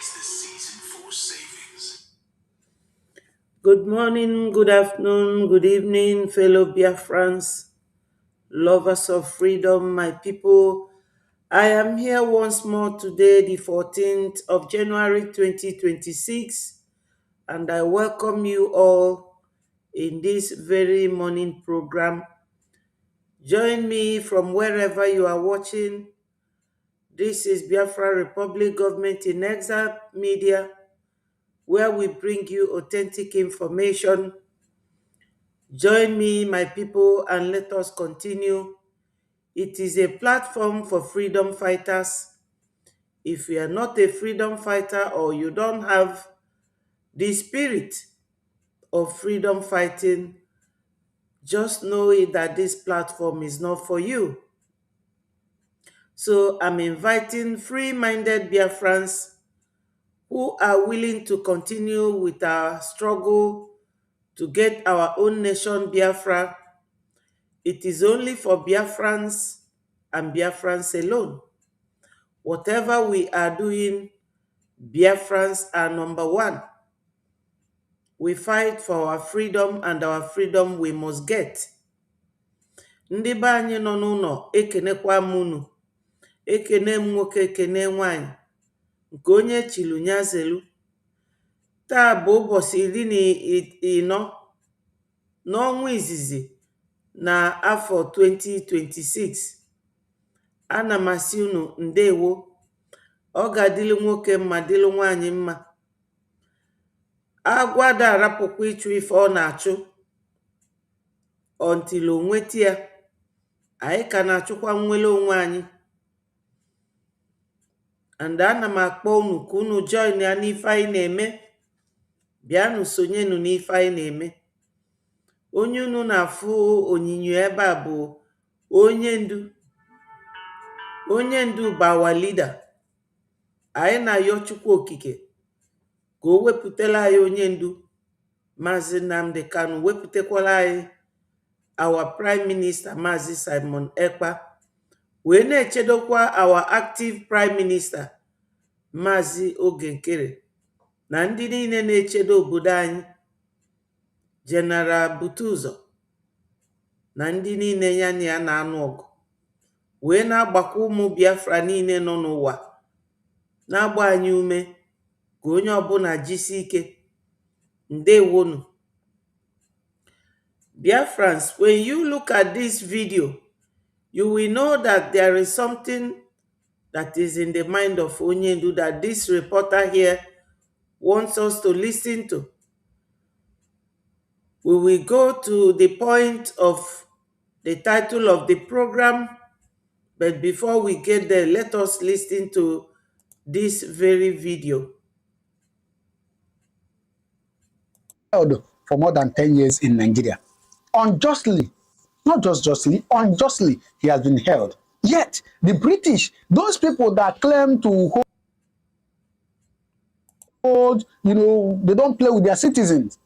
is the season for savings. Good morning, good afternoon, good evening, fellow Biafrans, lovers of freedom, my people. I am here once more today, the 14th of January 2026, and I welcome you all in this very morning program. Join me from wherever you are watching. This is Biafra Republic Government in Exile Media, where we bring you authentic information. Join me, my people, and let us continue. It is a platform for freedom fighters. If you are not a freedom fighter or you don't have the spirit of freedom fighting, just know it that this platform is not for you. So I'm inviting free-minded Biafrans who are willing to continue with our struggle to get our own nation, Biafra. It is only for Biafrans and Biafrans alone. Whatever we are doing, Biafrans are number one. We fight for our freedom, and our freedom we must get. Ndị be anyị nọ n'ụlọ, ekenekwa m unu. Ekene m nwoke, ekene nwanyị, nke onye chilu nyazelu. Taa bụ ụbọchị 14 n'ọnwa izizi na afọ 2026. Ana m asị unu ndewo. Ọ ga-adịlị nwoke mma, dịlị nwanyị mma. Agwada arapụkwa ịchụ ife ọ na-achụ until o nweta ya. Anyị ka na-achụkwa nnwere onwe anyị. And ana m akpọ unu ka unu join ya n'ife anyị na-eme. Bịanụ sonyenu n'ife anyị na-eme. Onye unu na-afụ onyinyo ebe a bụ onye ndu. Onye ndu bụ our leader. Anyị na-ayọ Chukwu okike ka o wepụtala anyị onye ndu, Maazị Nnamdi Kanu, wepụtakwala anyị our prime minister, Maazị Simon Ekpa, wee na-echedokwa our active prime minister, Maazị Oge Nkere, na ndị niile na-echedo obodo anyị, General Butuzo, na ndị niile ya na ya na-anụ ọgụ, wee na-agbakwa ụmụ Biafra niile nọ n'ụwa, na-agba anyị ume ka onye ọbụla jisi ike. Ndewonu. Biafrans, when you look at this video, you will know that there is something that is in the mind of Onyendu that this reporter here wants us to listen to. We will go to the point of the title of the program, but before we get there, let us listen to this very video. For more than 10 years in Nigeria. Unjustly, not just justly, unjustly, he has been held. Yet, the British, those people that claim to hold, they don't play with their citizens.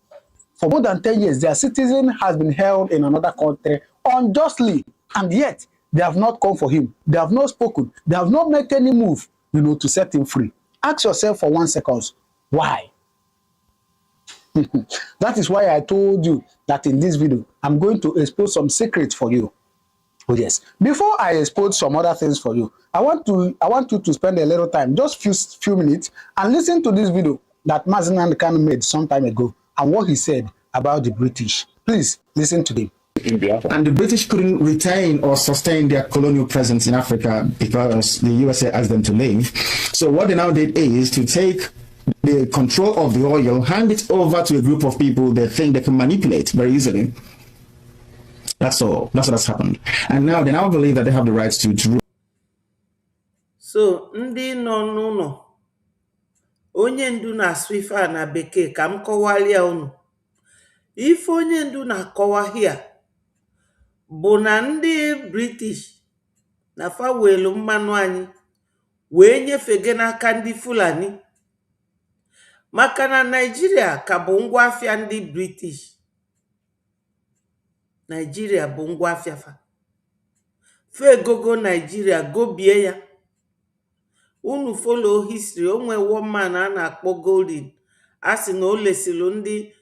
For more than 10 years, their citizen has been held in another country unjustly, and yet they have not come for him. They have not spoken. They have not made any move, to set him free. Ask yourself for 1 second, why? That is why I told you that in this video, I'm going to expose some secrets for you. Oh yes. Before I expose some other things for you, I want you to spend a little time, just few minutes, and listen to this video that Maazị Nnamdi Kanu made some time ago and what he said about the British. Please listen to him. And the British couldn't retain or sustain their colonial presence in Africa because the USA asked them to leave. So what they now did is to take the control of the oil, hand it over to a group of people they think they can manipulate very easily. That's all. That's what has happened. And now they now believe that they have the rights to rule. So, ndị nọ n'ụlọ, onye ndu na-asụ ife a na bekee ka m kọwalịa unu. Ife onye ndu na-akọwa hia bụ na ndị British na fa welu mmanụ anyị wee nyefege n'aka ndị Fulani. Maka na Nigeria ka bụ ngwa afịa ndị British. Nigeria bụ ngwa afịa fa. Fe gogo Nigeria, gobie ya. unu follow history, onwe one man a na-akpọ Golden, a sị na o lesịrị ndị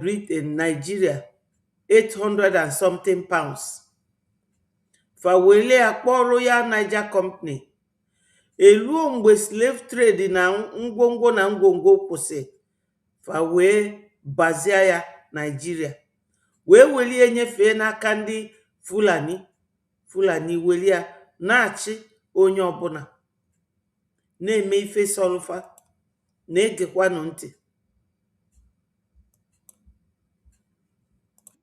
Britain, Nigeria 800 and something pounds. Fa wele akpọ Royal Niger Company. Eluo mgbe slave trade na ngwongwo kwụsị, fa wee bazia ya Nigeria, wee welie nyefee n'aka ndị Fulani welie ya na-achị onye ọbụla, na-eme ife sọlụfa, na-egekwanụ ntị.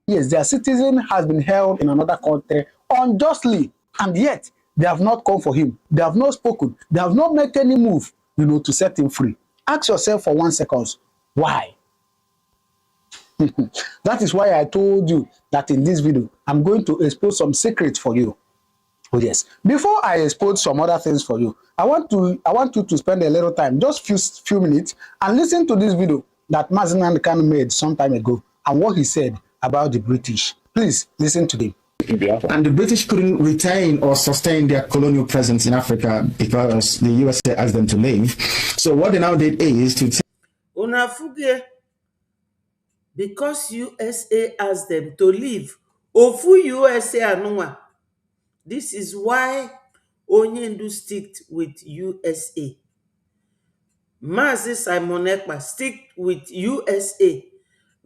Yes, their citizen has been held in another country unjustly, and yet they have not come for him. They have not spoken. They have not made any move, to set him free. Ask yourself for 1 second, why? That is why I told you that in this video, I'm going to expose some secrets for you. Oh yes. Before I expose some other things for you, I want you to spend a little time, just few minutes, and listen to this video that Mazinan Khan made some time ago and what he said about the British. Please listen to them. And the British couldn't retain or sustain their colonial presence in Africa because the USA asked them to leave. So what they now did is to take... because USA asked them to leave. Ofu USA anunwa. This is why Onyendu sticked with USA. Mazi Simon Ekpa stick with USA.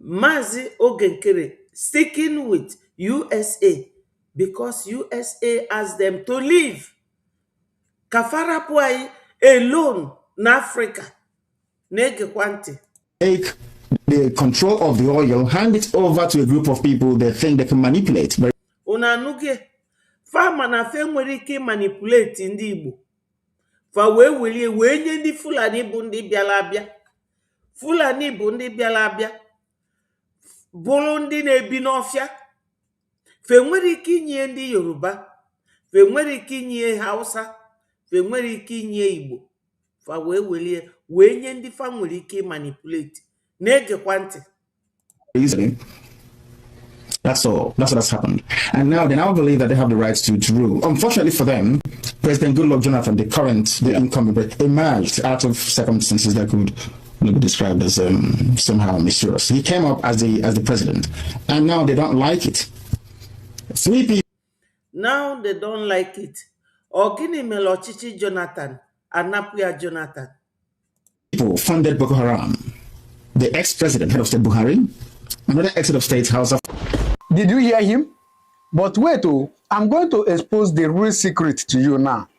Mazi Ogenkere sticking with USA because USA asked them to leave. Kafara Puai alone in Africa. Nege Kwanti. Take the control of the oil, hand it over to a group of people they think they can manipulate. Una nuge farmer na fe nwere ike manipulate ndị Igbo. Fa wee welie wee nye ndị Fulani bụ ndị bịara abịa. Fulani bụ ndị bịara abịa. Bụrụ ndị na-ebi n'ọfịa. Fe nwere ike inye ndị Yoruba. Fe nwere ike inye Hausa. Fe nwere ike inye Igbo. Fa wee welie wee nye ndị fa nwere ike manipulate. Na-egekwa ntị. Easily. That's all. That's what has happened. And now they now believe that they have the rights to rule. Unfortunately for them, President Goodluck Jonathan, the incumbent, emerged out of circumstances that could be described as somehow mysterious. He came up as the president, and now they don't like it. 3 people. Now they don't like it. Ogini Melochichi Jonathan, Anapuya Jonathan. People funded Boko Haram. The ex-president, head of state Buhari, another ex-head of state, House of... Did you hear him? But wait, I'm going to expose the real secret to you now.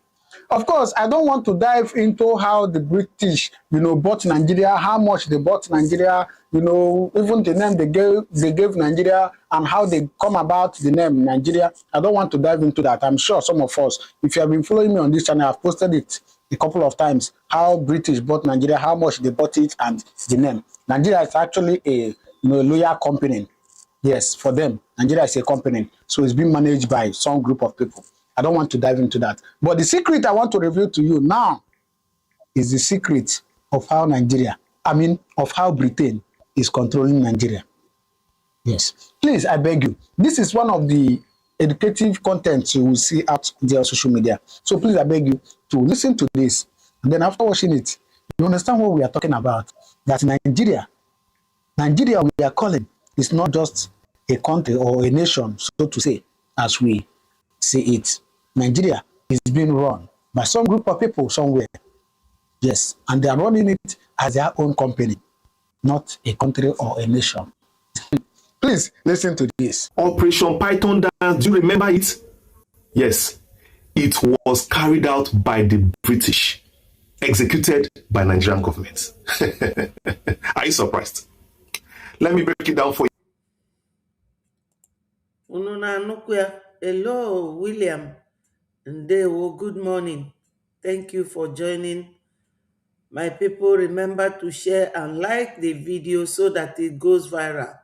Of course, I don't want to dive into how the British, bought Nigeria, how much they bought Nigeria, even the name they gave Nigeria and how they come about the name Nigeria. I don't want to dive into that. I'm sure some of us, if you have been following me on this channel, I've posted it a couple of times, how British bought Nigeria, how much they bought it, and the name. Nigeria is actually a loyal company. Yes, for them, Nigeria is a company, so it's being managed by some group of people. I don't want to dive into that. But the secret I want to reveal to you now is the secret of how of how Britain is controlling Nigeria. Yes. Please, I beg you. This is one of the educative contents you will see out there on social media. So please, I beg you to listen to this. And then after watching it, you understand what we are talking about. That Nigeria we are calling is not just a country or a nation, so to say, as we say it. Nigeria is being run by some group of people somewhere. Yes, and they are running it as their own company, not a country or a nation. Please listen to this. Operation Python Dance, do you remember it? Yes, it was carried out by the British, executed by Nigerian government. Are you surprised? Let me break it down for you. Hello, William. Ndewo, good morning. Thank you for joining. My people, remember to share and like the video so that it goes viral.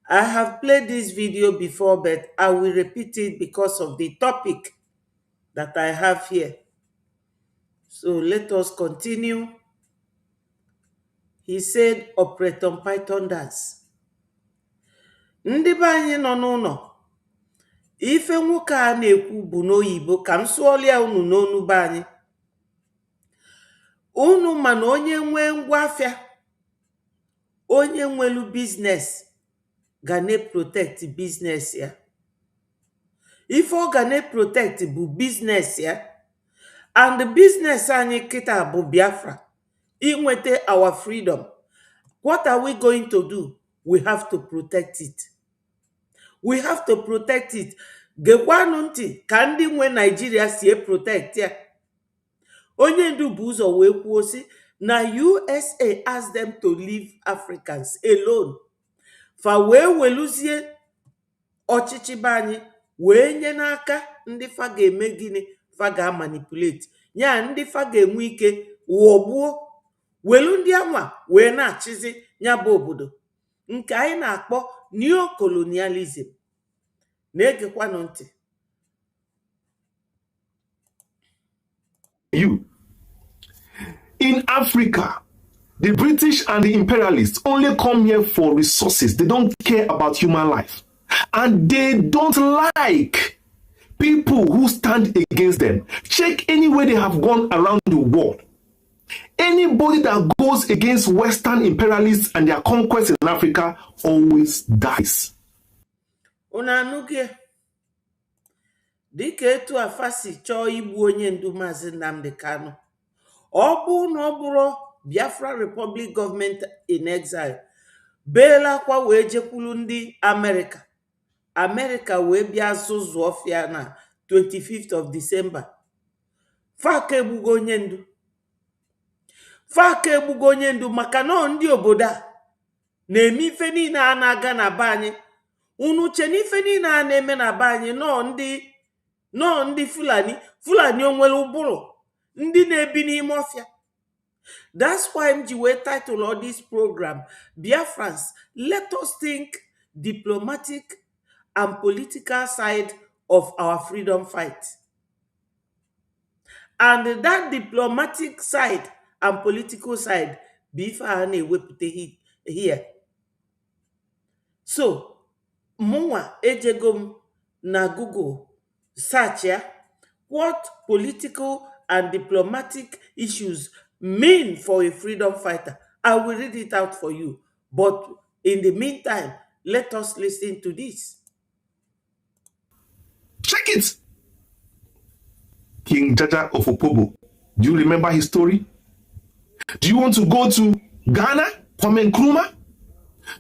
I have played this video before, but I will repeat it because of the topic that I have here. So let us continue. He said, Operation Python Dance. Ndị be anyị nọ n'ụlọ. Ife nwoke a na-ekwu bụ n'oyibo ka m sụọlịa unu n'onu be anyị. unu mana onye nwee ngwa afịa, onye nwelu biznes ga na-protect biznes ya. Ife ọ ga na-protect bụ biznes ya. And the business anyị kịta bụ Biafra, inwete our freedom. What are we going to do? We have to protect it. We have to protect it. Gekwanụ ntị ka ndị nwe Nigeria si protect ya. Onye ndu bụ ụzọ wee kwuo sị na USA asked them to leave Africans alone. Fa wee weluzie ọchịchị be anyị wee nye n'aka ndị fa ga-eme gịnị? Fa ga-manipulate. Ya ndị fa ga-enwe ike ghọgbuo welu ndị anwa wee na-achịzi ya bụ obodo nke anyị na-akpọ neo-colonialism. Na-egekwanụ ntị. You. In Africa, the British and the imperialists only come here for resources. They don't care about human life. And they don't like people who stand against them. Check anywhere they have gone around the world. Anybody that goes against Western imperialists and their conquests in Africa always dies. Unanuge dịka etu afasi chọọ igbu onye ndu Maazị Nnamdi Kanu, ọ bụ na ọ bụrụ Biafra Republic Government in Exile beela kwa wee jekwulu ndị America wee bịa zụzụ ọfịa na 25th of December. Faka egbugo onye ndu maka na ndị obodo a na-eme ife niile a na-aga na be anyị. Unu che na ife niile a na-eme na be anyị nọ ndị Fulani onwere ụbụrụ ndị na-ebi n'ime ọfịa. That's why m ji wee title all this program Biafrans, let us think diplomatic and political side of our freedom fight. And that diplomatic side and political side bụ ife a na-ewepụta here. So mụnwa ejego m na Google search ya what political and diplomatic issues mean for a freedom fighter. I will read it out for you. But in the meantime, let us listen to this. Check it. King Jaja of Opobo. Do you remember his story? Do you want to go to Ghana, Kwame Nkrumah?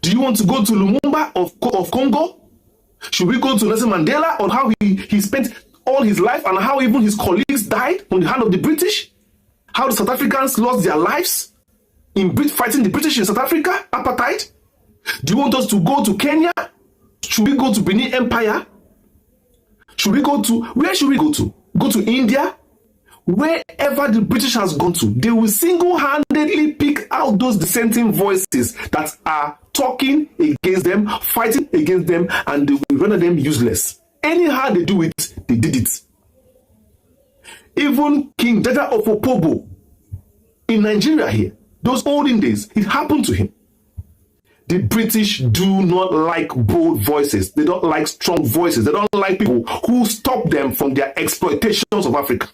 Do you want to go to Lumumba of Congo? Should we go to Nelson Mandela on how he spent all his life and how even his colleagues died from the hand of the British? How the South Africans lost their lives in fighting the British in South Africa, apartheid? Do you want us to go to Kenya? Should we go to Benin Empire? Where should we go to? Go to India? Wherever the British has gone to, they will single-handedly pick out those dissenting voices that are talking against them, fighting against them, and they will render them useless. Anyhow they do it, they did it. Even King Jaja of Opobo in Nigeria here, those olden days, it happened to him. The British do not like bold voices. They don't like strong voices. They don't like people who stop them from their exploitations of Africa.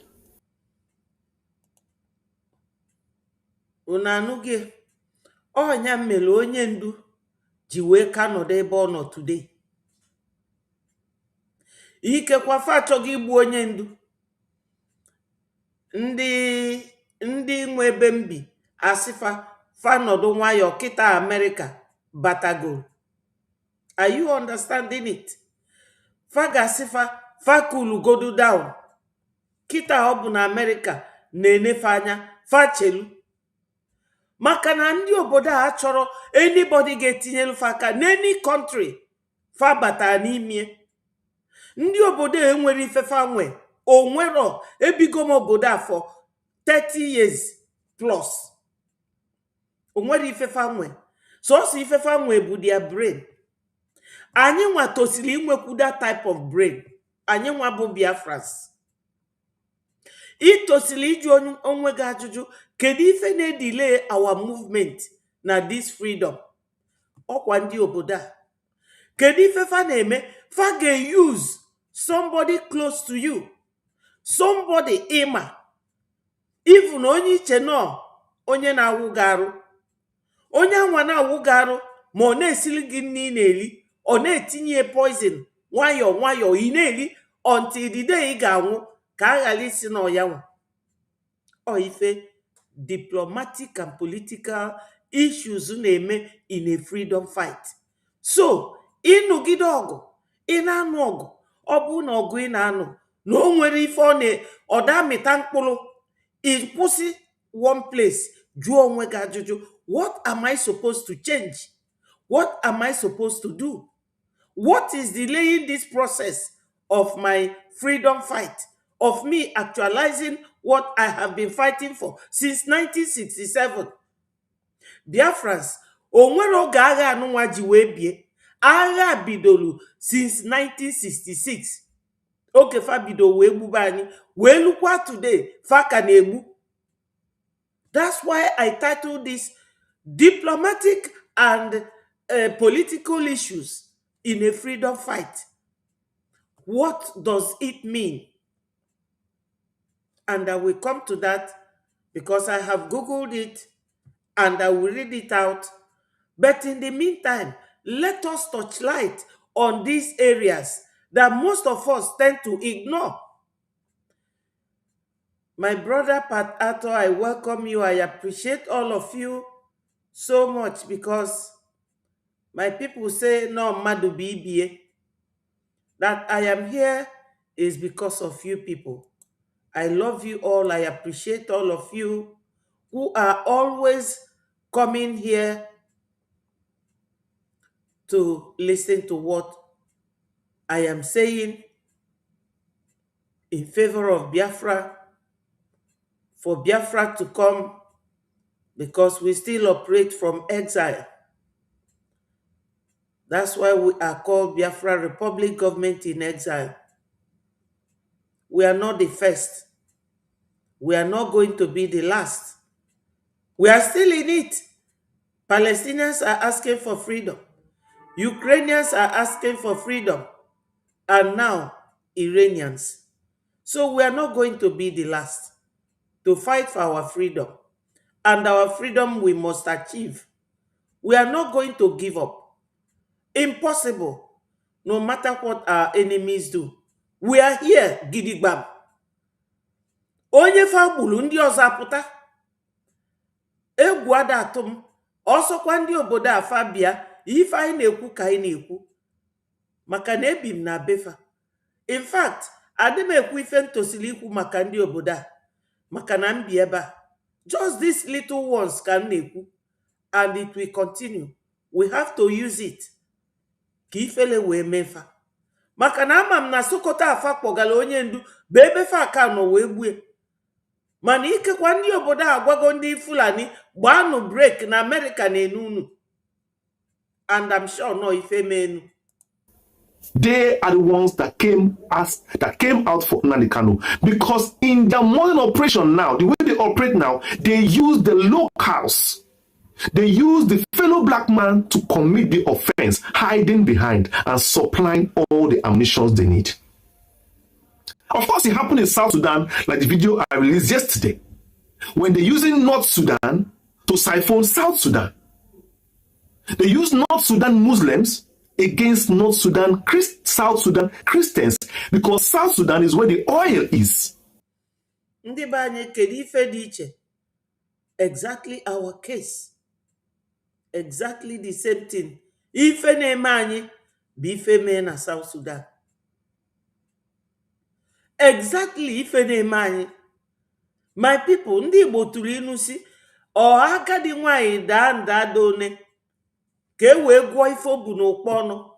Unanuge onya mere onye ndu ji wee ka nọdụ ebe ọ nọ today. Ikekwa fa achọghị igbu onye ndu. Ndị nwe ebe mbi asịfa fa nọdụ nwayọ kịta America batago. Are you understanding it? Fa gasịfa fa cool go down. Kịta ọ bụ na America na-enefe anya fa chelu. Maka na ndị obodo a chọrọ anybody ga-etinyelu fa aka n'any country fa bata n'ime. Ndị obodo enwere ifefa nwe onwero ebigo m obodo a for 30 years plus. Onwere ifefa nwe. So ifefa nwe bụ their brain. Anyị nwa tosili inwekwu that type of brain. Anyị nwa bụ Biafrans. Itosili iju onwe gị ajụjụ kedu ife na-delay our movement na this freedom? Ọkwa ndị obodo a. Kedu ife fa na-eme? Fa ga-use somebody close to you, somebody ima, even onye iche no onye na-awụ gị arụ. Onye anwa na-awụ gị arụ ma ọ na-esili gị nri ị na-eli, ọ na-etinye poison nwayọọ nwayọọ ị na-eli until the day ị ga-anwụ, ka a ghara isi na ọya nwa. Ọ ife diplomatic and political issues na-eme in a freedom fight. So ịnụgide ọgụ, ị na-anụ ọgụ, ọ bụ na ọgụ ị na-anụ na o nwere ife ọ da-amịta mkpụrụ, ị kwụsị one place, jụọ onwe gị ajụjụ, what am I supposed to change? What am I supposed to do? What is delaying this process of my freedom fight, of me actualizing what I have been fighting for since 1967? Biafrans, o nwere oge agha anụnwa ji wee bie. Agha bidolu since 1966. Oge fa bido wee gbube anyị, wee lukwa today, fa ka na-egbu. That's why I titled this Diplomatic and Political Issues in a Freedom Fight. What does it mean? And I will come to that because I have Googled it and I will read it out. But in the meantime, let us touch light on these areas that most of us tend to ignore. My brother Pat Ato, I welcome you. I appreciate all of you so much because my people say, no, Madu BBA. That I am here is because of you people. I love you all. I appreciate all of you who are always coming here to listen to what I am saying in favor of Biafra, for Biafra to come, because we still operate from exile. That's why we are called Biafra Republic Government in Exile. We are not the first. We are not going to be the last. We are still in it. Palestinians are asking for freedom. Ukrainians are asking for freedom. And now, Iranians. So we are not going to be the last to fight for our freedom. And our freedom we must achieve. We are not going to give up. Impossible. No matter what our enemies do. We are here, gidigbam. Onye fagbulu ndị ọzọ apụta. Egwu ada atụm. Ọsọkwa ndị obodo afa bịa. Ife anyị na-ekwu ka anyị na-ekwu. Maka na ebi m na befa. In fact, adị m ekwu ife ntosili ikwu maka ndị obodo a. Maka na m bi ebe a. Just these little ones ka m na-ekwu. And it will continue. We have to use it. Ka ifele wee mefa. Maka na ama m na Sokoto afa kpọgala onye ndu bụ ebe fa aka nọ wee gbue. Mana ikekwa ndị obodo a agwago ndị Fulani gbaanụ break na America na-enu unu. And I'm sure no ife menu. They are the ones that came out for Nnamdi Kanu, because in their modern operation now, the way they operate now, they use the locals. They use the fellow black man to commit the offense, hiding behind and supplying all the ammunition they need. Of course, it happened in South Sudan, like the video I released yesterday, when they're using North Sudan to siphon South Sudan. They use North Sudan Muslims against South Sudan Christians, because South Sudan is where the oil is. Ndị be anyị kedu ife dị iche? Exactly our case. Exactly the same thing. Ife na-eme anyị bụ ife mee na South Sudan. Exactly ife na-eme anyị. My people, ndị Igbo tụrụ inu si, agadi nwanyị daa ndada one ka e wee gụọ ife obu n'okpo ọnụ.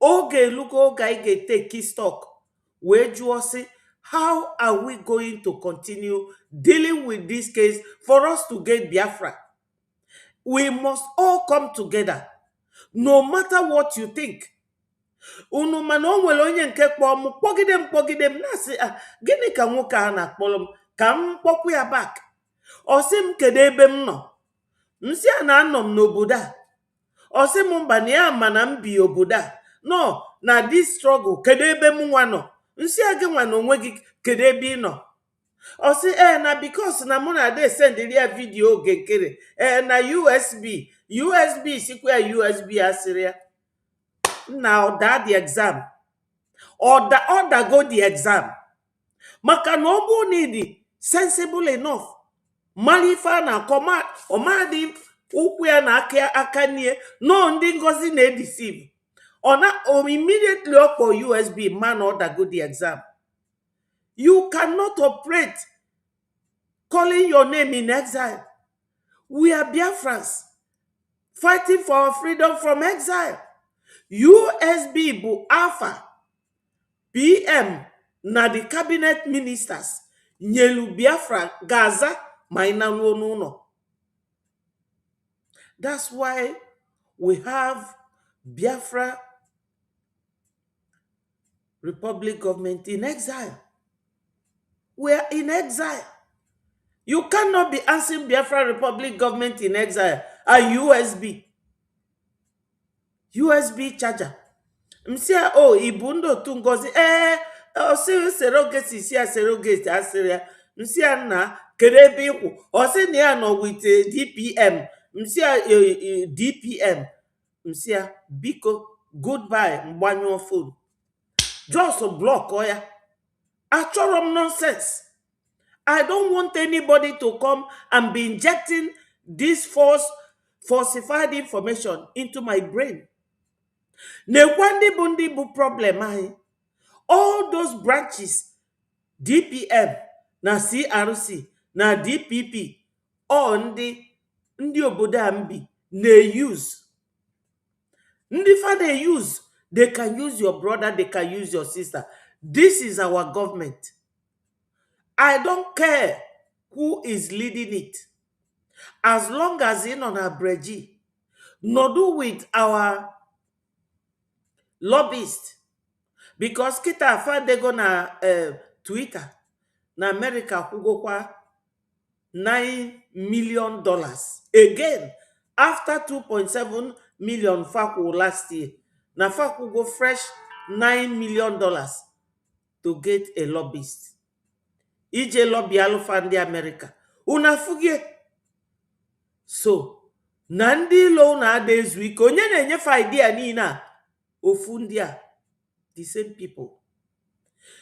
Oge elugo oge anyị ga-eteki stock wee jụọ si, how are we going to continue dealing with this case for us to get Biafra? We must all come together, no matter what you think. Unu mana o nwere onye nke kpọọ m kpọgide m na-asị, gịnị ka nwoke a na-akpọrọ m ka m kpọkwu ya back? Ọ sị m kedu ebe m nọ? Nsị a na-anọ m n'obodo a. Ọ sị m mba na ya ma na m bi obodo a. No, na this struggle kedu ebe m nwa nọ? Nsị a gị nwa na onwe gị kedu ebe ị nọ? Or say, na because na mona they send the video gekere. Na USB sikwe USB asiria. Now that the exam. Or the go the exam. Maka no bụ need sensible enough. Malifa na koma ọmadị ụkwụ ya na aka nie no ndị ngozi na-edeceive. Immediately for USB man order go the exam. You cannot operate calling your name in exile. We are Biafrans fighting for our freedom from exile. USB bụ Alpha PM na the cabinet ministers nyelu Biafra Gaza mainaluo n'ụlọ. That's why we have Biafra Republic government in exile. We are in exile. You cannot be asking Biafra Republic government in exile a USB charger. Msia ibundo tungozi osi serogate sia serogate asiria. Msia na kerebe ikwu. Osi ni ano with DPM. Msia DPM. Msia biko goodbye mbanyo phone. Just a block oya. Achorom nonsense. I don't want anybody to come and be injecting this falsified information into my brain. Nekwandi bundi bu problem ahi. All those branches, DPM, na CRC, na DPP, all ndi obodo ambi, they use. Ndifa they use. They can use your brother, they can use your sister. This is our government. I don't care who is leading it. As long as in on our breji, no do with our lobbyists. Because kita find they go na Twitter, na America who go kwa $9 million. Again, after 2.7 million faku last year, na faku go fresh $9 million to get a lobbyist. Ije lobby alpha ndi America. Una fugie. So, nandi lo na ades week. Onye na-enyefe idea niile ofu ndị a, the same people.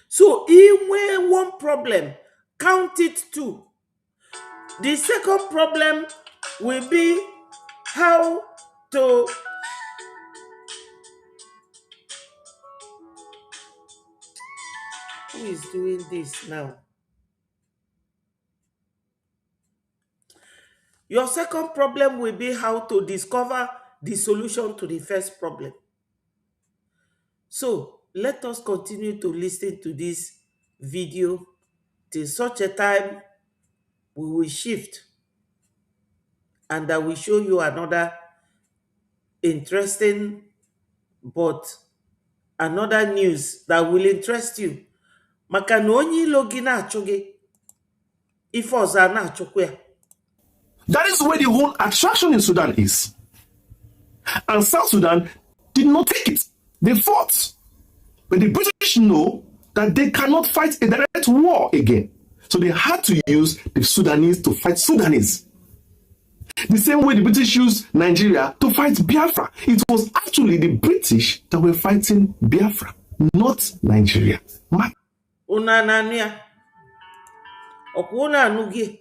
So, when one problem, count it two. The second problem will be how to who is doing this now? Your second problem will be how to discover the solution to the first problem. So, let us continue to listen to this video till such a time we will shift and I will show you another interesting but another news that will interest you. Maka na onye ilo gị na-achụ gị, ife ọzọ na-achụkwa ya. That is where the whole attraction in Sudan is. And South Sudan did not take it. They fought. But the British know that they cannot fight a direct war again. So they had to use the Sudanese to fight Sudanese. The same way the British used Nigeria to fight Biafra. It was actually the British that were fighting Biafra, not Nigeria. Una nania. Okuna anugi.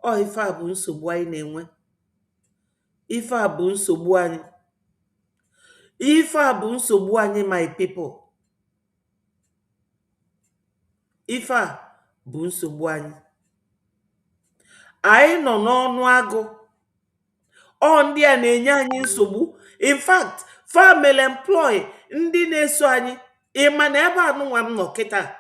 Ife a bụ nsogbu anyị na-enwe. Ife a bụ nsogbu anyị. Ife a bụ nsogbu anyị, my people. Ife a bụ nsogbu anyị. Anyị nọ n'ọnụ agụ. Ndị a na-enye anyị nsogbu. In fact, family employ ndị na-eso anyị. Ịma na ebe anụnwa m nọ kịta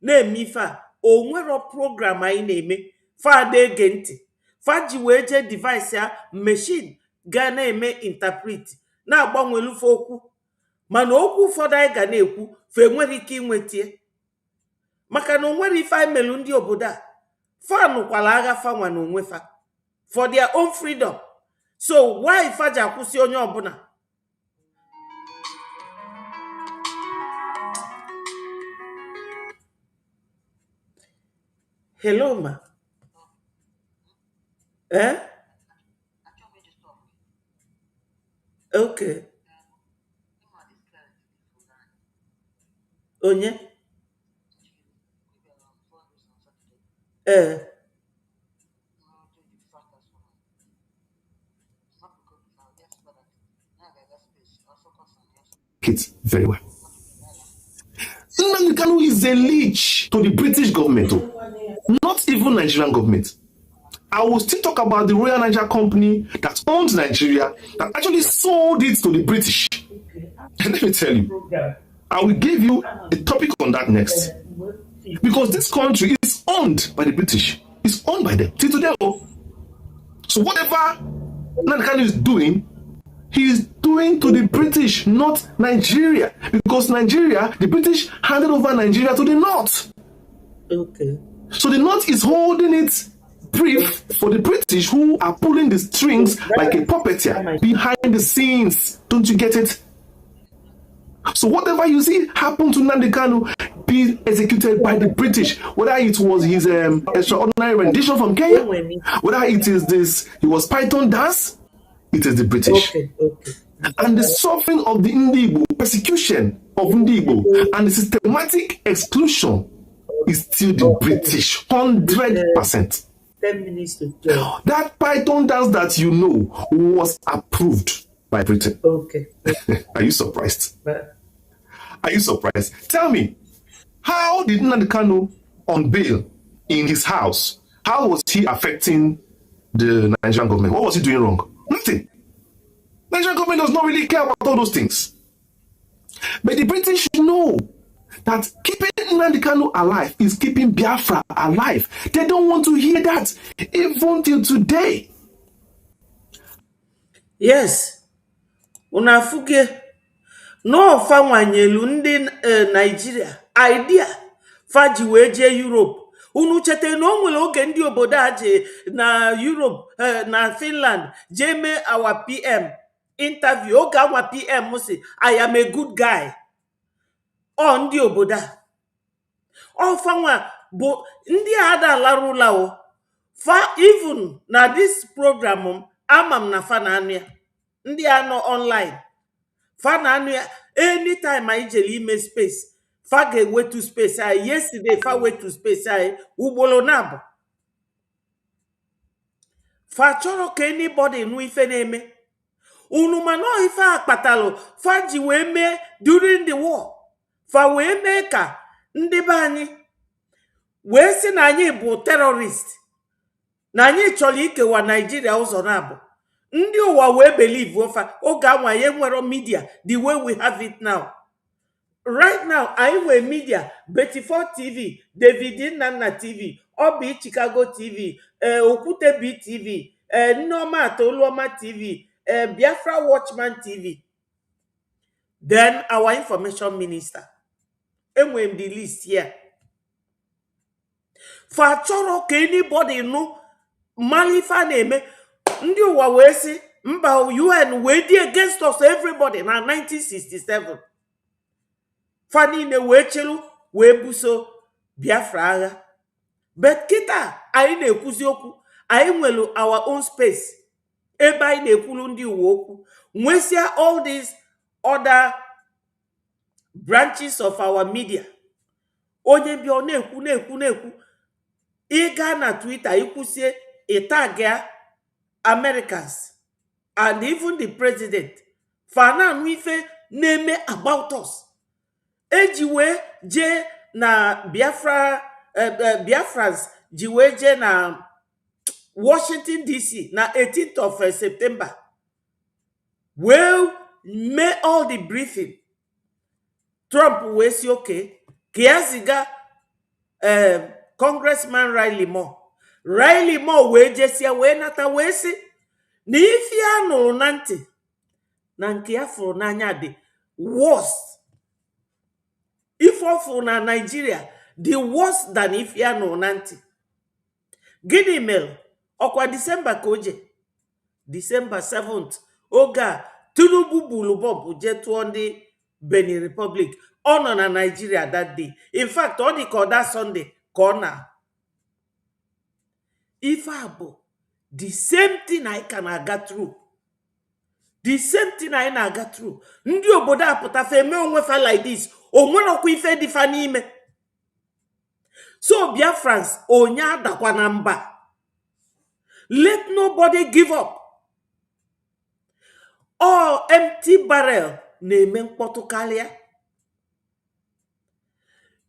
na-eme ife a. O nwero program anyị na-eme. Fada ege ntị. Faji wee je device ya machine ga na-eme interpret na-agbanwelufe okwu. Mana okwu ụfọdụ anyị ga na-ekwu fe nwere ike inwetie. Maka na onwere ife anyị melu ndị obodo a. Fa nụkwala agha fa nwa na onwe fa. For their own freedom. So why faji akwụsị onye ọbụla? Hello, ma. Eh? Okay. Onye? Eh. It very well. Nnamdi Kanu is a leech to the British government, not even Nigerian government. I will still talk about the Royal Niger Company that owns Nigeria, that actually sold it to the British. And let me tell you, I will give you a topic on that next. Because this country is owned by the British. It's owned by them. Till today. So whatever Nnamdi Kanu is doing, he's doing to the British, not Nigeria. Because Nigeria, the British handed over Nigeria to the North. Okay. So the North is holding it brief for the British, who are pulling the strings like a puppeteer behind the scenes. Don't you get it? So whatever you see happen to Nnamdi Kanu be executed by the British, whether it was his extraordinary rendition from Kenya, whether it is this, he was Python dance, it is the British. Okay. And the suffering of the Indigo, persecution of Indigo, and the systematic exclusion is still the British, 100%. 10 minutes to 12. That Python dance that you know was approved by Britain. Okay. Are you surprised? But Are you surprised? Tell me, how did Nnamdi Kanu on bail in his house, how was he affecting the Nigerian government? What was he doing wrong? Nothing. Nigerian government does not really care about all those things. But the British know that keeping Nnamdi Kanu alive is keeping Biafra alive. They don't want to hear that, even till today. yes, unafuge no fanwanyelu ndị Nigeria idea faji wee jee Europe. Unu chete na o nwere oge ndị obodo a je na Europe na Finland jee mee our PM interview. Oge our PM si I am a good guy. Ọ ndị obodo a ọ fanwa bụ ndị a ada alarụla o fa even na this program amam na fa na anụ ya ndị a nọ online fa na anụ ya anytime anyị jere ime space fa ga-ewetu space anyị. Yesterday fa wetu space anyị ugboro na-abụ fa chọrọ ka anybody nụ ife na-eme unu mana ife a kpatalụ fa ji wee mee during the war. Fa wee mee ka ndị be anyị wee sị na anyị bụ terrorist, na anyị chọrọ ikewa Nigeria ụzọ na-abụ. Ndị ụwa wee believe ofa oge anwa ya nwere media the way we have it now. Right now anyị nwere media, Betty4 TV, David Nnanna TV, Obi Chicago TV, Okwute BTV, Nneoma Atoluoma TV, Biafra Watchman TV. Then our information minister. Enwere the list here. Fa chọrọ ka anybody nụ malifa na-eme. Ndị ụwa wee sị mba UN wee dị against us everybody na 1967. Fa niile wee chelu wee buso Biafra agha. But kịta anyị na-ekwuzi okwu, anyị nwere our own space ebe anyị na-ekwulu ndị uwe okwu, nwesia all these other branches of our media. Onye bịa na-ekwu ịga na Twitter ikwusie ịtagịa Americans and even the president fana nụ ife na-eme about us. Eji wee jee na Biafrans ji wee jee na Washington DC na 18th of September wee mee all the briefing. Trump wee si okay ka ya ziga Congressman Riley Moore wee jesia wee nata wee si na ife ya nụrụ na ntị na nke ya fụrụ n'anya dị worst. Ife ọ fụrụ na Nigeria the worst than ife ya nụrụ na ntị. Gịnị mere? Ọkwa December ka oje December 7th oge a Tinubu bulu bọmbụ je tụọ ndị Benin Republic. Ọ nọ na Nigeria that day. In fact, ọ dị ka ọ that Sunday ka ọ na ife a bụ the same thing anyị ka na-aga through. The same thing anyị na-aga through. Ndị obodo apụtafa eme onwe fa like this. O nwerọkwa ife dị fa n'ime. So Biafrans, onye adakwa na mba. Let nobody give up. All empty barrel na-eme mkpọtụ karịa.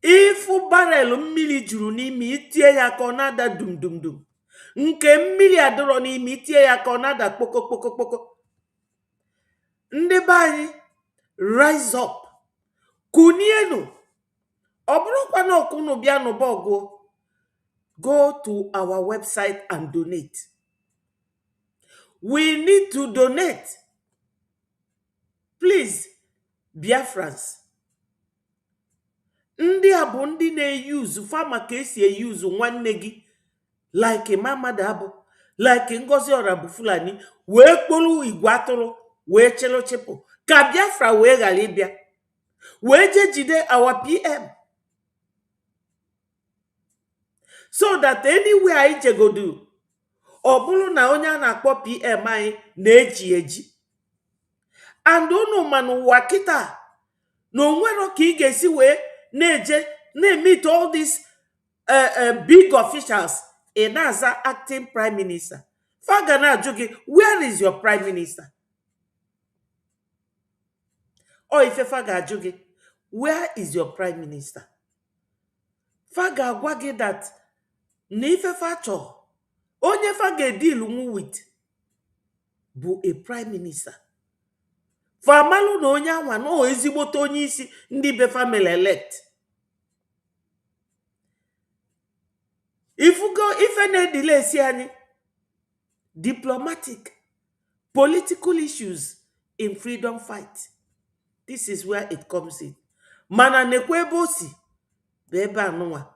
Ifu barrel mmiri juru n'ime itie ya ka ọ na-ada dum dum dum. Nke mmiri adọrọ n'ime itie ya ka ọ na-ada kpoko kpoko kpoko. Ndị be anyị, rise up. Kunienu. Ọ bụrụkwa na okunu bịa n'ụbọgwụ. Go to our website and donate. We need to donate. Please, Biafrans. Ndị a bụ ndị na-eyuzu fama ka esi eyuzu nwanne gị like Mama Dabo, like Ngozi Orabu Fulani, wee kpolu igwe atụrụ, wee chelo chepụ, ka Biafra wee ghara ịbịa, wee je jide our PM. So that anywhere anyị jegodu, ọ bụrụ na onye a na-akpọ PM anyị na-eji eji. And unu ma n'ụwa kịta na onwero ka ị ga-esi wee na-eje na-meet all these big officials in aza acting prime minister. Faga na-ajụ gị, where is your prime minister? Or ife faga ajụ gị, where is your prime minister? Faga agwa gị that na ife fa chọ onye faga deal with bụ a prime minister. Famalụ na onye anwa na ezigbote onye isi ndị be family elect. Ife na-edile si anyị diplomatic, political issues in freedom fight. This is where it comes in. Mana nekwe ebe o si bụ ebe anụnwa.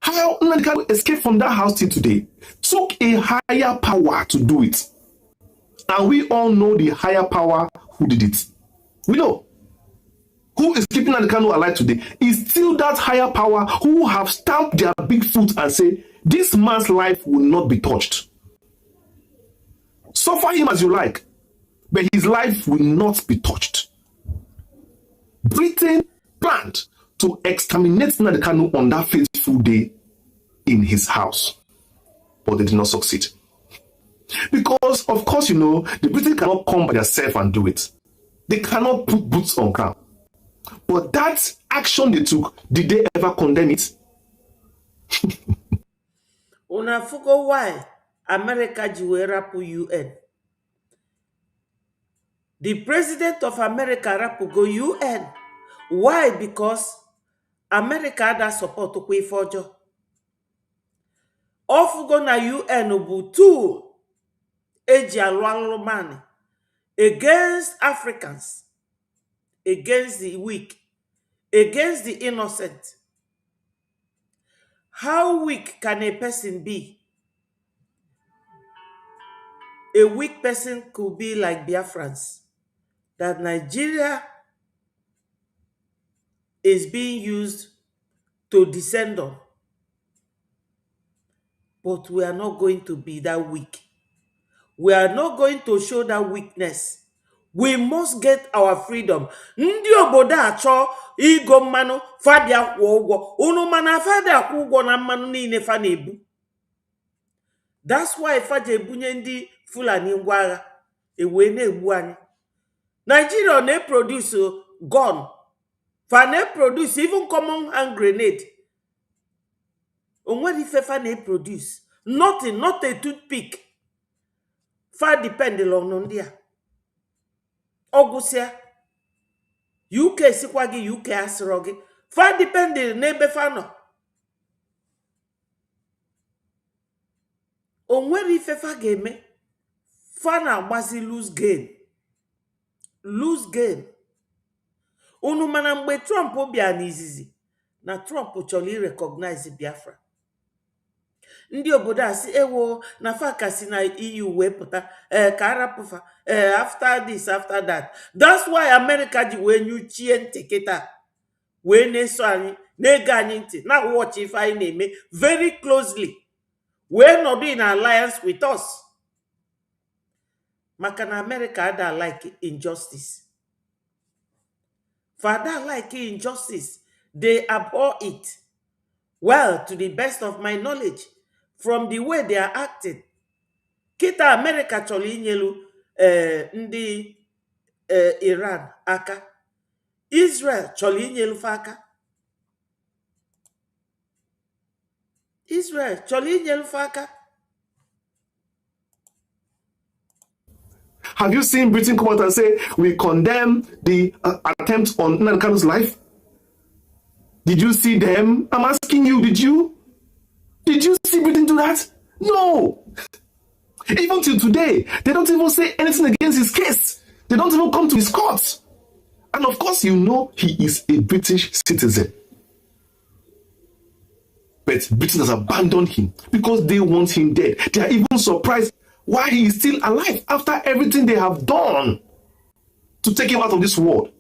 How Nnamdi Kanu escaped from that house till today took a higher power to do it. And we all know the higher power who did it. We know. Who is keeping Nnamdi Kanu alive today is still that higher power who have stamped their big foot and say, this man's life will not be touched. Suffer him as you like, but his life will not be touched. Britain planned to exterminate Nnamdi Kanu on that fateful day in his house, but they did not succeed. Because, of course, you know, the British cannot come by themselves and do it. They cannot put boots on ground. But that action they took, did they ever condemn it? Unafugo why America jiwe rapu UN. The president of America rapu go UN. Why? Because America had support to pay for job. Ofugo na UN bu tool eji alwalu money against Africans, against the weak, against the innocent. How weak can a person be? A weak person could be like Biafrans, that Nigeria is being used to descend on. But we are not going to be that weak. We are not going to show that weakness. We must get our freedom. Ndị obodo achọ igo mmanụ fabia kwụ ụgwọ. Unu mana fabia kwụ ụgwọ na mmanụ niile fa na-ebu. That's why faja ebunye ndị Fulani ngwa agha ewe na-egbu anyị. Nigeria na-produce gun. Fa na-produce even common hand grenade. Onwere ife fa na-produce. Nothing, not a toothpick. Fa depend on India. Ogusia. UK sikwa gị UK asịrọ gị. Fa depend n'ebe fa nọ. Onwere ife fa ga-eme. Fa na-agbazi lose gain. Lose gain. Unu mana mgbe Trump bịa n'izizi na Trump chọrọ irecognize Biafra. Ndị obodo a si ewo na fa kasi na EU wee pụta ka arapụfa after this after that. That's why America ji wee nyuchie ntị kịta wee na-eso anyị na-ege anyị ntị na watch ife anyị na-eme very closely. wee nọdụ in alliance with us. Maka na America ada like injustice. Father like injustice, they abhor it. Well, to the best of my knowledge, from the way they are acting, kita America chọrọ inyelu ndị Iran aka, Israel chọrọ inyelu fa aka, Israel chọrọ inyelu fa aka. Have you seen Britain come out and say, we condemn the attempt on Nnamdi Kanu's life? Did you see them? I'm asking you, did you? Did you see Britain do that? No. Even till today, they don't even say anything against his case. They don't even come to his court. And of course, you know he is a British citizen. But Britain has abandoned him because they want him dead. They are even surprised why he is still alive after everything they have done to take him out of this world.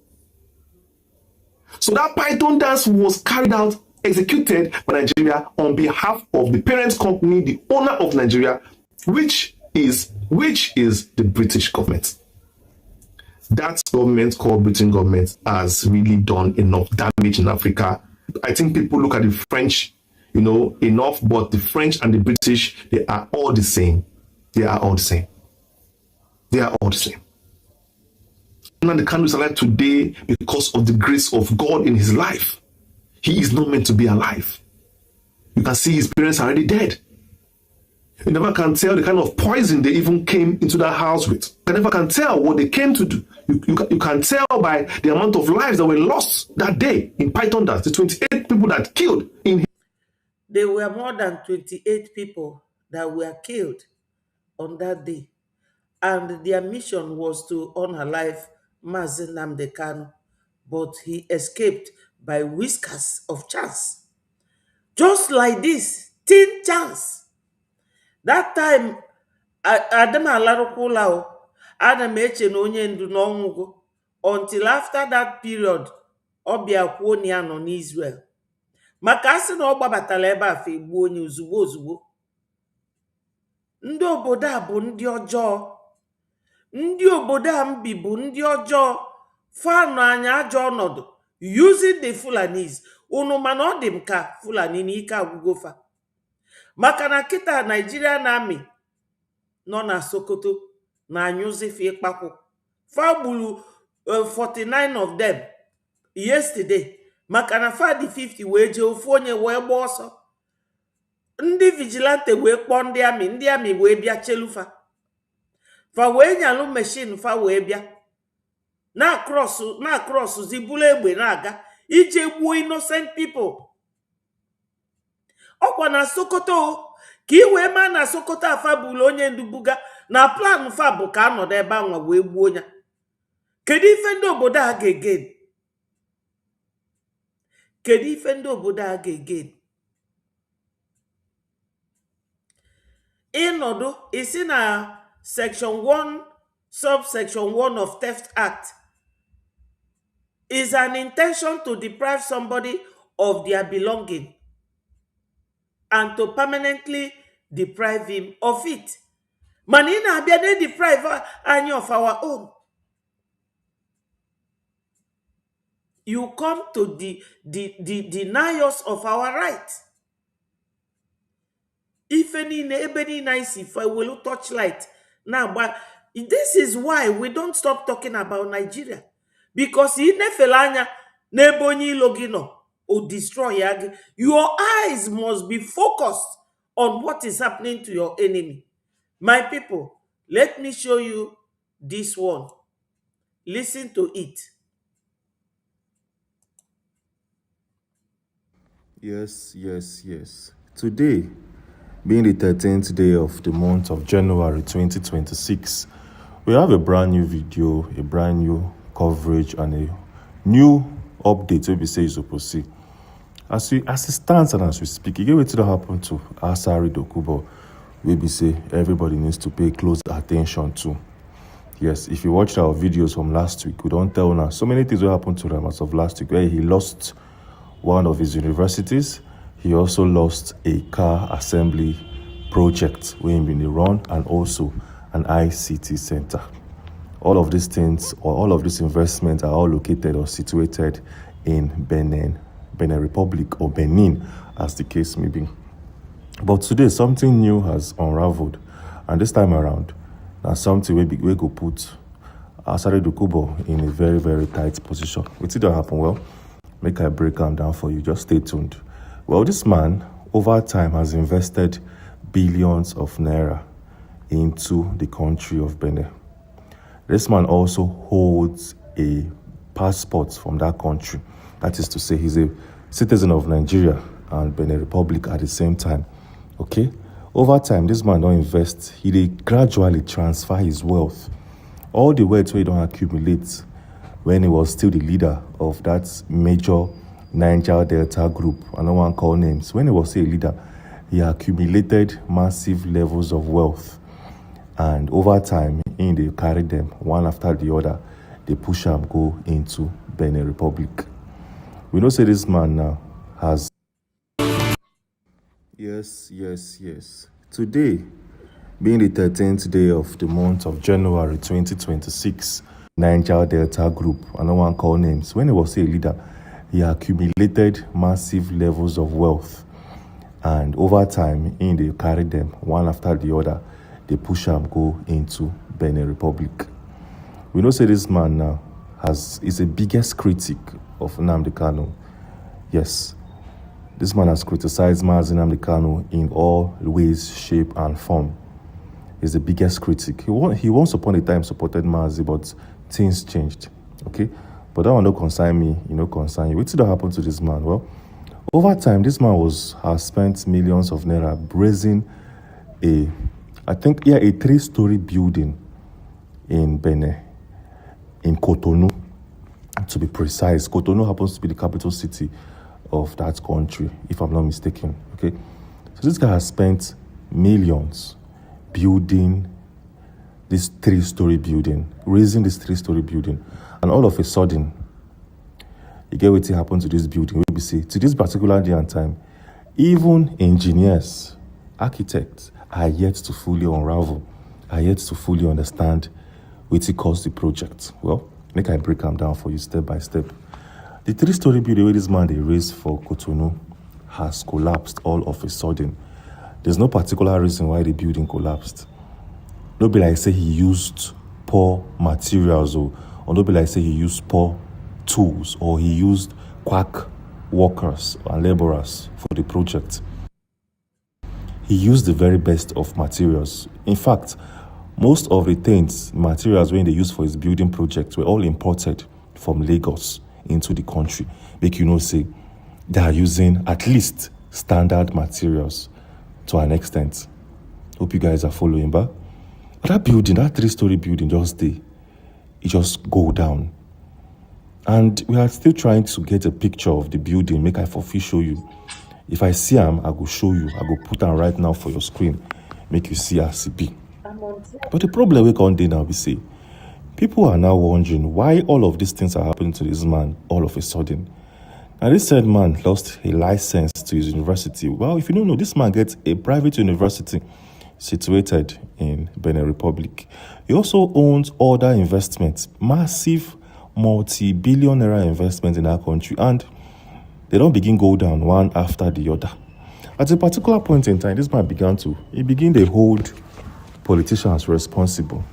So that Python dance was carried out, executed by Nigeria on behalf of the parent company, the owner of Nigeria, which is the British government. That government called Britain government has really done enough damage in Africa. I think people look at the French, enough, but the French and the British, they are all the same. They are all the same. They are all the same. Nnamdi Kanu is alive today because of the grace of God in his life. He is not meant to be alive. You can see his parents are already dead. You never can tell the kind of poison they even came into that house with. You never can tell what they came to do. You can tell by the amount of lives that were lost that day in Python Dance, the 28 people that killed in. There were more than 28 people that were killed on that day. And their mission was to unalive Mazi Nnamdi Kanu, but he escaped by whiskers of chance. Just like this, thin chance. That time, Adam Alarukula, Adam Eche na onye ndu n'ọnwụgo, until after that period, ọbịa kwuo na ya nọ n'Israel. Maka asị na ọ gbabatala ebe a fa egbuo onye ozugbo. Ndị obodo a bụ ndị ọjọọ. Ndị obodo a mbi bụ ndị ọjọọ. Fanụ anya ajọ ọnọdụ using the Fulanis. Unu mana ọ dị m ka Fulani n'ike agwụgo fa. Maka na kịta Nigerian Army nọ na Sokoto na anyụzife ịkpakwụ. Fa gburu 49 of them yesterday. Maka na fa dị 50 wee jee ofu onye wee gba ọsọ. Ndị vigilante wee kpọọ ndị amị wee bịa chelufa. Fa wee nyalụ machine fa wee bịa. Na cross zibulu egbe na-aga ije gbuo innocent people. Ọkwa na Sokoto ka i wee maa na Sokoto afa bụrụ onye ndubuga na plan fa bụ ka anọdụ ebe anwa wee gbuo ya. Kedu ife ndị obodo a ga-egen? Kedu ife ndị obodo a ga-egen? Ịnọdụ isi na section 1 subsection 1 of Theft Act is an intention to deprive somebody of their belonging and to permanently deprive him of it. Manina abia deprive any of our own. You come to deny us of our right. If any nice, if I will touchlight now, but this is why we don't stop talking about Nigeria, because in nefelanya nebonyi logino or destroy yag. Your eyes must be focused on what is happening to your enemy. My people, let me show you this one. Listen to it. Yes. Today, being the 13th day of the month of January 2026, we have a brand new video, a brand new coverage, and a new update we say is supposed to see. As it stands and as we speak, you get what to happen to Asari Dokubo. We be say everybody needs to pay close attention to. Yes, if you watched our videos from last week, we don't tell now so many things will happen to him as of last week, where he lost one of his universities. He also lost a car assembly project wey been dey run, and also an ICT center. All of these things, or all of these investments, are all located or situated in Benin Republic, or Benin, as the case may be. But today, something new has unraveled, and this time around, na something we go put Asare Dokubo in a very, very tight position. Wetin don happen? Well, make I break am down for you. Just stay tuned. Well, this man, over time, has invested billions of naira into the country of Benin. This man also holds a passport from that country. That is to say, he's a citizen of Nigeria and Benin Republic at the same time. Okay? Over time, this man don't invest. He dey gradually transfer his wealth. All the wealth wey he don't accumulate when he was still the leader of that major Niger Delta group. I don't want to call names. When he was still a leader, he accumulated massive levels of wealth. And over time, they carry them one after the other. They push them go into Benin Republic. We know say this man now has... Yes. Today, being the 13th day of the month of January 2026, Niger Delta Group, I don't want to call names. When he was a leader, he accumulated massive levels of wealth. And over time, they carry them one after the other. They push them go into Benin Republic. We know say this man now is the biggest critic of Nnamdi Kanu. Yes, this man has criticized Mazi Nnamdi Kanu in all ways, shape, and form. He's the biggest critic. He once upon a time supported Mazi, but things changed. Okay, but that one don't concern me. Concern you. What did happen to this man? Well, over time, this man has spent millions of naira raising a 3-story building in Benin, in Cotonou, to be precise. Cotonou happens to be the capital city of that country, if I'm not mistaken. Okay, so this guy has spent millions building this 3-story building, raising this 3-story building, and all of a sudden, you get what happened to this building. We see to this particular day and time, even engineers, architects are yet to fully unravel, are yet to fully understand what caused the project. Well, make I break them down for you step by step. The 3-story building where this man they raised for Cotonou has collapsed all of a sudden. There's no particular reason why the building collapsed. Nobody like say he used poor materials, or nobody like say he used poor tools, or he used quack workers and laborers for the project. He used the very best of materials. In fact, most of the materials when they used for his building project were all imported from Lagos into the country. Make you know, say they are using at least standard materials to an extent. Hope you guys are following back. That building, that 3-story building, it just go down. And we are still trying to get a picture of the building. Make I for show you. If I see him, I go show you. I go put them right now for your screen. Make you see as it be. But the problem we can't do now, we say, people are now wondering why all of these things are happening to this man all of a sudden. And this said man lost a license to his university. Well, if you don't know, this man gets a private university situated in Benin Republic. He also owns other investments, massive multi-billion naira investments in our country, and they don't begin go down one after the other. At a particular point in time, this man began to hold politicians responsible.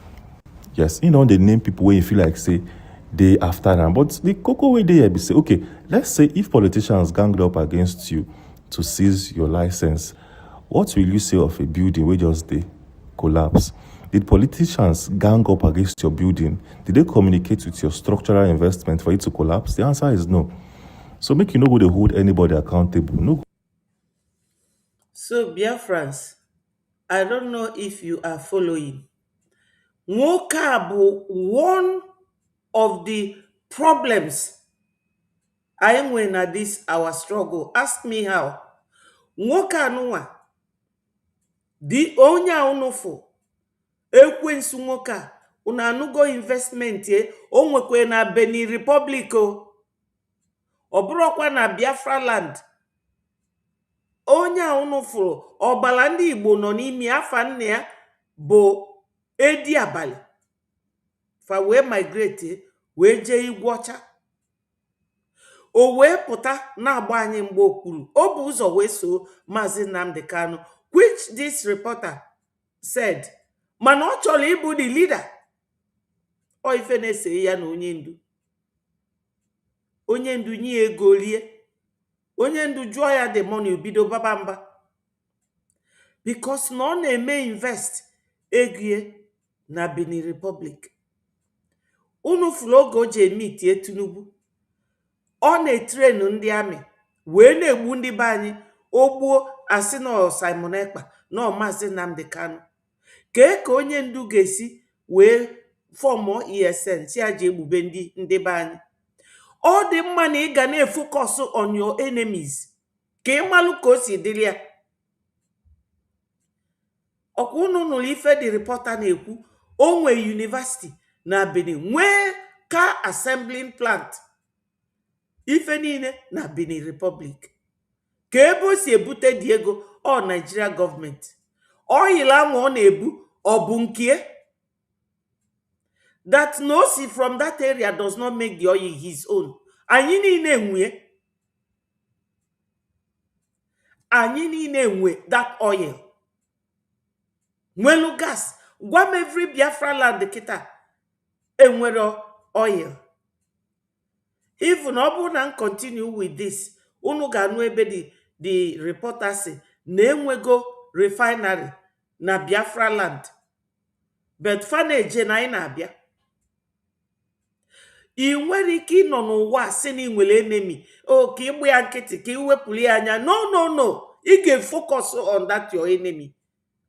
Yes, they name people where you feel like say they after them. But the cocoa way they be say, okay, let's say if politicians ganged up against you to seize your license, what will you say of a building where just they collapse? Did politicians gang up against your building? Did they communicate with your structural investment for it to collapse? The answer is no. So make you know who they hold anybody accountable. No. So, Biafrans, I don't know if you are following. Nwoke one of the problems I am when at this our struggle. Ask me how. Nwoke anụnwa the onya unofo ekwensu nwoke a una anụgo investment o nwekwe na Benin Republic o. Ọ bụrụkwa na Biafra land. onye a unu fụrụ ọbala ndị Igbo nọ n'ime afa nna ya bụ Edi Abalị fa wee migrate wee jee Igwe Ọcha, o wee pụta na-agba anyị mgbe okpuru. O bụ ụzọ wee so Maazị Nnamdi Kanu, which this reporter said, mana ọ chọrọ ịbụ the leader. Ọ ife na-ese ya na onye ndu. Onye ndu nye ego rie, onye ndu jụọ ya the money bido baba mba, because na ọ na-eme invest ego na Benin Republic. Unu fụrụ oge o ji emitie Tinubu, ọ na-etrenu ndị amị wee na-egbu ndị be anyị. Ogbuo asị na Simon Ekpa na Maazị Nnamdi Kanu. Kee ka onye ndu ga-esi wee fọmụ ESN si ya ji egbube ndị be anyị? Ọ dị mma na ị ga na-efocus on your enemies ka ị malụ ka o si dịrị ya. Ọkwa unu nụrụ ife dị reporter na-ekwu, o nwee university na Benin, nwee car assembling plant, ife niile na Benin Republic. Ka ebe o si ebute dị ego, ọ Nigeria gọọmenti. Oil ahụ ọ na-ebu ọ bụ nke? That no si from that area does not make the oil his own. Anyị niile enwe, anyị niile enwe that oil. Nwelu gas. Gwa m every Biafra land kita enwere oil. Even ọ bụrụ na continue with this, unu ga-anụ ebe the reporter si na enwego refinery na Biafra land, but fa na-eje na anyị na-abịa. Ị nwere ike ịnọ n'ụwa si na ị nwere enemy, ka ịgbu ya nkịtị, ka iwepụrụ ya anya. No, ị ga-focus on that your enemy,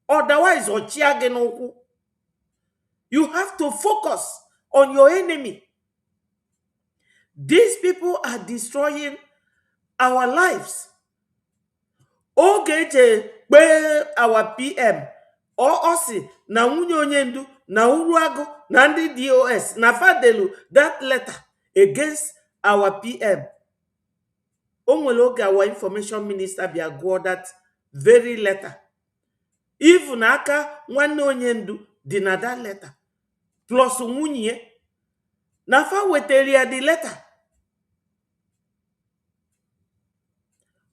otherwise ọchịa gị n'ụkwụ. You have to focus on your enemy. These people are destroying our lives. Oge eje kpee our PM, ọ sị na nwunye onye ndu na Uruagụ na ndị DOS na fadelu that letter against our PM. O nwere oge our information minister bịa gụọ that very letter. Even aka nwanne onye ndu dị na that letter, plus nwunye na fa wetere ya the letter.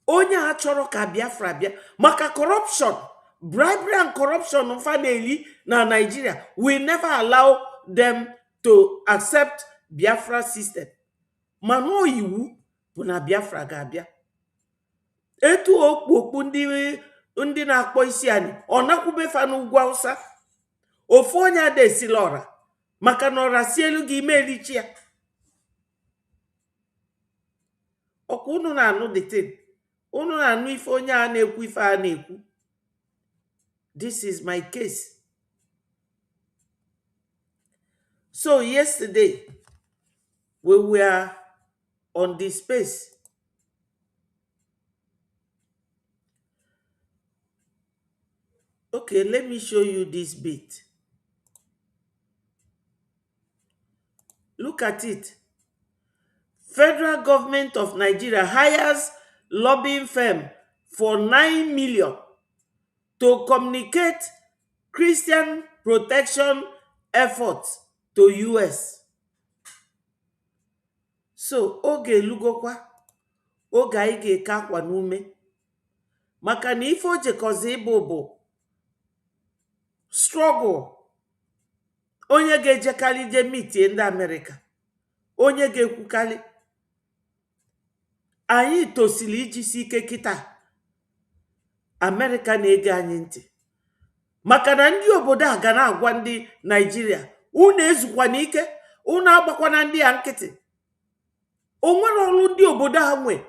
Onye a chọrọ ka Biafra bịa maka corruption, bribery and corruption fa na-eli na Nigeria. We never allow them to accept Biafra system. Mana iwu bụ na Biafra ga-abịa. Etu okpukpu ndị na-akpọ isi anyị, ọ nakwube fa n'ugwu Hausa. Ofu onye ada esila ọra, maka na ọra si elu gị imerichi ya. Ọkwa unu na-anụ the thing. Unu na-anụ ife onye a na-ekwu ife a na-ekwu. This is my case. So yesterday, we were on the space. Okay, let me show you this bit. Look at it. Federal government of Nigeria hires lobbying firm for 9 million to communicate Christian protection efforts to US. So, oge lugokwa, oge anyị ga-eke akwa n'ume. Maka na ife o jekọzi ịbụ bụ struggle. Onye ga-ejekali je mitie ndị Amerika, onye ga-ekwukali. Anyị tosili ijisi ike kịta. Amerika na-ege anyị ntị. Maka na ndị obodo a ga na-agwa ndị Nigeria, unu ezukwa n'ike, unu agbakwana ndị a nkịtị. O nwere ọrụ ndị obodo ha nwe.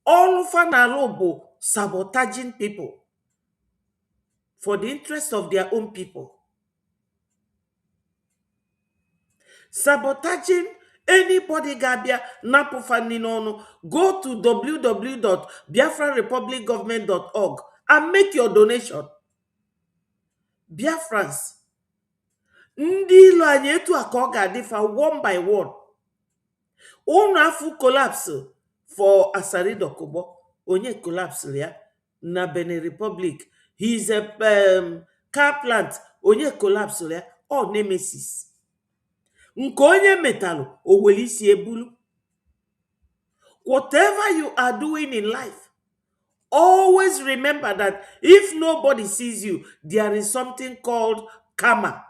Ọrụ fa na-alụ bụ sabotaging people for the interest of their own people. Sabotaging anybody ga-abịa napụ fa nni n'ọnụ. Go to www.biafranrepublicgovernment.org and make your donation. Biafrans, ndị ilu anyị etu a ka ọ ga-adị fa one by one. Unu afụ collapse for Asari Dokubo, onye collapse ya. na Benin Republic. He's a car plant. Onye collapse ya, ọ Nemesis. Nke onye metalụ, o were isi ebulu. Whatever you are doing in life, always remember that if nobody sees you, there is something called karma.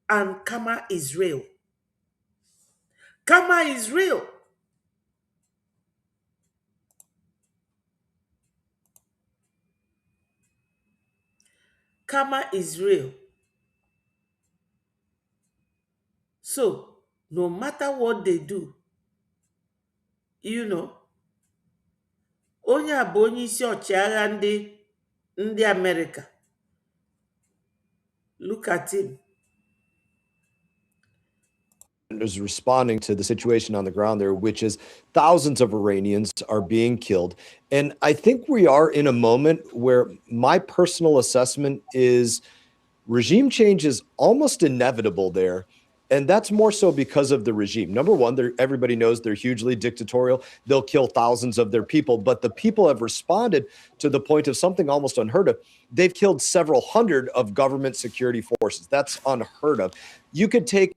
And karma is real. Karma is real. Karma is real. So, no matter what they do, you know, onye a bụ onye isi ọchịagha ndị America. Look at him. Is responding to the situation on the ground there, which is thousands of Iranians are being killed. And I think we are in a moment where my personal assessment is regime change is almost inevitable there. And that's more so because of the regime. Number one, everybody knows they're hugely dictatorial. They'll kill thousands of their people, but the people have responded to the point of something almost unheard of. They've killed several hundred of government security forces. That's unheard of. You could take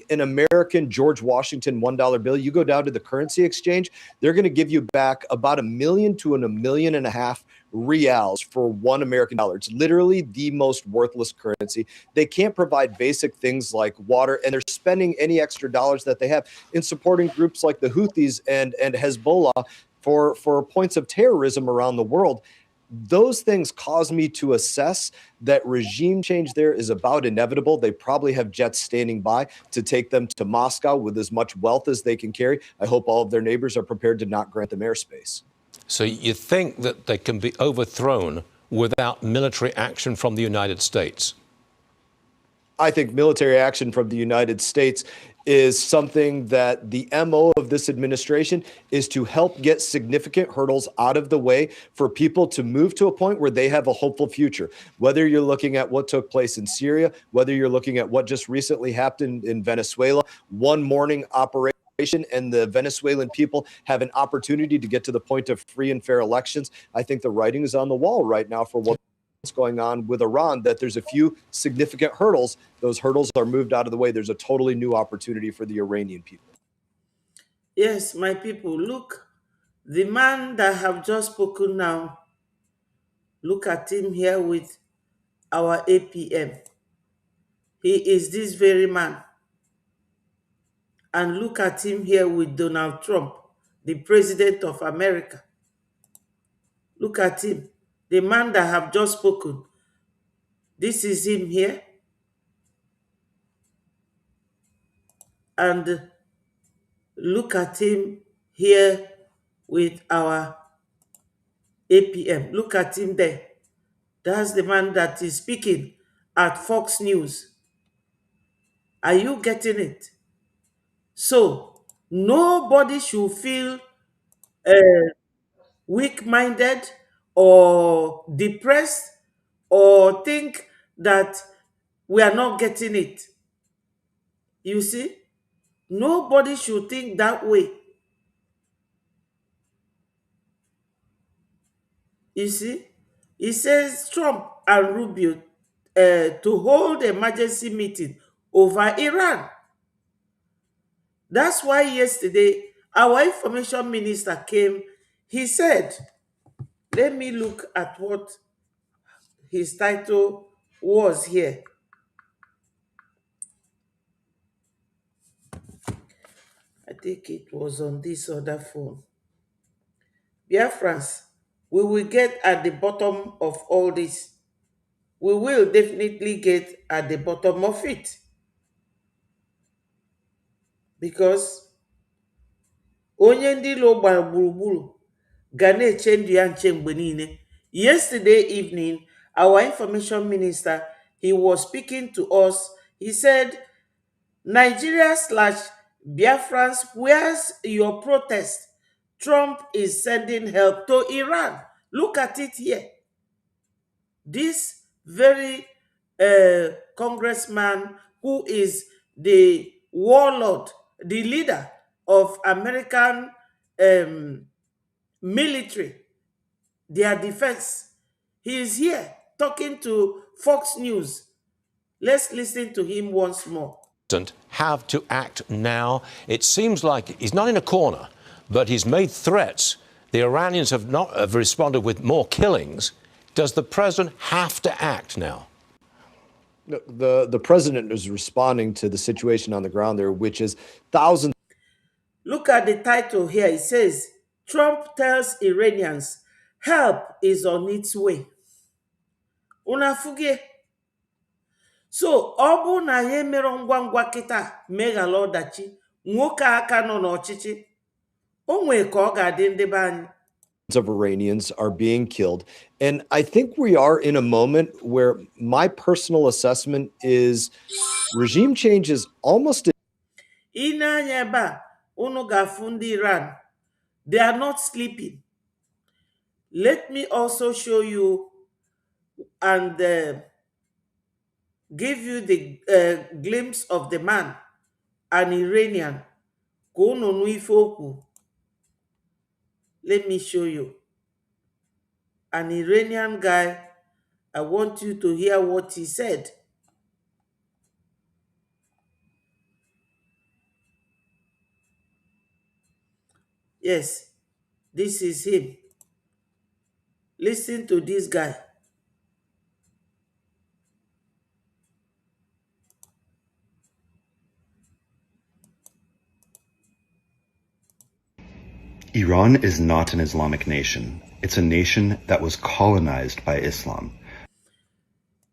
an American George Washington $1 bill, you go down to the currency exchange, they're going to give you back about $1 million to $1.5 million reals for $1 American dollar. It's literally the most worthless currency. They can't provide basic things like water, and they're spending any extra dollars that they have in supporting groups like the Houthis and Hezbollah for points of terrorism around the world. Those things cause me to assess that regime change there is about inevitable. They probably have jets standing by to take them to Moscow with as much wealth as they can carry. I hope all of their neighbors are prepared to not grant them airspace. So you think that they can be overthrown without military action from the United States? I think military action from the United States is something that the MO of this administration is to help get significant hurdles out of the way for people to move to a point where they have a hopeful future. Whether you're looking at what took place in Syria, whether you're looking at what just recently happened in Venezuela, one morning operation, and the Venezuelan people have an opportunity to get to the point of free and fair elections. I think the writing is on the wall right now for what's going on with Iran, that there's a few significant hurdles. Those hurdles are moved out of the way. There's a totally new opportunity for the Iranian people. Yes, my people, look, the man that have just spoken now, look at him here with our APM. He is this very man. And look at him here with Donald Trump, the president of America. Look at him, the man that have just spoken. This is him here. And look at him here with our APM. Look at him there. That's the man that is speaking at Fox News. Are you getting it? So, nobody should feel weak-minded or depressed or think that we are not getting it. You see? Nobody should think that way. You see? He says Trump and Rubio to hold emergency meeting over Iran. That's why yesterday our information minister came. He said, let me look at what his title was here. I think it was on this other phone. Biafrans, we will get at the bottom of all this. We will definitely get at the bottom of it. Because onye ndị ilo gbara gburugburu ga na-eche ndụ ya nche mgbe niile. Yesterday evening, our information minister, he was speaking to us. He said, Nigeria/Biafrans, where's your protest? Trump is sending help to Iran. Look at it here. This very congressman who is the warlord, the leader of American military, their defense. He is here talking to Fox News. Let's listen to him once more. Have to act now. It seems like he's not in a corner, but he's made threats. The Iranians have responded with more killings. Does the president have to act now? The president is responding to the situation on the ground there, which is thousands. Look at the title here. It says, Trump tells Iranians, help is on its way. Unafuge. So, ọ bụ na ya emere ngwa ngwa kịta meghala ọdachi, nwoke aka nọ n'ọchịchị, o nwee ka ọ ga-adị ndị be anyị. Of Iranians are being killed. And I think we are in a moment where my personal assessment is regime change is almost. Ị na-anya ebe a, unu ga-afụ ndị Iran. They are not sleeping. Let me also show you and give you the glimpse of the man, an Iranian. Ka unu nụ ife okwu. Let me show you. An Iranian guy, I want you to hear what he said. Yes, this is him. Listen to this guy. Iran is not an Islamic nation. It's a nation that was colonized by Islam.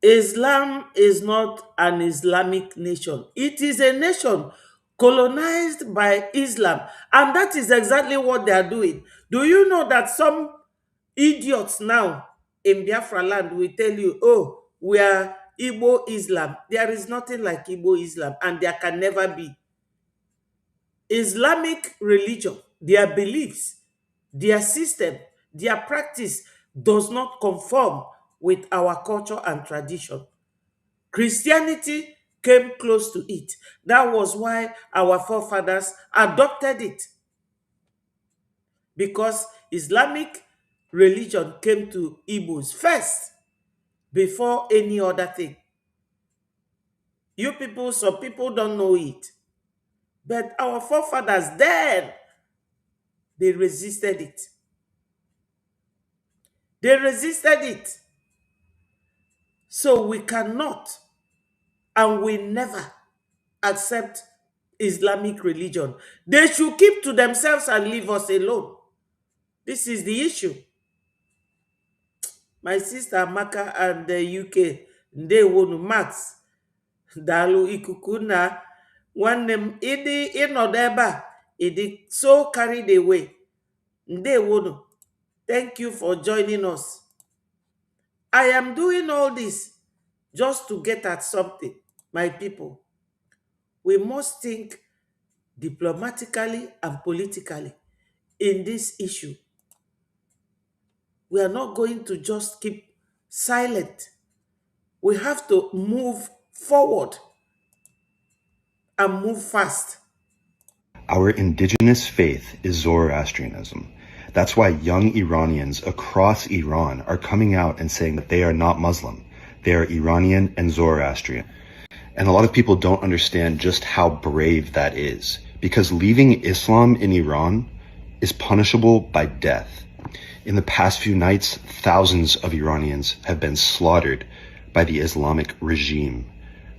Islam is not an Islamic nation. It is a nation colonized by Islam. And that is exactly what they are doing. Do you know that some idiots now in Biafra land will tell you, oh, we are Igbo Islam. There is nothing like Igbo Islam, and there can never be. Islamic religion, their beliefs, their system, their practice does not conform with our culture and tradition. Christianity came close to it. That was why our forefathers adopted it. Because Islamic religion came to Igbos first before any other thing. You people, some people don't know it. But our forefathers then, they resisted it. They resisted it. So we cannot and we never accept Islamic religion. They should keep to themselves and leave us alone. This is the issue. My sister Maka and the UK, they won Max. Dalu ikukuna. One them idi inodeba. Idi so carried away. They won. Thank you for joining us. I am doing all this just to get at something, my people. We must think diplomatically and politically in this issue. We are not going to just keep silent. We have to move forward and move fast. Our indigenous faith is Zoroastrianism. That's why young Iranians across Iran are coming out and saying that they are not Muslim. They are Iranian and Zoroastrian. And a lot of people don't understand just how brave that is, because leaving Islam in Iran is punishable by death. In the past few nights, thousands of Iranians have been slaughtered by the Islamic regime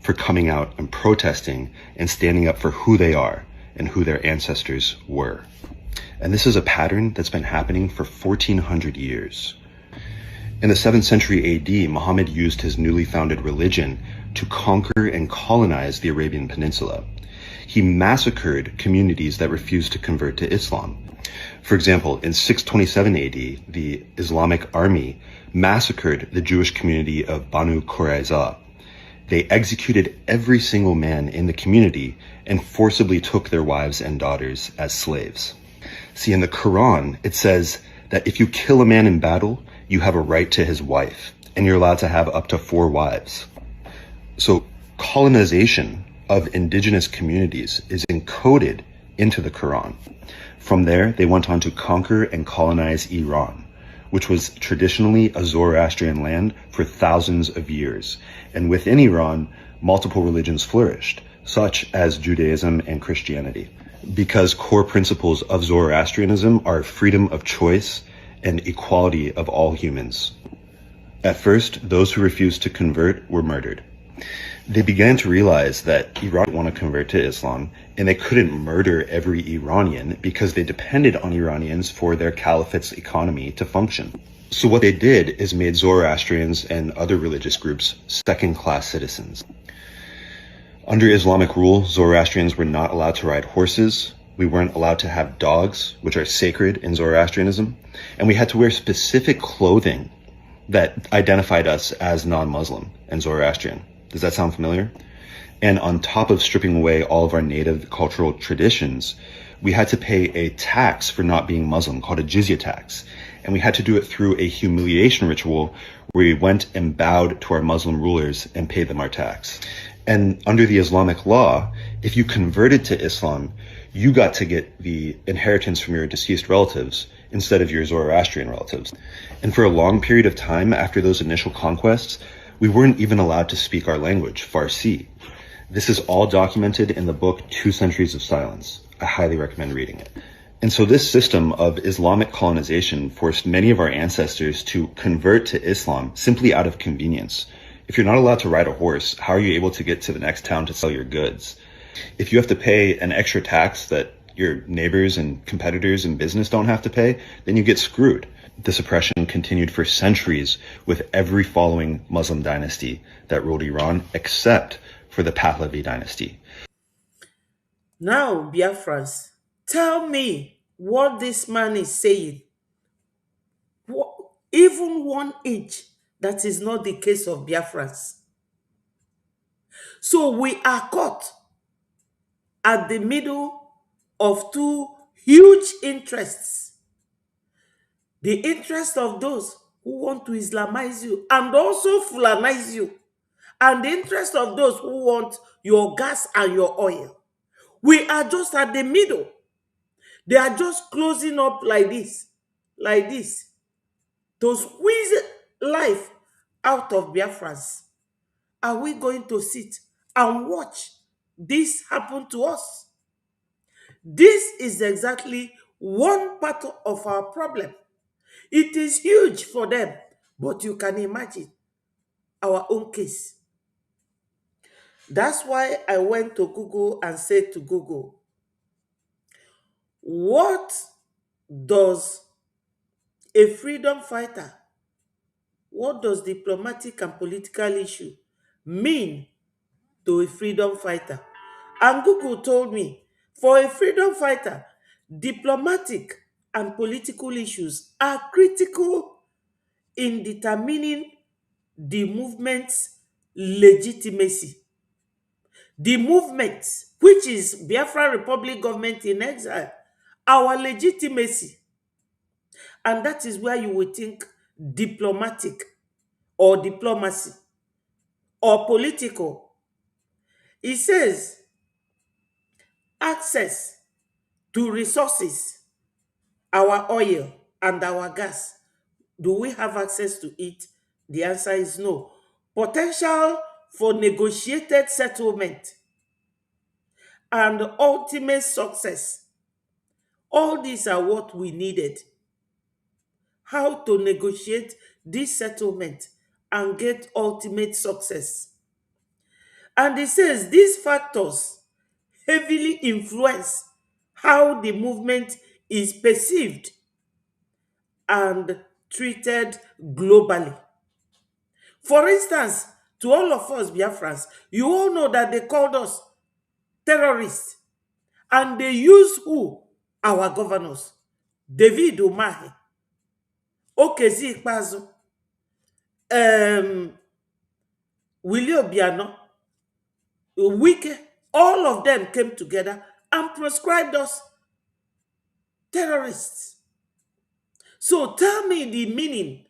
for coming out and protesting and standing up for who they are and who their ancestors were. And this is a pattern that's been happening for 1400 years. In the 7th century AD, Muhammad used his newly founded religion to conquer and colonize the Arabian Peninsula. He massacred communities that refused to convert to Islam. For example, in 627 AD, the Islamic army massacred the Jewish community of Banu Qurayza. They executed every single man in the community and forcibly took their wives and daughters as slaves. See, in the Quran, it says that if you kill a man in battle, you have a right to his wife, and you're allowed to have up to 4 wives. So colonization of indigenous communities is encoded into the Quran. From there, they went on to conquer and colonize Iran, which was traditionally a Zoroastrian land for thousands of years. And within Iran, multiple religions flourished, such as Judaism and Christianity, because core principles of Zoroastrianism are freedom of choice and equality of all humans. At first, those who refused to convert were murdered. They began to realize that Iran didn't want to convert to Islam, and they couldn't murder every Iranian because they depended on Iranians for their caliphate's economy to function. So what they did is made Zoroastrians and other religious groups second-class citizens. Under Islamic rule, Zoroastrians were not allowed to ride horses. We weren't allowed to have dogs, which are sacred in Zoroastrianism. And we had to wear specific clothing that identified us as non-Muslim and Zoroastrian. Does that sound familiar? And on top of stripping away all of our native cultural traditions, we had to pay a tax for not being Muslim called a jizya tax. And we had to do it through a humiliation ritual where we went and bowed to our Muslim rulers and paid them our tax. And under the Islamic law, if you converted to Islam, you got to get the inheritance from your deceased relatives instead of your Zoroastrian relatives. And for a long period of time after those initial conquests, we weren't even allowed to speak our language, Farsi. This is all documented in the book 2 Centuries of Silence. I highly recommend reading it. And so this system of Islamic colonization forced many of our ancestors to convert to Islam simply out of convenience. If you're not allowed to ride a horse, how are you able to get to the next town to sell your goods? If you have to pay an extra tax that your neighbors and competitors in business don't have to pay, then you get screwed. This oppression continued for centuries with every following Muslim dynasty that ruled Iran, except for the Pahlavi dynasty. Now, Biafrans, tell me what this man is saying. Even 1 inch, that is not the case of Biafrans. So we are caught at the middle of two huge interests. The interest of those who want to Islamize you and also Fulanize you, and the interest of those who want your gas and your oil. We are just at the middle. They are just closing up like this, to squeeze life out of Biafrans. Are we going to sit and watch this happen to us? This is exactly one part of our problem. It is huge for them, but you can imagine our own case. That's why I went to Google and said to Google, what does a freedom fighter, what does diplomatic and political issue mean to a freedom fighter? And Google told me, for a freedom fighter, diplomatic and political issues are critical in determining the movement's legitimacy. The movement, which is Biafra Republic government in exile, our legitimacy. And that is where you would think diplomatic or diplomacy or political. It says access to resources, our oil and our gas. Do we have access to it? The answer is no. Potential for negotiated settlement and ultimate success. All these are what we needed. How to negotiate this settlement and get ultimate success. And it says these factors heavily influence how the movement is perceived and treated globally. For instance, to all of us Biafrans, you all know that they called us terrorists. And they use who? Our governors. David Umahi, Okezi Ikpeazu, Willie Obiano, Wike, all of them came together and proscribed us terrorists. So tell me the meaning,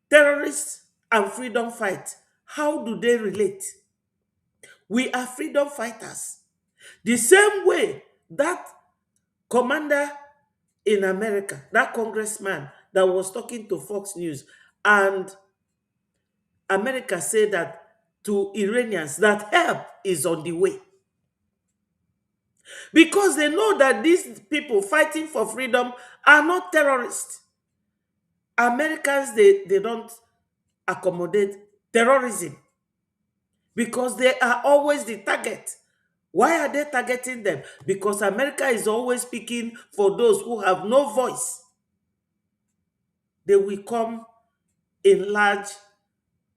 terrorists and freedom fight. How do they relate? We are freedom fighters. The same way that commander in America, that congressman that was talking to Fox News, and America said that to Iranians that help is on the way. Because they know that these people fighting for freedom are not terrorists. Americans, they don't accommodate terrorism because they are always the target. Why are they targeting them? Because America is always speaking for those who have no voice. They will come in large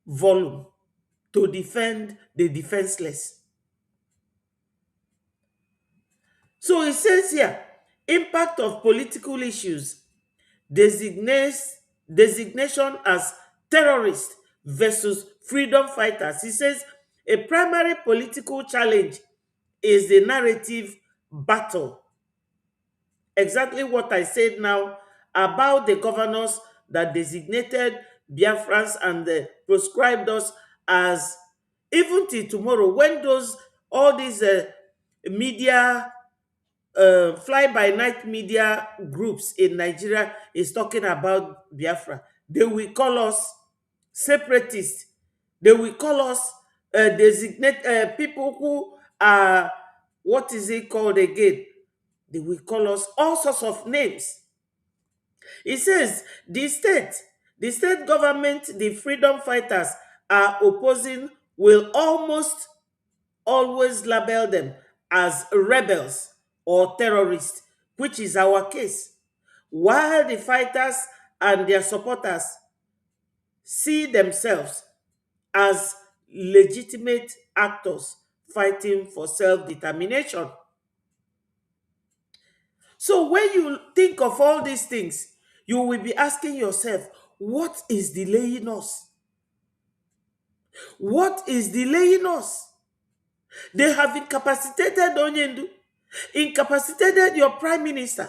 volume to defend the defenseless. So it says here, impact of political issues, designation as terrorist versus freedom fighters. He says a primary political challenge is the narrative battle. Exactly what I said now about the governors that designated Biafrans and proscribed us as, even till tomorrow, when all these media, fly-by-night media groups in Nigeria is talking about Biafra, they will call us separatists. They will call us designate people who are, what is it called again? They will call us all sorts of names. It says the state government, the freedom fighters are opposing will almost always label them as rebels or terrorists, which is our case. While the fighters and their supporters see themselves as legitimate actors fighting for self-determination. So when you think of all these things, you will be asking yourself, what is delaying us? What is delaying us? They have incapacitated Onyendu, incapacitated your prime minister.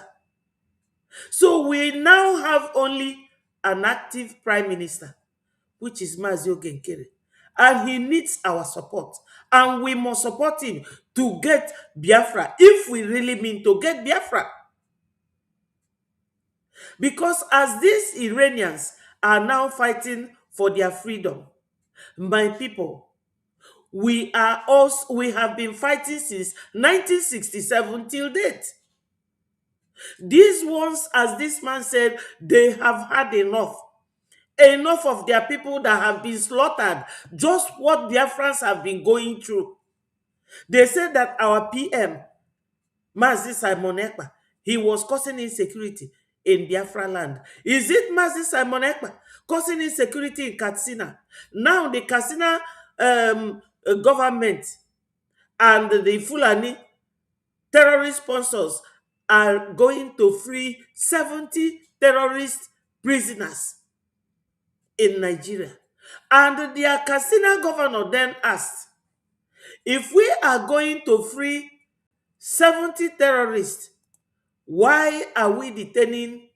So we now have only an active prime minister, which is Mazi Ogenkere. And he needs our support. And we must support him to get Biafra, if we really mean to get Biafra. Because as these Iranians are now fighting for their freedom, my people, we have been fighting since 1967 till date. These ones, as this man said, they have had enough. Enough of their people that have been slaughtered. Just what Biafrans have been going through. They said that our PM, Mazi Simon Ekpa, he was causing insecurity in Biafra land. Is it Mazi Simon Ekpa causing insecurity in Katsina? Now the Katsina government and the Fulani terrorist sponsors are going to free 70 terrorist prisoners in Nigeria. And their Katsina governor then asked, if we are going to free 70 terrorists, why are we detaining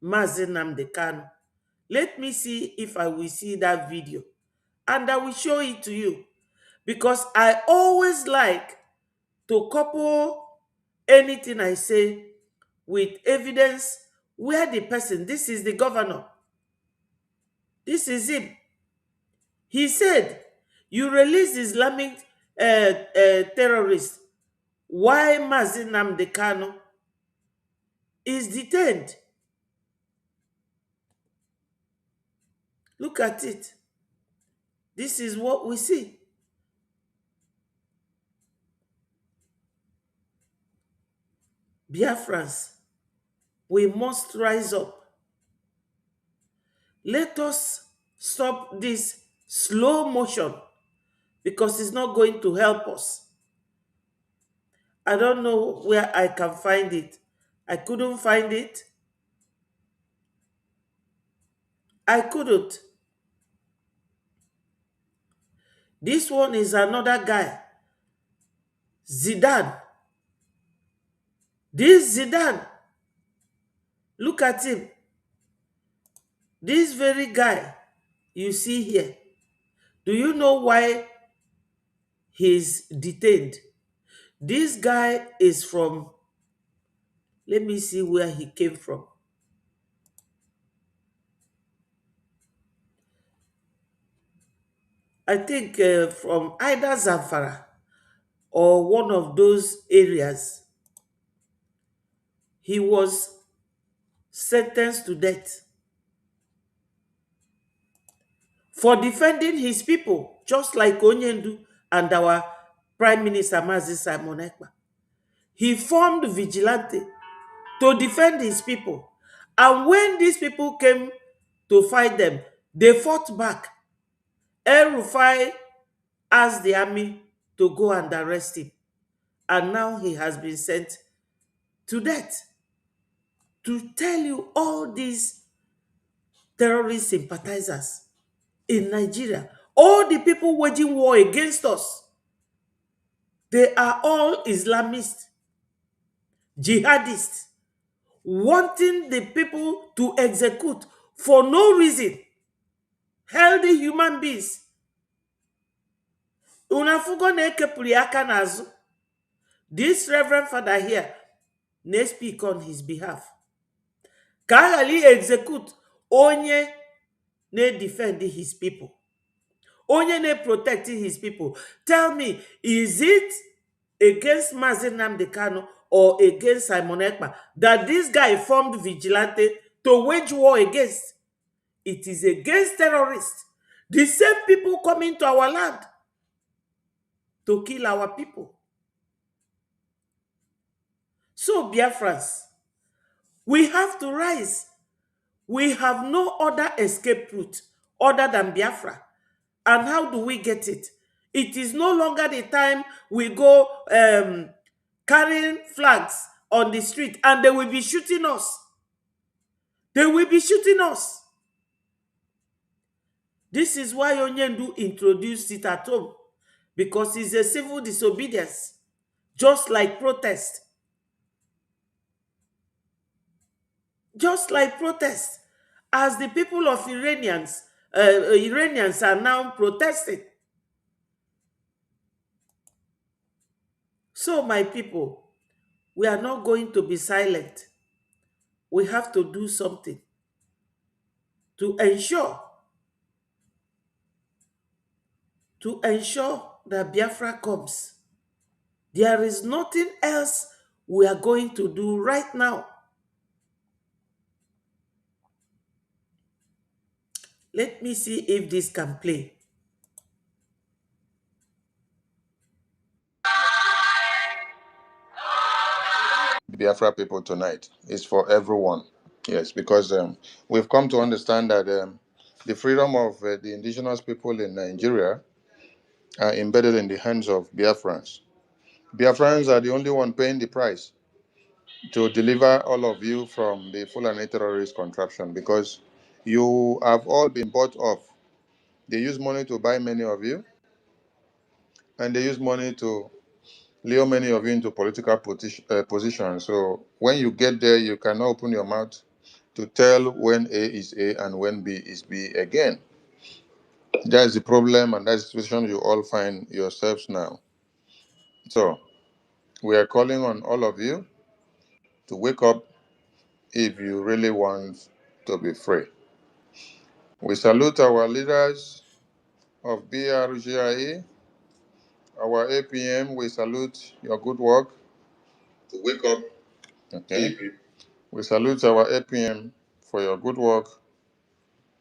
Mazi Nnamdi Kanu? Let me see if I will see that video. And I will show it to you. Because I always like to couple anything I say with evidence where the person, this is the governor, this is him. He said, you release Islamic terrorists. Why Mazi Nnamdi Kanu is detained? Look at it. This is what we see. Biafrans, we must rise up. Let us stop this slow motion because it's not going to help us. I don't know where I can find it. I couldn't find it. I couldn't. This one is another guy. Zidane. This Zidane. Look at him. This very guy you see here. Do you know why he's detained? This guy is from, let me see where he came from. I think from either Zamfara or one of those areas, he was sentenced to death for defending his people, just like Onyendu and our Prime Minister Mazi Simon Ekpa. He formed vigilante to defend his people. And when these people came to fight them, they fought back. El Rufai asked the army to go and arrest him. And now he has been sent to death. To tell you all these terrorist sympathizers in Nigeria, all the people waging war against us, they are all Islamists, jihadists, wanting the people to execute for no reason healthy human beings. Unafugo na-ekepụrụ aka n'azụ. This reverend father here na speak on his behalf. Ka a ghara execute onye na-defend his people, onye na-protect his people. Tell me, is it against Mazi Nnamdi Kanu or against Simon Ekpa that this guy formed vigilante to wage war against? It is against terrorists. The same people coming to our land to kill our people. So, Biafrans, we have to rise. We have no other escape route other than Biafra. And how do we get it? It is no longer the time we go carrying flags on the street and they will be shooting us. They will be shooting us. This is why Onyendu introduced it at home, because it's a civil disobedience, just like protest. Just like protest. As the people of Iranians are now protesting. So, my people, we are not going to be silent. We have to do something to ensure that Biafra comes. There is nothing else we are going to do right now. Let me see if this can play. Biafra people tonight. It's for everyone. Yes, because we've come to understand that the freedom of the indigenous people in Nigeria are embedded in the hands of Biafrans. Biafrans are the only one paying the price to deliver all of you from the Fulani terrorist contraption, because you have all been bought off. They use money to buy many of you, and they use money to lure many of you into political positions. So when you get there, you cannot open your mouth to tell when A is A and when B is B again. That's the problem, and that's the situation you all find yourselves now. So we are calling on all of you to wake up if you really want to be free. We salute our leaders of BRGIE, our APM. We salute your good work to wake up. Okay. We salute our APM for your good work.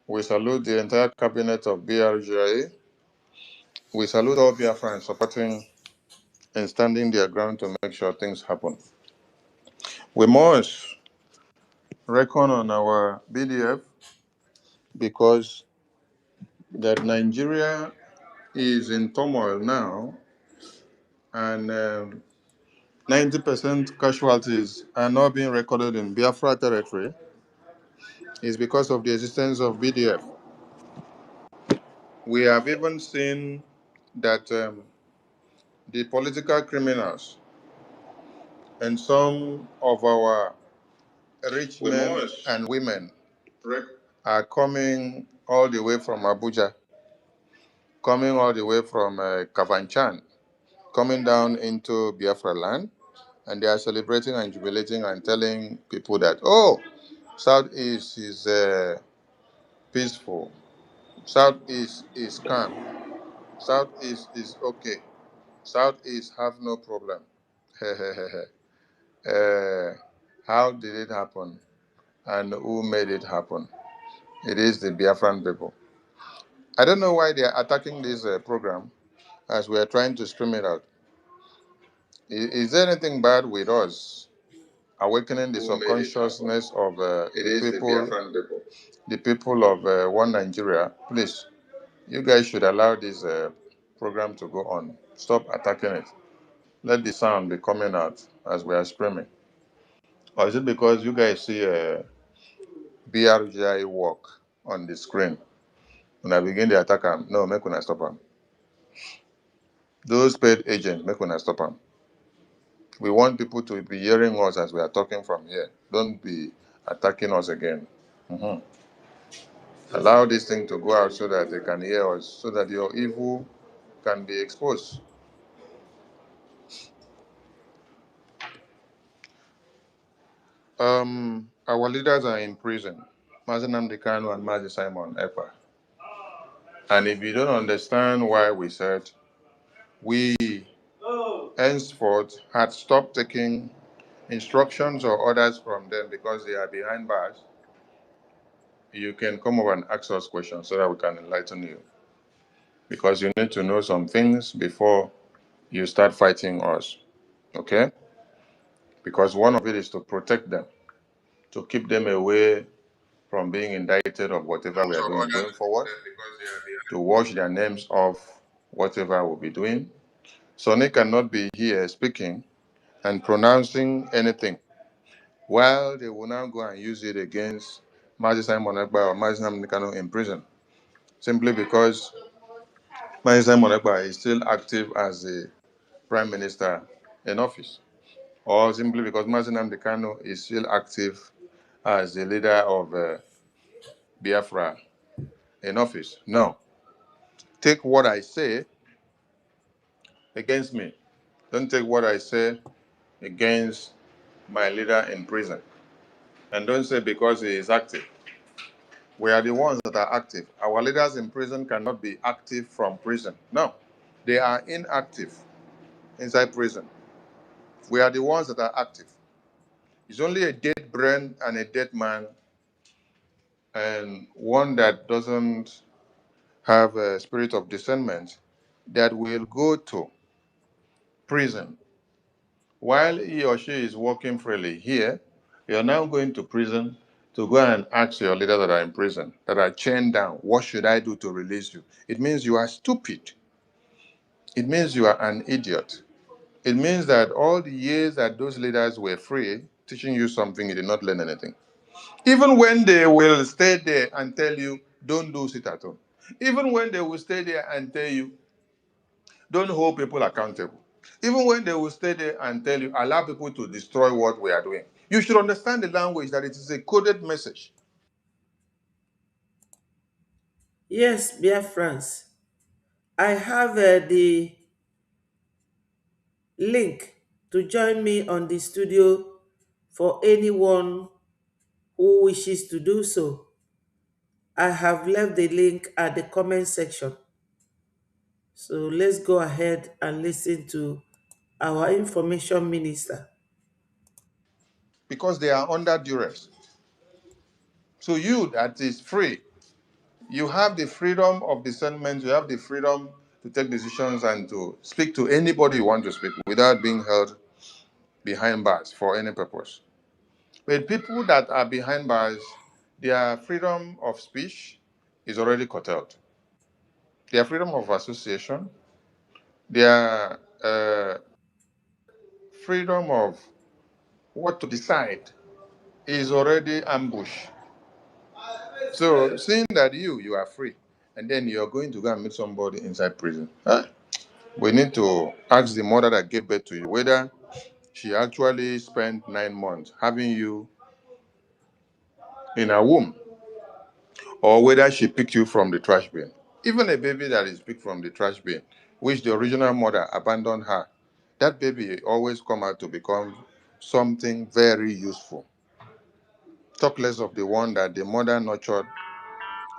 We salute the entire cabinet of BRGIE. We salute all Biafrans supporting and standing their ground to make sure things happen. We must reckon on our BDF, because that Nigeria is in turmoil now, and 90% casualties are not being recorded in Biafra territory is because of the existence of BDF. We have even seen that the political criminals and some of our rich men and women are coming all the way from Abuja, coming all the way from Kavanchan, coming down into Biafra land, and they are celebrating and jubilating and telling people that, oh, Southeast is peaceful, Southeast is calm. Southeast is okay. Southeast have no problem. uh, how did it happen? And who made it happen? It is the Biafran people. I don't know why they are attacking this program as we are trying to stream it out. Is there anything bad with us awakening the subconsciousness of the people of one Nigeria? Please, you guys should allow this program to go on. Stop attacking it. Let the sound be coming out as we are streaming. Or is it because you guys see BRGI work on the screen? When I begin the attack, no, make when I stop them. Those paid agents, make when I stop them. We want people to be hearing us as we are talking from here. Don't be attacking us again. Mhm. Allow this thing to go out so that they can hear us, so that your evil can be exposed. Our leaders are in prison. Mazi Nnamdi Kanu and Mazi Simon Ekpa. And if you don't understand why we said we henceforth had stopped taking instructions or orders from them because they are behind bars, you can come up and ask us questions so that we can enlighten you. Because you need to know some things before you start fighting us. Okay? Because one of it is to protect them, to keep them away from being indicted of whatever we are doing going forward, to wash their names off whatever we'll be doing. Sonny cannot be here speaking and pronouncing anything, while they will now go and use it against Mazi Simon Ekpa or Mazi Nnamdi Kanu in prison, simply because Mazi Simon Ekpa is still active as the prime minister in office, or simply because Mazi Nnamdi Kanu is still active as the leader of Biafra in office. No. Take what I say against me. Don't take what I say against my leader in prison. And don't say because he is active. We are the ones that are active. Our leaders in prison cannot be active from prison. No. They are inactive inside prison. We are the ones that are active. It's only a dead brain and a dead man and one that doesn't have a spirit of discernment that will go to prison. While he or she is working freely here, you're now going to prison to go and ask your leaders that are in prison, that are chained down, what should I do to release you? It means you are stupid. It means you are an idiot. It means that all the years that those leaders were free, teaching you something, you did not learn anything. Even when they will stay there and tell you, don't do sit at home. Even when they will stay there and tell you, don't hold people accountable. Even when they will stay there and tell you, allow people to destroy what we are doing. You should understand the language that it is a coded message. Yes, Biafrans. I have the link to join me on the studio for anyone who wishes to do so. I have left the link at the comment section. So let's go ahead and listen to our information minister. Because they are under duress. So you that is free, you have the freedom of discernment, you have the freedom to take decisions and to speak to anybody you want to speak without being held behind bars for any purpose. But people that are behind bars, their freedom of speech is already curtailed. Their freedom of association, their freedom of what to decide is already ambushed. So seeing that you are free, and then you're going to go and meet somebody inside prison, huh? We need to ask the mother that gave birth to you whether she actually spent 9 months having you in her womb, or whether she picked you from the trash bin. Even a baby that is picked from the trash bin, which the original mother abandoned her, that baby always come out to become something very useful. Talk less of the one that the mother nurtured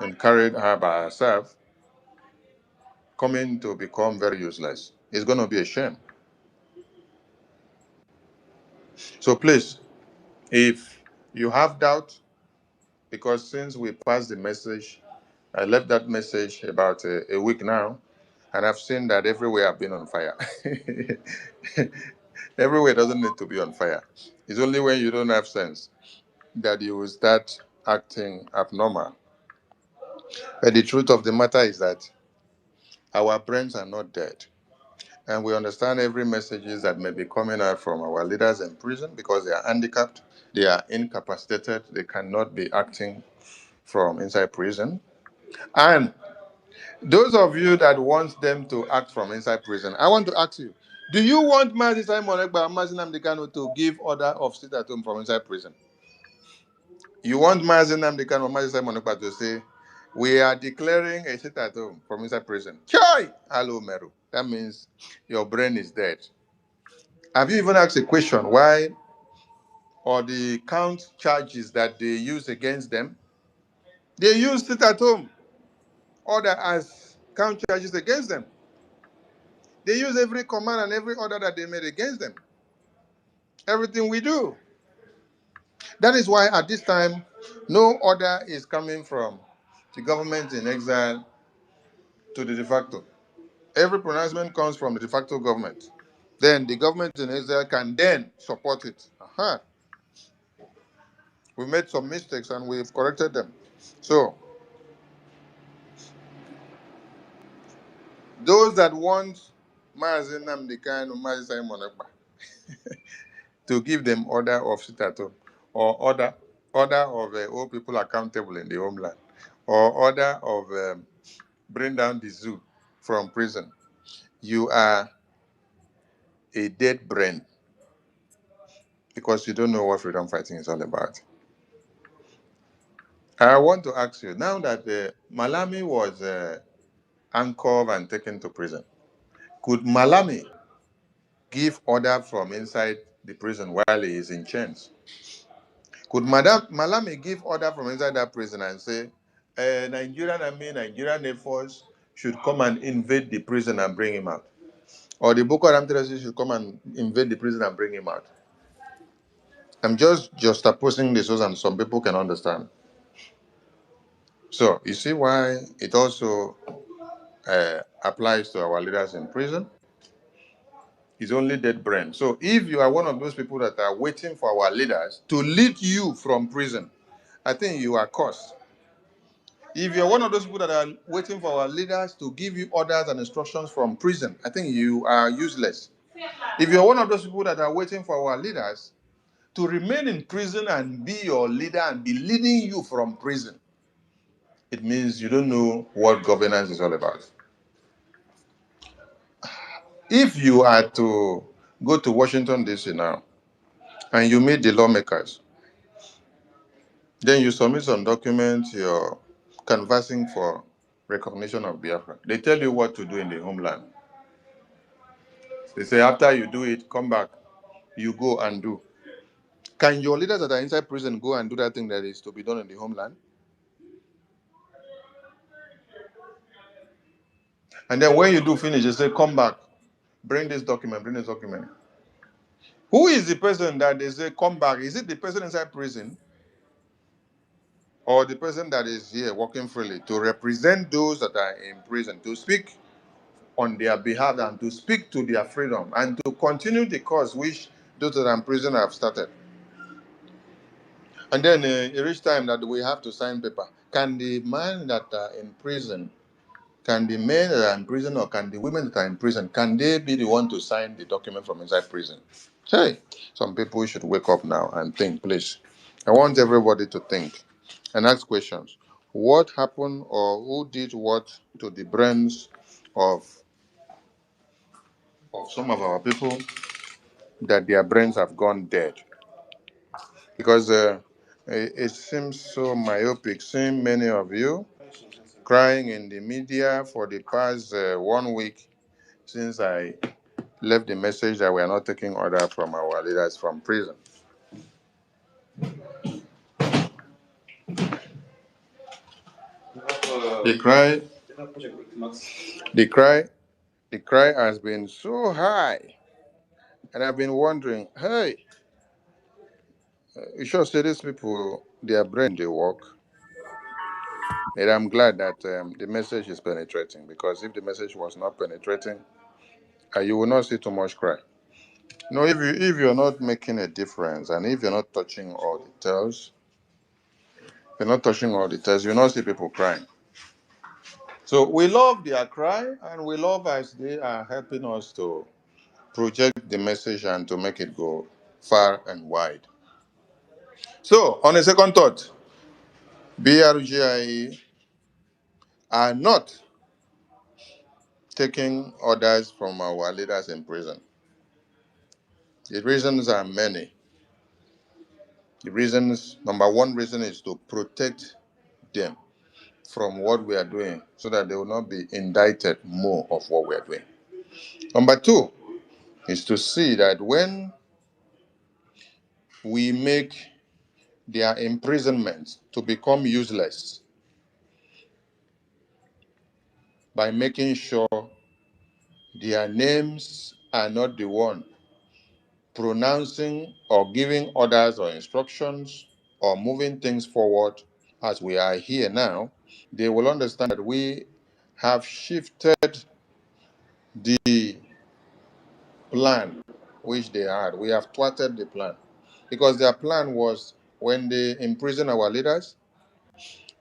and carried her by herself, coming to become very useless. It's going to be a shame. So please, if you have doubt, because since we passed the message, I left that message about a week now, and I've seen that everywhere I've been on fire. Everywhere doesn't need to be on fire. It's only when you don't have sense that you will start acting abnormal. But the truth of the matter is that our brains are not dead. And we understand every messages that may be coming out from our leaders in prison because they are handicapped, they are incapacitated, they cannot be acting from inside prison. And those of you that want them to act from inside prison, I want to ask you, do you want Mazi Simon Ekpa and Mazi Nnamdi Kanu to give order of sit at home from inside prison? You want Mazi Nnamdi Kanu or Mazi Simon Ekpa to say, we are declaring a sit at home from inside prison? Choi! Hello, Meru. That means your brain is dead. Have you even asked a question why, or the count charges that they use against them? They use sit at home order as count charges against them. They use every command and every order that they made against them. Everything we do. That is why at this time, no order is coming from the government in exile to the de facto. Every pronouncement comes from the de facto government. Then the government in exile can then support it. We made some mistakes and we've corrected them. So those that want Mazi Nnamdi Kanu, Mazi Simon Ekpa to give them order of sit at home, or order of hold people accountable in the homeland, or order of bring down the zoo from prison, you are a dead brain because you don't know what freedom fighting is all about. I want to ask you now that Malami was anchored and taken to prison. Could Malami give order from inside the prison while he is in chains? Could Madam Malami give order from inside that prison and say, Nigerian Army, Nigerian Air Force should come and invade the prison and bring him out? Or the Boko Haram terrorists should come and invade the prison and bring him out? I'm just juxtaposing this so that some people can understand. So, you see why it also applies to our leaders in prison? It's only dead brain. So, if you are one of those people that are waiting for our leaders to lead you from prison, I think you are cursed. If you're one of those people that are waiting for our leaders to give you orders and instructions from prison, I think you are useless. If you're one of those people that are waiting for our leaders to remain in prison and be your leader and be leading you from prison, it means you don't know what governance is all about. If you are to go to Washington, D.C. now, and you meet the lawmakers, then you submit some documents, you're canvassing for recognition of Biafra. They tell you what to do in the homeland. They say after you do it, come back, you go and do. Can your leaders that are inside prison go and do that thing that is to be done in the homeland? And then when you do finish, they say, come back, bring this document, bring this document. Who is the person that they say, come back? Is it the person inside prison or the person that is here working freely to represent those that are in prison, to speak on their behalf and to speak to their freedom and to continue the cause which those that are in prison have started? And then it reach time that we have to sign paper. Can the man that are in prison, can the men that are in prison, or can the women that are in prison, can they be the one to sign the document from inside prison? Hey, some people should wake up now and think, please. I want everybody to think and ask questions. What happened or who did what to the brains of some of our people that their brains have gone dead? Because it seems so myopic seeing many of you crying in the media for the past 1 week since I left the message that we are not taking order from our leaders from prison. They cry The cry, the cry has been so high, and I've been wondering, hey, you sure say these people, their brain they work? And I'm glad that the message is penetrating, because if the message was not penetrating, you will not see too much cry. No, if you're not making a difference, and if you're not touching all the tells, you'll not see people crying. So we love their cry, and we love as they are helping us to project the message and to make it go far and wide. So, on a second thought, BRGIE are not taking orders from our leaders in prison. The reasons are many. The reasons, number one reason is to protect them from what we are doing so that they will not be indicted more of what we are doing. Number two is to see that when we make their imprisonment to become useless by making sure their names are not the one pronouncing or giving orders or instructions or moving things forward as we are here now, they will understand that we have shifted the plan which they had. We have thwarted the plan. Because their plan was, when they imprison our leaders,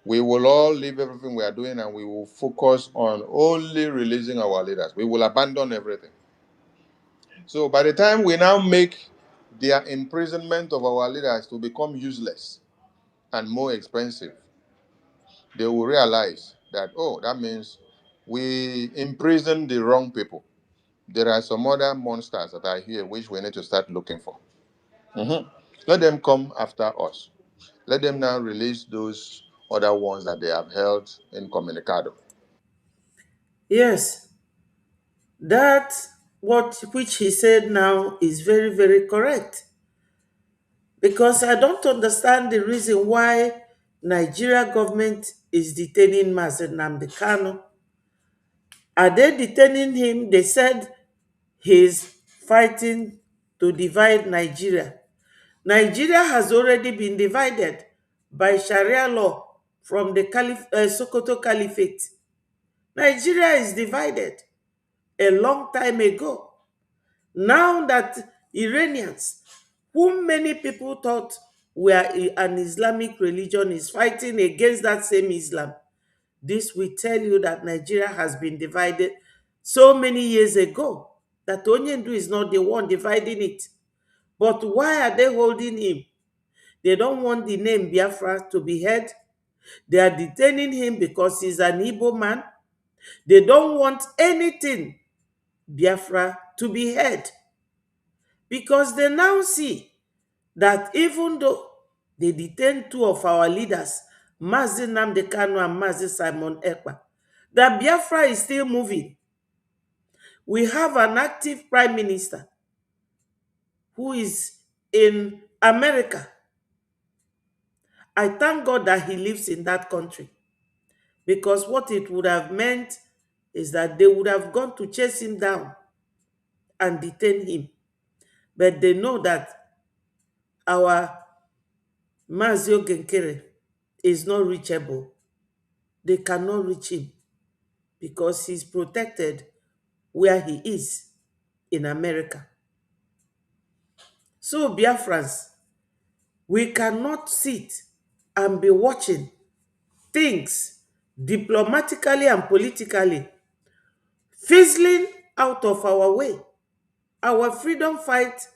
we will all leave everything we are doing and we will focus on only releasing our leaders. We will abandon everything. So by the time we now make their imprisonment of our leaders to become useless and more expensive, they will realize that, oh, that means we imprison the wrong people. There are some other monsters that are here which we need to start looking for. Mhm. Let them come after us. Let them now release those other ones that they have held incommunicado. Yes, that what which he said now is very, very correct. Because I don't understand the reason why Nigeria government is detaining Mazen Nnamdi Kanu. Are they detaining him? They said he's fighting to divide Nigeria. Nigeria has already been divided by Sharia law from the Sokoto Caliphate. Nigeria is divided a long time ago. Now that Iranians, whom many people thought were an Islamic religion, is fighting against that same Islam, this will tell you that Nigeria has been divided so many years ago that Onyendu is not the one dividing it. But why are they holding him? They don't want the name Biafra to be heard. They are detaining him because he's an Igbo man. They don't want anything Biafra to be heard, because they now see that even though they detain two of our leaders, Mazi Nnamdi Kanu and Mazi Simon Ekpa, that Biafra is still moving. We have an active prime minister who is in America. I thank God that he lives in that country, because what it would have meant is that they would have gone to chase him down and detain him. But they know that our Mazio Genkere is not reachable. They cannot reach him because he's protected where he is in America. So, Biafrans, we cannot sit and be watching things diplomatically and politically fizzling out of our way. Our freedom fight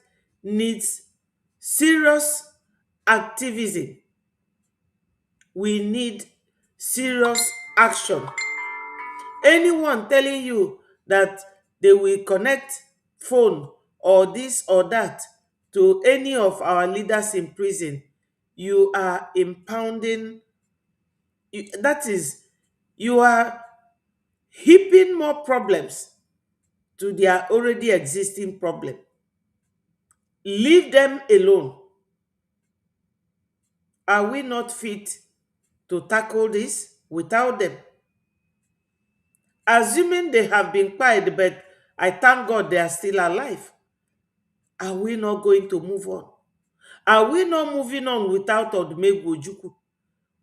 needs serious activism. We need serious action. Anyone telling you that they will connect phone or this or that to any of our leaders in prison, you are impounding, that is, you are heaping more problems to their already existing problem. Leave them alone. Are we not fit to tackle this without them? Assuming they have been quiet, but I thank God they are still alive. Are we not going to move on? Are we not moving on without Odumegwu Ojukwu,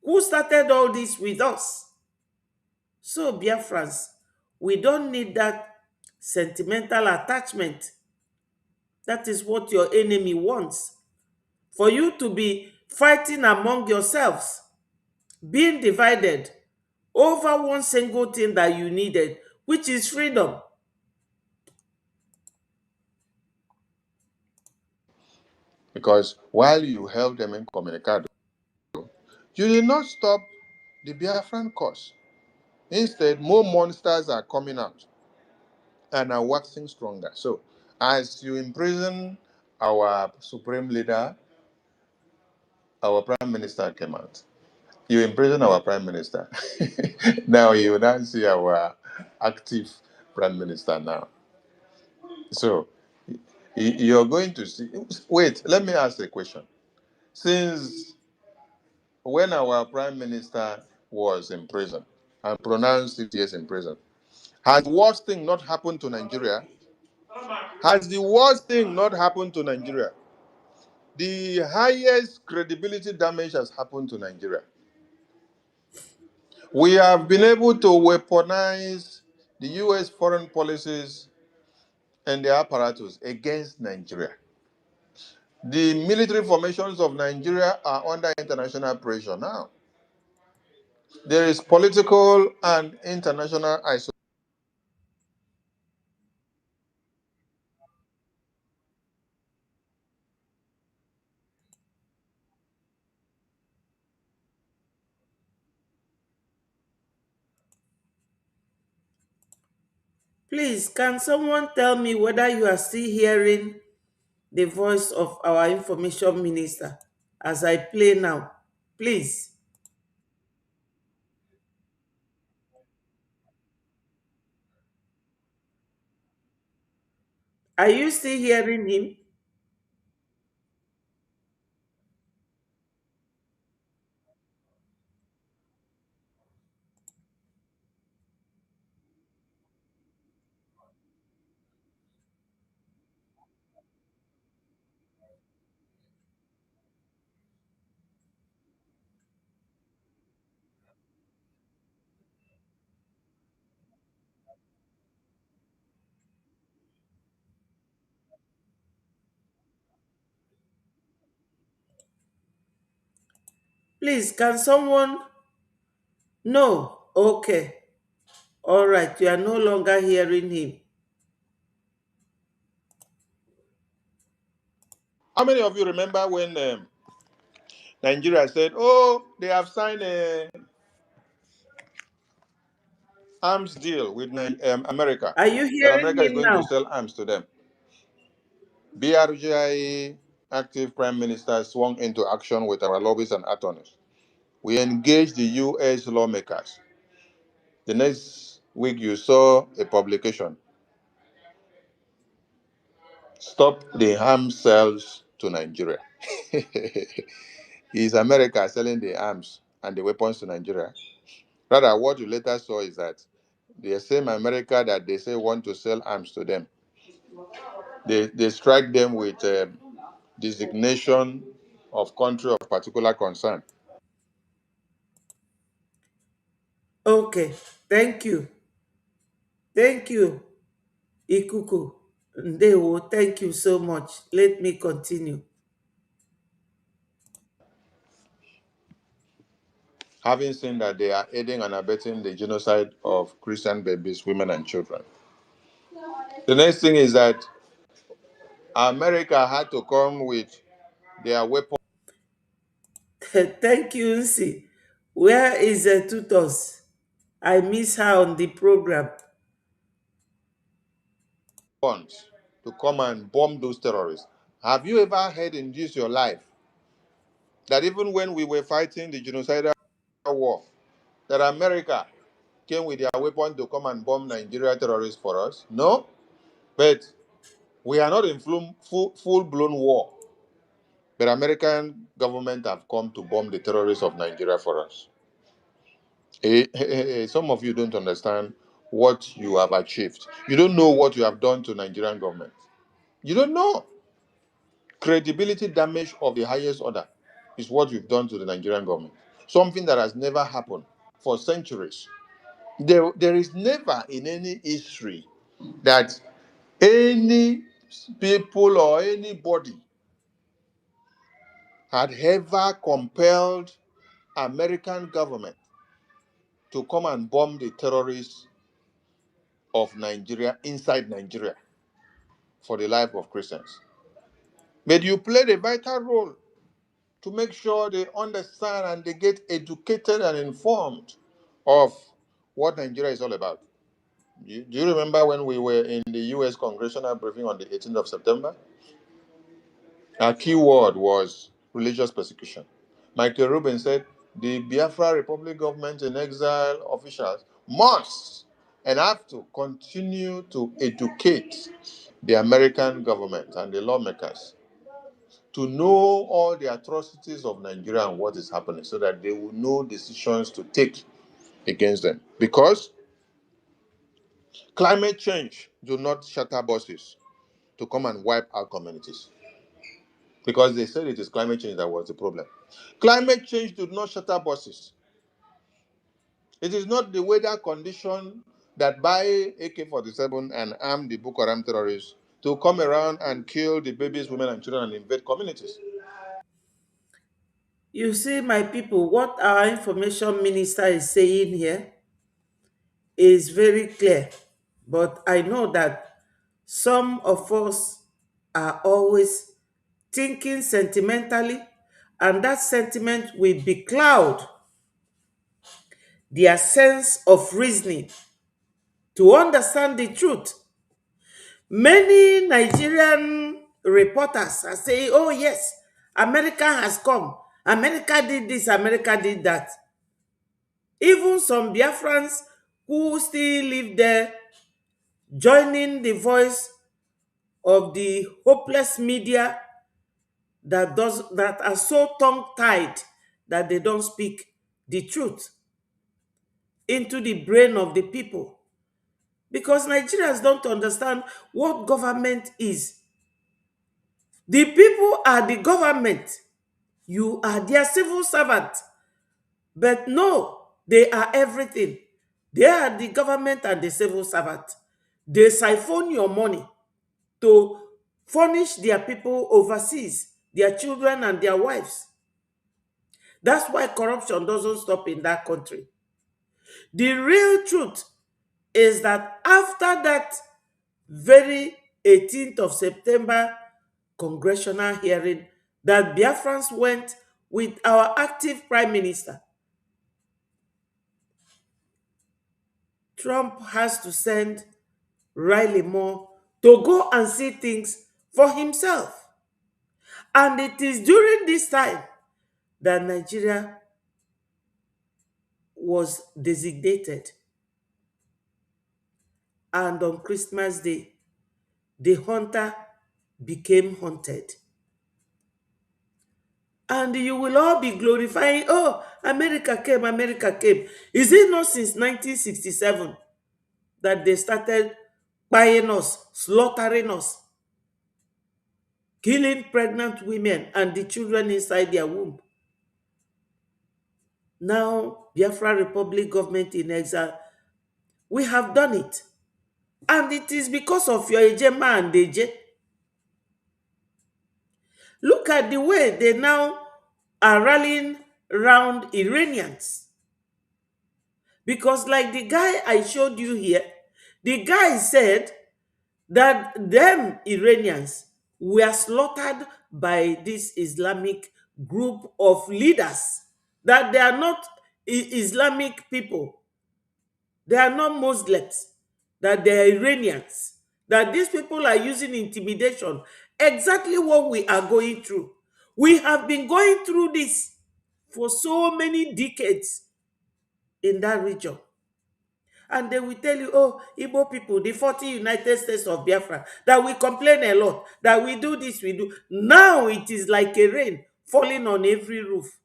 who started all this with us? So, Biafrans, we don't need that sentimental attachment. That is what your enemy wants. For you to be fighting among yourselves, being divided over one single thing that you needed, which is freedom. Because while you held them incommunicado, you did not stop the Biafran cause. Instead, more monsters are coming out and are waxing stronger. So, as you imprison our supreme leader, our prime minister came out. You imprison our prime minister. Now you now see our active prime minister now. So you're going to see. Wait, let me ask a question. Since when our prime minister was in prison and pronounced 6 years in prison, has the worst thing not happened to Nigeria? Has the worst thing not happened to Nigeria? The highest credibility damage has happened to Nigeria. We have been able to weaponize the US foreign policies and their apparatus against Nigeria. The military formations of Nigeria are under international pressure now. There is political and international isolation. Please, can someone tell me whether you are still hearing the voice of our information minister as I play now? Please. Are you still hearing him? Please, can someone? No. Okay. All right. You are no longer hearing him. How many of you remember when Nigeria said, "Oh, they have signed a arms deal with America, Are you that hearing America is him going to now? sell arms to them"? BRGI active prime minister swung into action with our lobbyists and attorneys. We engaged the US lawmakers. The next week, you saw a publication: "Stop the arms sales to Nigeria." Is America selling the arms and the weapons to Nigeria? Rather, what you later saw is that the same America that they say want to sell arms to them, they strike them with designation of country of particular concern. Okay. Thank you. Thank you, Ikuku. Ndewo, thank you so much. Let me continue. Having seen that they are aiding and abetting the genocide of Christian babies, women, and children. The next thing is that America had to come with their weapons Thank you, Nsi. Where is Tutos? I miss her on the program. to come and bomb those terrorists. Have you ever heard in this your life that even when we were fighting the genocidal war, that America came with their weapon to come and bomb Nigeria terrorists for us? No, but we are not in full-blown war. But American government have come to bomb the terrorists of Nigeria for us. Some of you don't understand what you have achieved. You don't know what you have done to Nigerian government. You don't know. Credibility damage of the highest order is what you've done to the Nigerian government. Something that has never happened for centuries. There is never in any history that any people or anybody had ever compelled American government to come and bomb the terrorists of Nigeria inside Nigeria for the life of Christians. But you played a vital role to make sure they understand and they get educated and informed of what Nigeria is all about. Do you remember when we were in the US congressional briefing on the 18th of September? Our key word was religious persecution. Michael Rubin said the Biafra Republic government in exile officials must and have to continue to educate the American government and the lawmakers to know all the atrocities of Nigeria and what is happening so that they will know decisions to take against them. Because climate change do not shatter buses to come and wipe out communities. Because they said it is climate change that was the problem. Climate change did not shatter buses. It is not the weather condition that buy AK-47 and arm the Boko Haram terrorists to come around and kill the babies, women, and children and invade communities. You see, my people, what our information minister is saying here is very clear. But I know that some of us are always thinking sentimentally, and that sentiment will becloud their sense of reasoning to understand the truth. Many Nigerian reporters are saying, oh, yes, America has come. America did this, America did that. Even some Biafrans who still live there, joining the voice of the hopeless media that are so tongue-tied that they don't speak the truth into the brain of the people. Because Nigerians don't understand what government is. The people are the government. You are their civil servant. But no, they are everything. They are the government and the civil servant. They siphon your money to furnish their people overseas, their children and their wives. That's why corruption doesn't stop in that country. The real truth is that after that very 18th of September congressional hearing, that Biafrans went with our active prime minister, Trump has to send Riley Moore to go and see things for himself. And it is during this time that Nigeria was designated. And on Christmas Day, the hunter became hunted. And you will all be glorifying, oh, America came, America came. Is it not since 1967 that they started buying us, slaughtering us, killing pregnant women and the children inside their womb? Now, Biafra Republic government in exile, we have done it. And it is because of your Ejema and Deje. Look at the way they now are rallying around Iranians. Because like the guy I showed you here, the guy said that them Iranians were slaughtered by this Islamic group of leaders, that they are not Islamic people, they are not Muslims, that they are Iranians, that these people are using intimidation. Exactly what we are going through. We have been going through this for so many decades in that region. And they will tell you, oh, Igbo people, the 40 United States of Biafra, that we complain a lot, that we do this, we do. Now it is like a rain falling on every roof.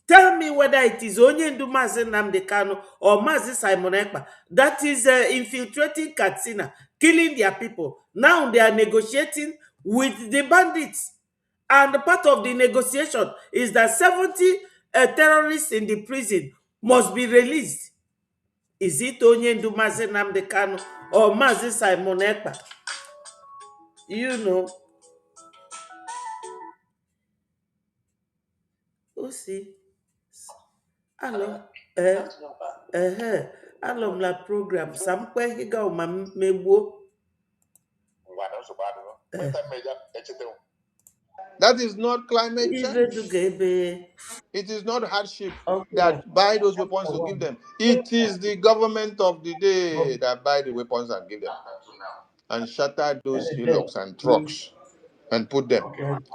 Tell me whether it is Onyendu Mazi Nnamdi Kanu or Mazi Simon Ekpa that is infiltrating Katsina, killing their people. Now they are negotiating with the bandits. And part of the negotiation is that 70 terrorists in the prison must be released. Is it Onyendu Mazi Nnamdi Kanu or Mazi Simon Ekpa? You know. Oh, see. Hello. Alọ m la program samkwe higa ụma megbuo. That is not climate Ibe change. duga ebe. It is not hardship Okay. that buy those weapons to give them. It is the government of the day that buy the weapons and give them. And shatter those hillocks and trucks and put them.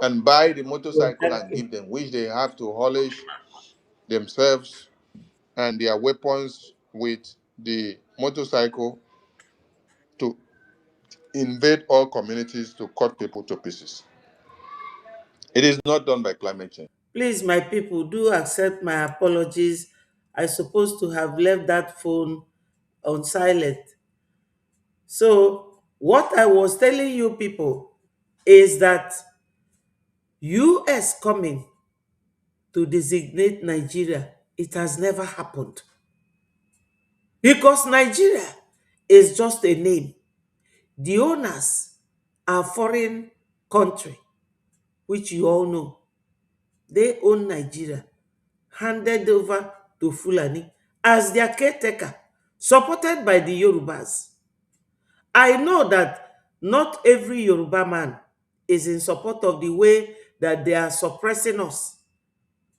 And buy the motorcycle and give them, which they have to haulage themselves and their weapons with the motorcycle to invade all communities to cut people to pieces. It is not done by climate change. Please, my people, do accept my apologies. I supposed to have left that phone on silent. So, what I was telling you people is that US coming to designate Nigeria, it has never happened. Because Nigeria is just a name. The owners are foreign country, which you all know. They own Nigeria, handed over to Fulani as their caretaker, supported by the Yorubas. I know that not every Yoruba man is in support of the way that they are suppressing us,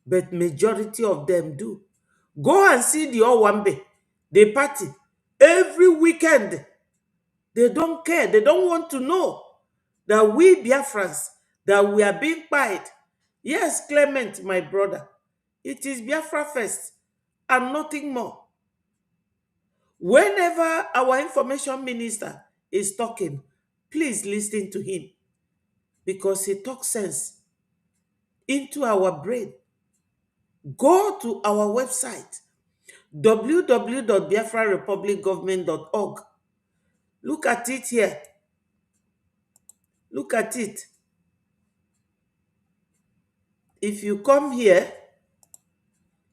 but majority of them do. Go and see the Owambe, the party, every weekend. They don't care. They don't want to know that we Biafrans, that we are being quiet. Yes, Clement, my brother, it is Biafra first and nothing more. Whenever our information minister is talking, please listen to him because he talks sense into our brain. Go to our website, www.biafrarepublicgovernment.org. Look at it here. Look at it. If you come here,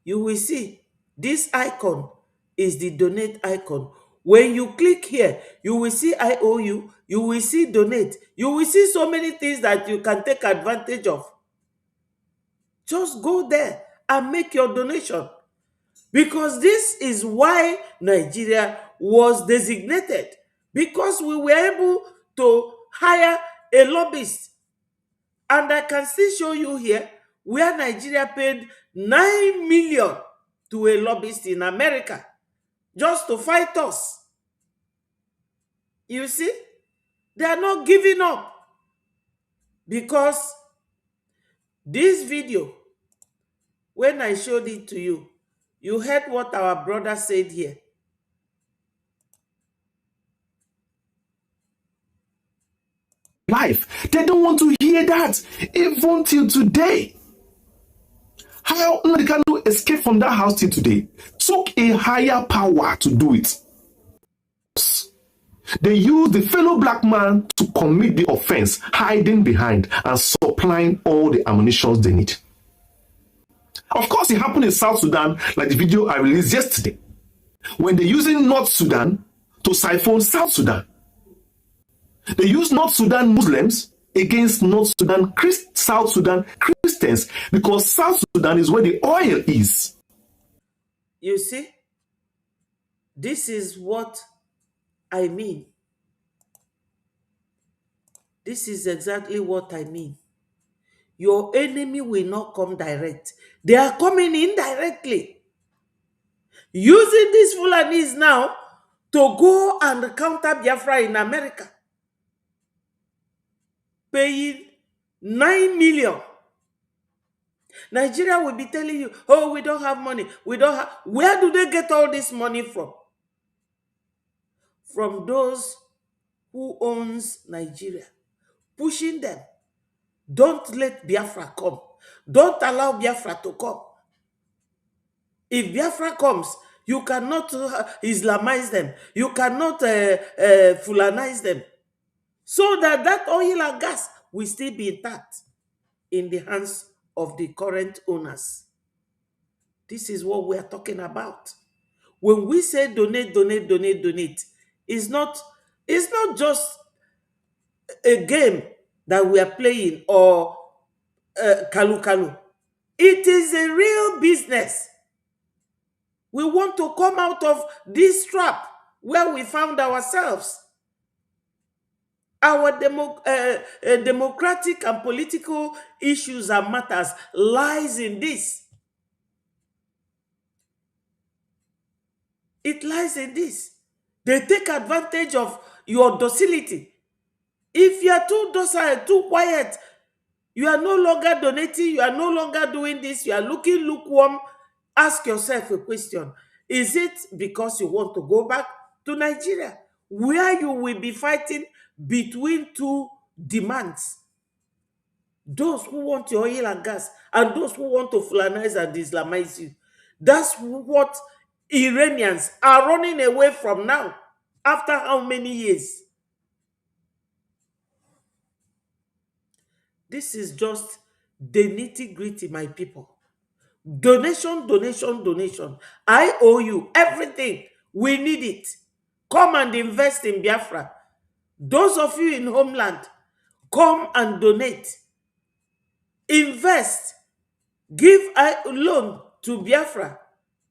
you will see this icon is the donate icon. When you click here, you will see IOU, you will see donate, you will see so many things that you can take advantage of. Just go there and make your donation. Because this is why Nigeria was designated. Because we were able to hire a lobbyist. And I can still show you here where Nigeria paid 9 million to a lobbyist in America just to fight us. You see, they are not giving up because this video, when I showed it to you, you heard what our brother said here. Life. They don't want to hear that, even till today. How Nnamdi Kanu escaped from that house till today took a higher power to do it. They used the fellow black man to commit the offense, hiding behind and supplying all the ammunition they need. Of course, it happened in South Sudan, like the video I released yesterday, when they're using North Sudan to siphon South Sudan. They use North Sudan Muslims against South Sudan Christians because South Sudan is where the oil is. You see, this is what I mean. This is exactly what I mean. Your enemy will not come direct. They are coming indirectly. Using these Fulanis now to go and counter Biafra in America. Paying 9 million. Nigeria will be telling you, oh, we don't have money. We don't have. Where do they get all this money from? From those who owns Nigeria. Pushing them. Don't let Biafra come. Don't allow Biafra to come. If Biafra comes, you cannot Islamize them. You cannot Fulanize them. So that that oil and gas will still be intact in the hands of the current owners. This is what we are talking about. When we say donate, donate, donate, donate, it's not just a game that we are playing or kalu kalu. It is a real business. We want to come out of this trap where we found ourselves. Our democratic and political issues and matters lies in this. It lies in this. They take advantage of your docility. If you are too docile, too quiet, you are no longer donating, you are no longer doing this, you are looking lukewarm, ask yourself a question. Is it because you want to go back to Nigeria, where you will be fighting between two demands? Those who want your oil and gas and those who want to Fulanize and Islamize you. That's what Iranians are running away from now. After how many years? This is just the nitty-gritty, my people. Donation, donation, donation. I owe you everything. We need it. Come and invest in Biafra. Those of you in homeland, come and donate. Invest. Give a loan to Biafra.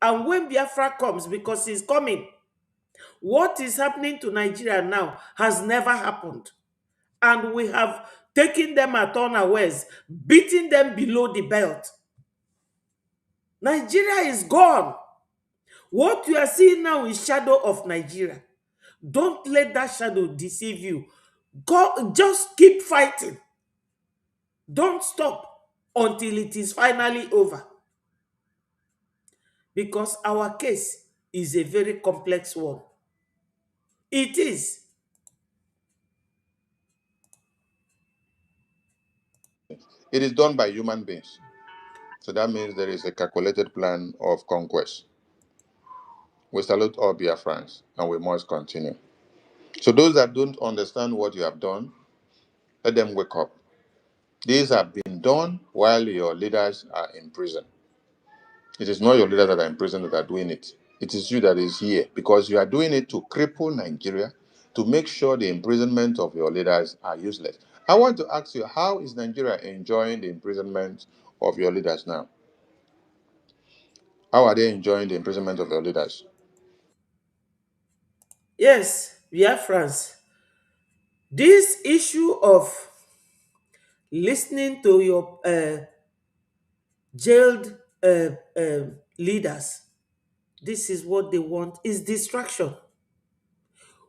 And when Biafra comes, because he's coming, what is happening to Nigeria now has never happened. And we have taken them at unawares, beating them below the belt. Nigeria is gone. What you are seeing now is shadow of Nigeria. Don't let that shadow deceive you. Go, just keep fighting. Don't stop until it is finally over. Because our case is a very complex one. It is. It is done by human beings. So that means there is a calculated plan of conquest. We salute all Biafrans and we must continue. So those that don't understand what you have done, let them wake up. These have been done while your leaders are in prison. It is not your leaders that are in prison that are doing it. It is you that is here because you are doing it to cripple Nigeria, to make sure the imprisonment of your leaders are useless. I want to ask you, how is Nigeria enjoying the imprisonment of your leaders now? How are they enjoying the imprisonment of your leaders? Yes, Biafrans. This issue of listening to your jailed leaders, this is what they want, is distraction.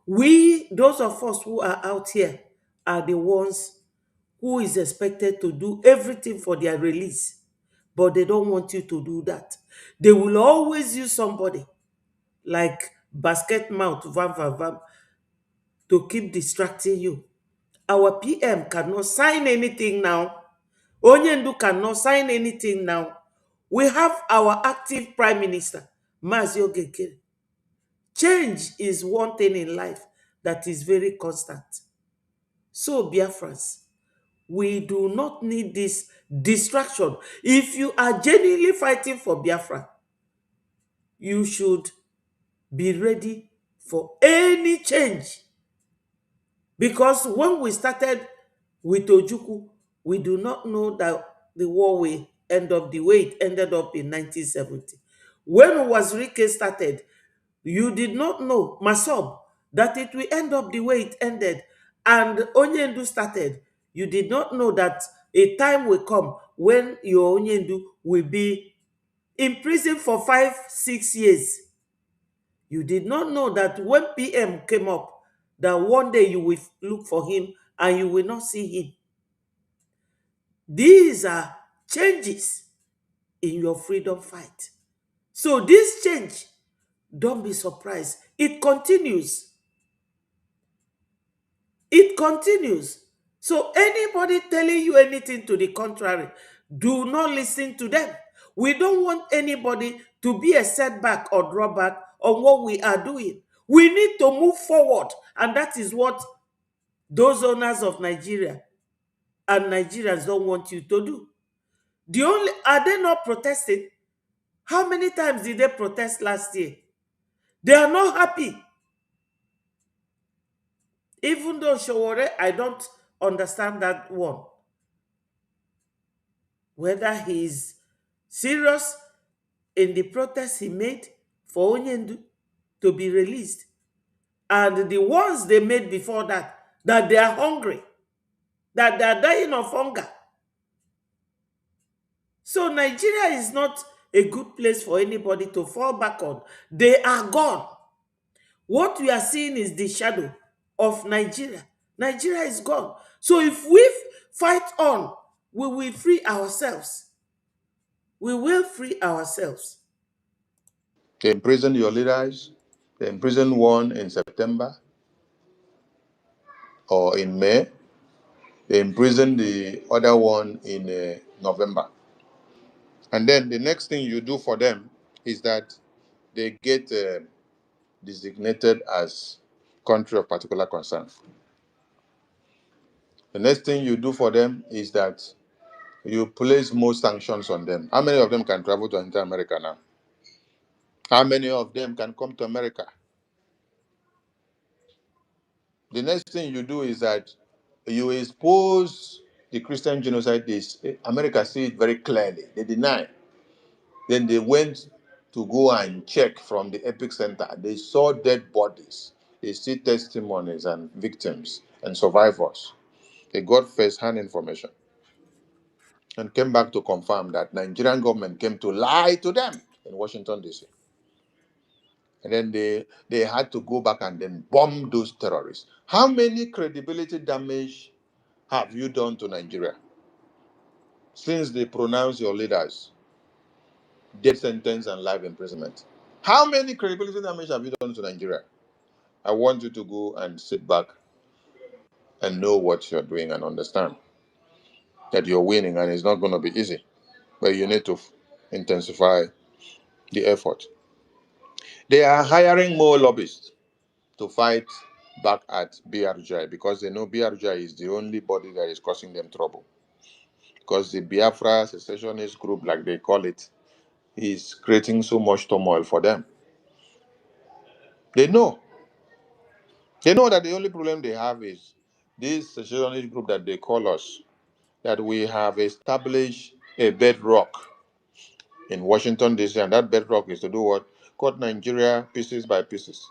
We, those of us who are out here, are the ones who is expected to do everything for their release. But they don't want you to do that. They will always use somebody like basket mouth, vam, vam, vam, to keep distracting you. Our PM cannot sign anything now. Onyendu cannot sign anything now. We have our active Prime Minister, Mazio Gekere. Change is one thing in life that is very constant. So, Biafrans, we do not need this distraction. If you are genuinely fighting for Biafra, you should be ready for any change. Because when we started with Ojukwu, we do not know that the war will end up the way it ended up in 1970. When Wazirike started, you did not know, Masob, that it will end up the way it ended. And Onyendu started, you did not know that a time will come when your Onyendu will be in prison for 5-6 years. You did not know that when PM came up, that one day you will look for him and you will not see him. These are changes in your freedom fight. So this change, don't be surprised. It continues. It continues. So anybody telling you anything to the contrary, do not listen to them. We don't want anybody to be a setback or drawback on what we are doing. We need to move forward, and that is what those owners of Nigeria and Nigerians don't want you to do. Are they not protesting? How many times did they protest last year? They are not happy. Even though Showore, I don't understand that one. Whether he's serious in the protest he made for Onyendu to be released, and the ones they made before that, that they are hungry, that they are dying of hunger. So Nigeria is not a good place for anybody to fall back on. They are gone. What we are seeing is the shadow of Nigeria. Nigeria is gone. So if we fight on, we will free ourselves. We will free ourselves. They imprisoned your leaders. They imprisoned one in September or in May. They imprisoned the other one in November. And then the next thing you do for them is that they get designated as country of particular concern. The next thing you do for them is that you place more sanctions on them. How many of them can travel to enter America now? How many of them can come to America? The next thing you do is that you expose the Christian genocide. America see it very clearly. They deny. Then they went to go and check from the epic center. They saw dead bodies. They see testimonies and victims and survivors. They got first-hand information and came back to confirm that Nigerian government came to lie to them in Washington, D.C. And then they had to go back and then bomb those terrorists. How many credibility damage have you done to Nigeria since they pronounced your leaders death sentence and life imprisonment? How many credibility damage have you done to Nigeria? I want you to go and sit back and know what you're doing and understand that you're winning and it's not going to be easy, but you need to intensify the effort. They are hiring more lobbyists to fight back at BRGI because they know BRGI is the only body that is causing them trouble. Because the Biafra secessionist group, like they call it, is creating so much turmoil for them. They know. They know that the only problem they have is this secessionist group that they call us, that we have established a bedrock in Washington, D.C., and that bedrock is to do what? Cut Nigeria pieces by pieces.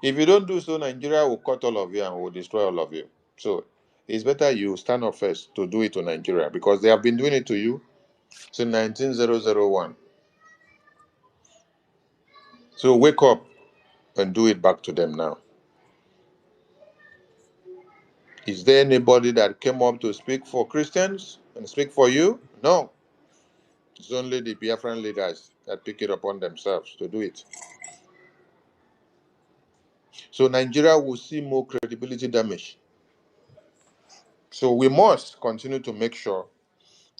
If you don't do so, Nigeria will cut all of you and will destroy all of you. So it's better you stand up first to do it to Nigeria because they have been doing it to you since 19001. So wake up and do it back to them now. Is there anybody that came up to speak for Christians and speak for you? No. It's only the Biafran leaders that pick it upon themselves to do it. So Nigeria will see more credibility damage. So we must continue to make sure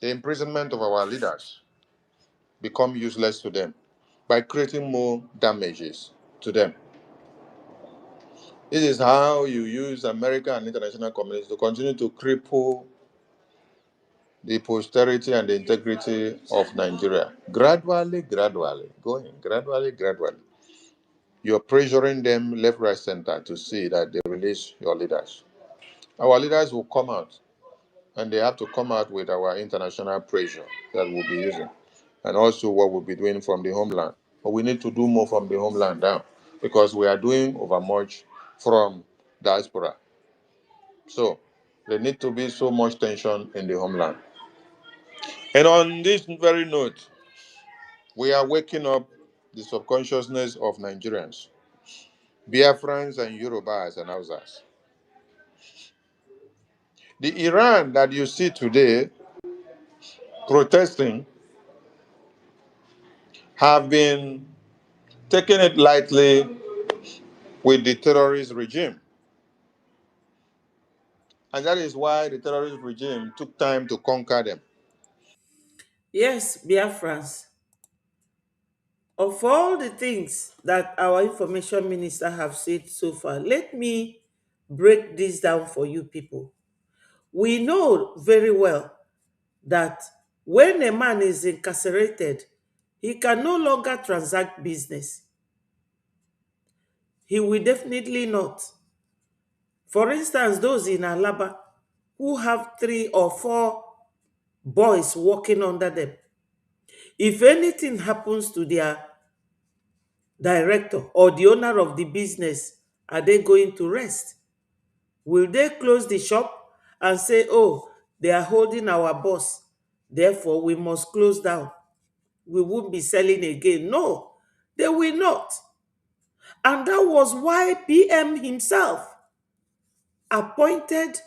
the imprisonment of our leaders become useless to them by creating more damages to them. This is how you use America and international communities to continue to cripple the posterity and the integrity of Nigeria. Gradually, gradually. You're pressuring them left, right, center to see that they release your leaders. Our leaders will come out, and they have to come out with our international pressure that we'll be using, and also what we'll be doing from the homeland. But we need to do more from the homeland now, because we are doing overmuch from diaspora. So there need to be so much tension in the homeland. And on this very note, we are waking up the subconsciousness of Nigerians, Biafrans and Yorubas and Hausas. The Iran that you see today protesting have been taking it lightly with the terrorist regime. And that is why the terrorist regime took time to conquer them. Yes, Biafrans, of all the things that our information minister have said so far, let me break this down for you people. We know very well that when a man is incarcerated, he can no longer transact business. He will definitely not. For instance, those in Alaba who have 3 or 4 boys working under them, if anything happens to their director or the owner of the business, are they going to rest? Will they close the shop and say, oh, they are holding our boss, therefore we must close down? We won't be selling again. No, they will not. And that was why PM himself appointed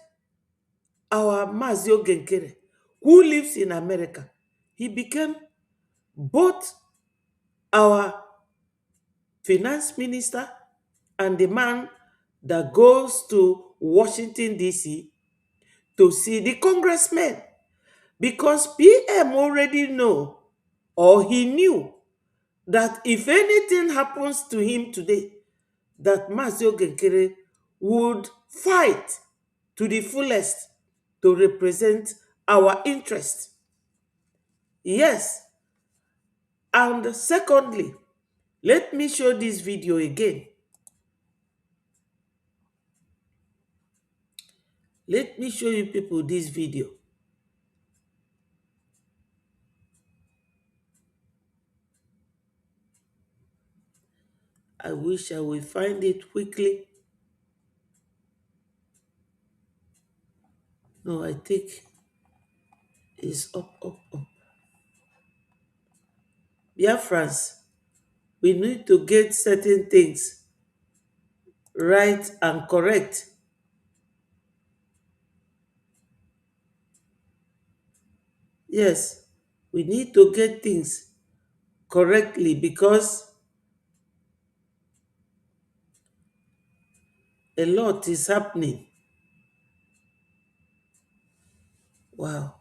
our Mazio Genkere, who lives in America. He became both our finance minister and the man that goes to Washington, D.C. to see the congressmen. Because PM already know, or he knew, that if anything happens to him today, that Mazio Genkere would fight to the fullest to represent our interest. Yes. And secondly, let me show this video again. Let me show you people this video. I wish I will find it quickly. No, I think it's up. Biafrans, we need to get certain things right and correct. Yes, we need to get things correctly because a lot is happening. Wow.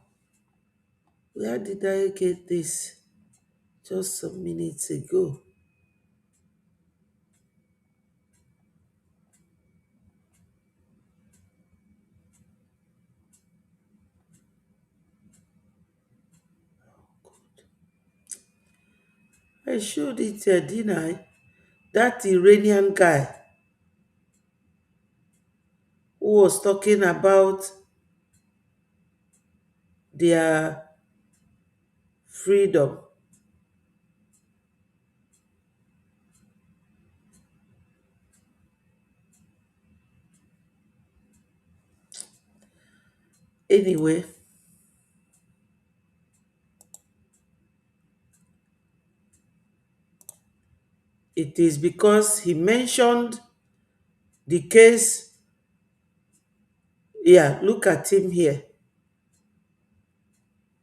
Where did I get this? Just some minutes ago. I showed it here, didn't I? That Iranian guy who was talking about their freedom. Anyway, it is because he mentioned the case. Yeah, look at him here.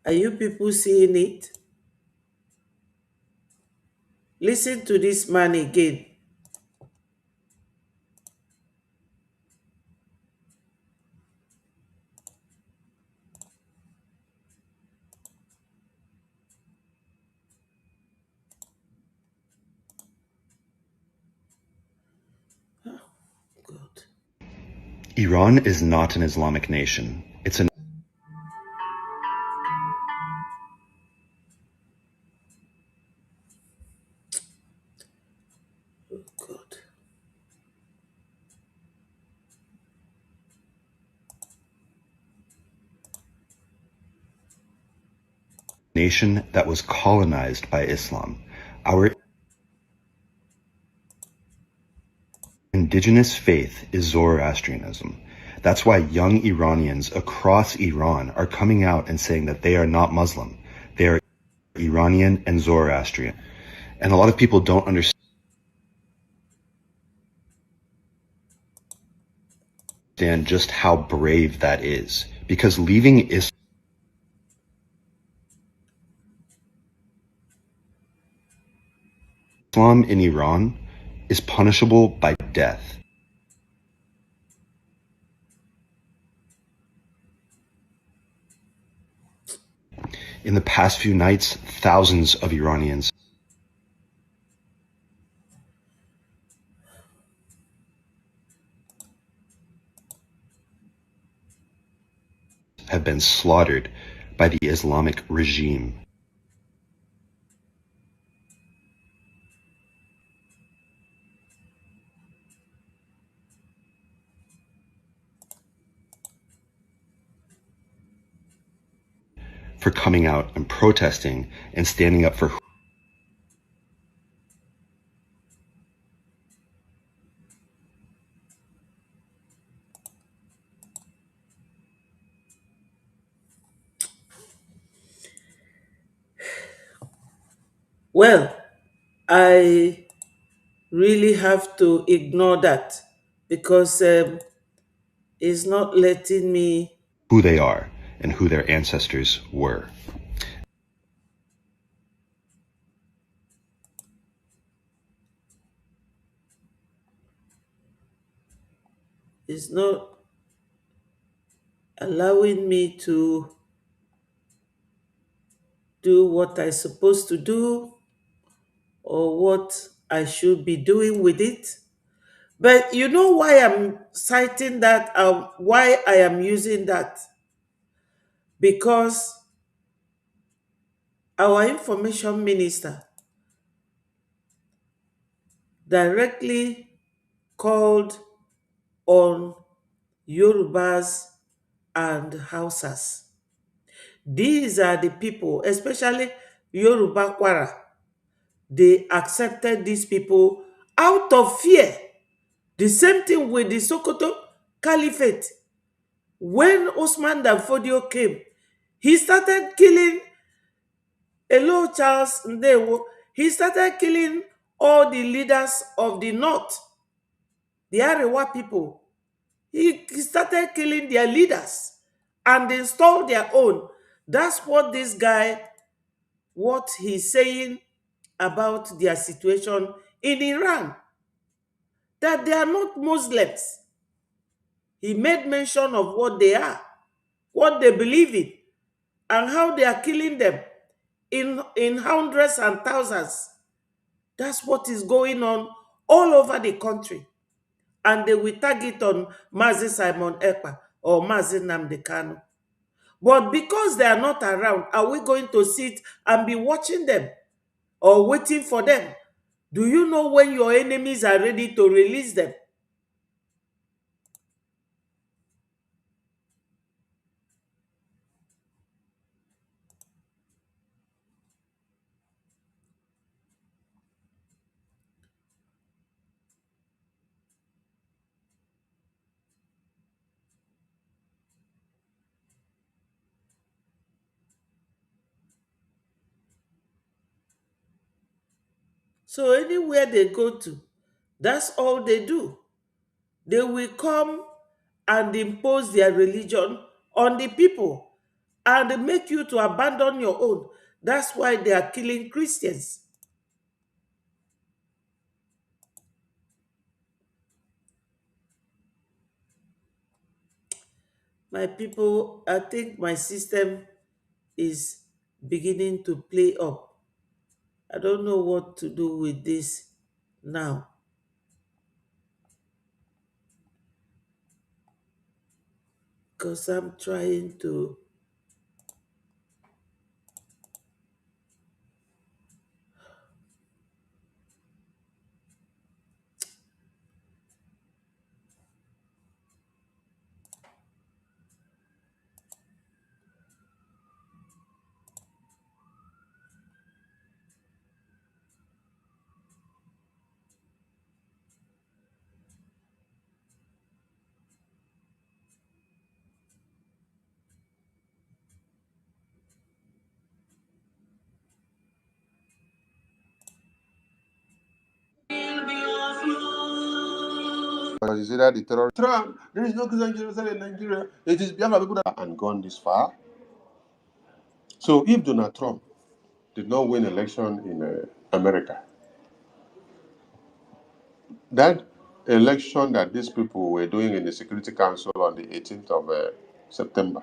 Are you people seeing it? Listen to this man again. Oh, God. Iran is not an Islamic nation. It's a Oh, God. nation that was colonized by Islam. Our indigenous faith is Zoroastrianism. That's why young Iranians across Iran are coming out and saying that they are not Muslim. They are Iranian and Zoroastrian. And a lot of people don't understand just how brave that is. Because leaving Islam in Iran is punishable by death. In the past few nights, thousands of Iranians have been slaughtered by the Islamic regime. For coming out and protesting and standing up for Well, I really have to ignore that because it's not letting me, who they are and who their ancestors were. it's not allowing me to do what I'm supposed to do or what I should be doing with it. But you know why I'm citing that, why I am using that? Because our information minister directly called on Yorubas and Hausas. These are the people, especially Yoruba Kwara. They accepted these people out of fear. The same thing with the Sokoto Caliphate. When Osman Danfodio came, he started killing Hello Charles Ndewo. He started killing all the leaders of the North, the Arewa people. He started killing their leaders and installed their own. That's what this guy, what he's saying about their situation in Iran, that they are not Muslims. He made mention of what they are, what they believe in, and how they are killing them in hundreds and thousands. That's what is going on all over the country. And they will target on Mazi Simon Ekpa or Mazi Nnamdi Kanu. But because they are not around, are we going to sit and be watching them or waiting for them? Do you know when your enemies are ready to release them? So anywhere they go to, that's all they do. They will come and impose their religion on the people and make you to abandon your own. That's why they are killing Christians. My people, I think my system is beginning to play up. I don't know what to do with this now because I'm trying to. Because you see that the terror Trump, there is no Christian Jerusalem in Nigeria. It is Biafra people that and gone this far. So if Donald Trump did not win election in America, that election that these people were doing in the Security Council on the 18th of September,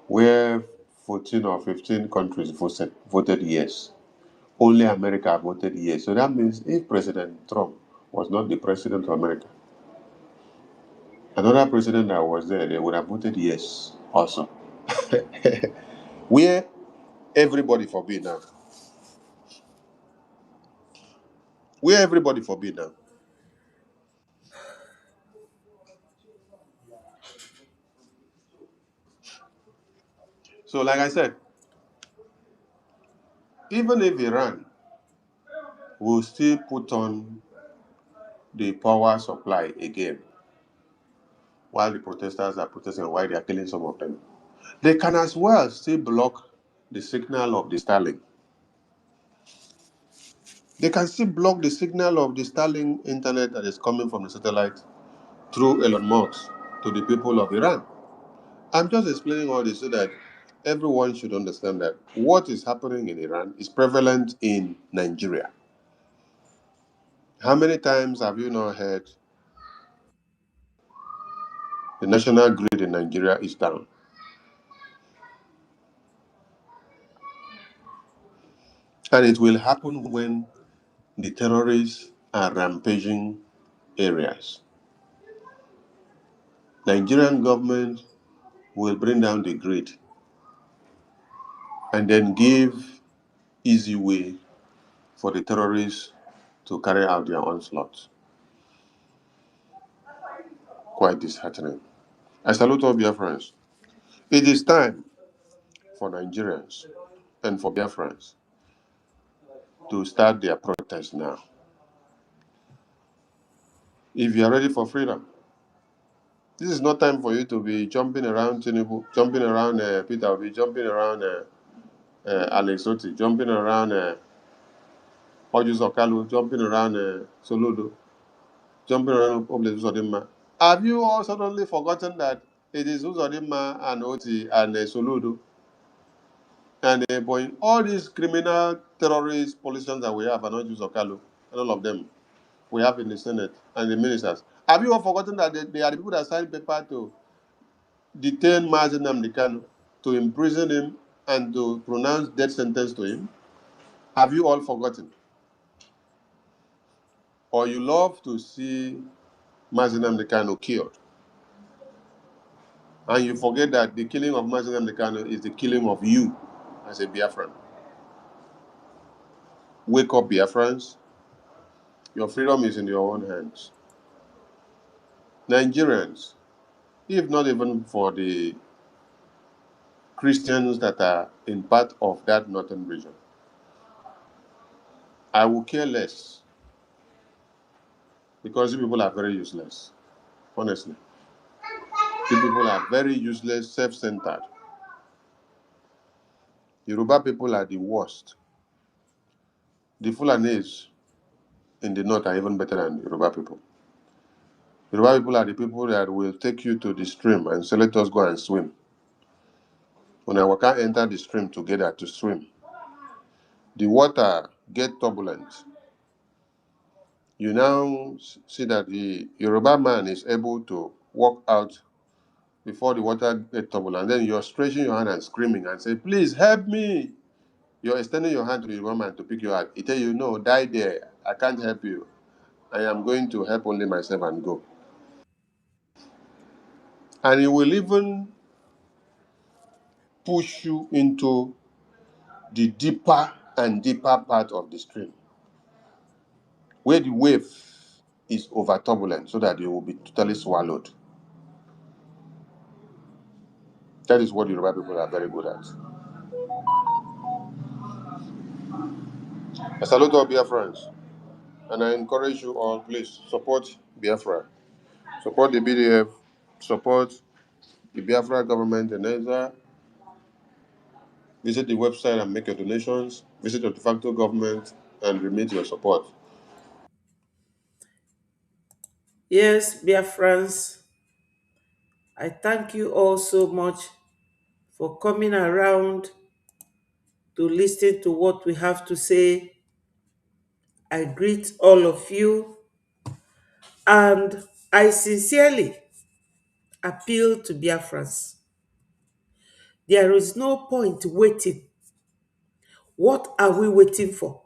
where 14 or 15 countries voted yes. Only America voted yes. So that means if President Trump was not the president of America, another president that was there, they would have voted yes also. Where everybody forbid now. Where everybody forbid now. So, like I said, even if Iran will still put on the power supply again, while the protesters are protesting, while they are killing some of them, they can as well still block the signal of the Starlink. They can still block the signal of the Starlink internet that is coming from the satellite through Elon Musk to the people of Iran. I'm just explaining all this so that everyone should understand that what is happening in Iran is prevalent in Nigeria. How many times have you not heard the national grid in Nigeria is down? And it will happen when the terrorists are rampaging areas. Nigerian government will bring down the grid and then give easy way for the terrorists to carry out their onslaught. Quite disheartening. I salute all Biafrans. It is time for Nigerians and for Biafrans to start their protest now. If you are ready for freedom, this is not time for you to be jumping around Tinubu, jumping around Peter Obi, jumping around Alex Oti, jumping around Ojus Okalu, jumping around Soludo, jumping around Obles Uzodinma. Have you all suddenly forgotten that it is Uzodinma and Oti and Soludo and all these criminal terrorist politicians that we have are not just Okalu and all of them we have in the Senate and the ministers. Have you all forgotten that they are the people that signed paper to detain Mazi Nnamdi Kanu, to imprison him, and to pronounce death sentence to him? Have you all forgotten? Or you love to see Mazi Nnamdi Kanu killed, and you forget that the killing of Mazi Nnamdi Kanu is the killing of you as a Biafran. Wake up, Biafrans. Your freedom is in your own hands. Nigerians, if not even for the Christians that are in part of that northern region, I will care less because you people are very useless, honestly. You people are very useless, self-centered. Yoruba people are the worst. The Fulanis in the north are even better than Yoruba people. Yoruba people are the people that will take you to the stream and say, let us go and swim. When I can enter the stream together to swim, the water get turbulent. You now see that the Yoruba man is able to walk out before the water get turbulent. And then you're stretching your hand and screaming and say, please help me. You're extending your hand to the Yoruba man to pick you up. He tell you, no, die there. I can't help you. I am going to help only myself and go. And he will even push you into the deeper and deeper part of the stream, where the wave is over turbulent so that you will be totally swallowed. That is what Yoruba people are very good at. I salute all Biafrans, and I encourage you all, please support Biafra, support the BDF, support the Biafra government in Nigeria. Visit the website and make your donations. Visit your de facto government and remit your support. Yes, Biafrans, I thank you all so much for coming around to listen to what we have to say. I greet all of you and I sincerely appeal to Biafrans. There is no point waiting. What are we waiting for?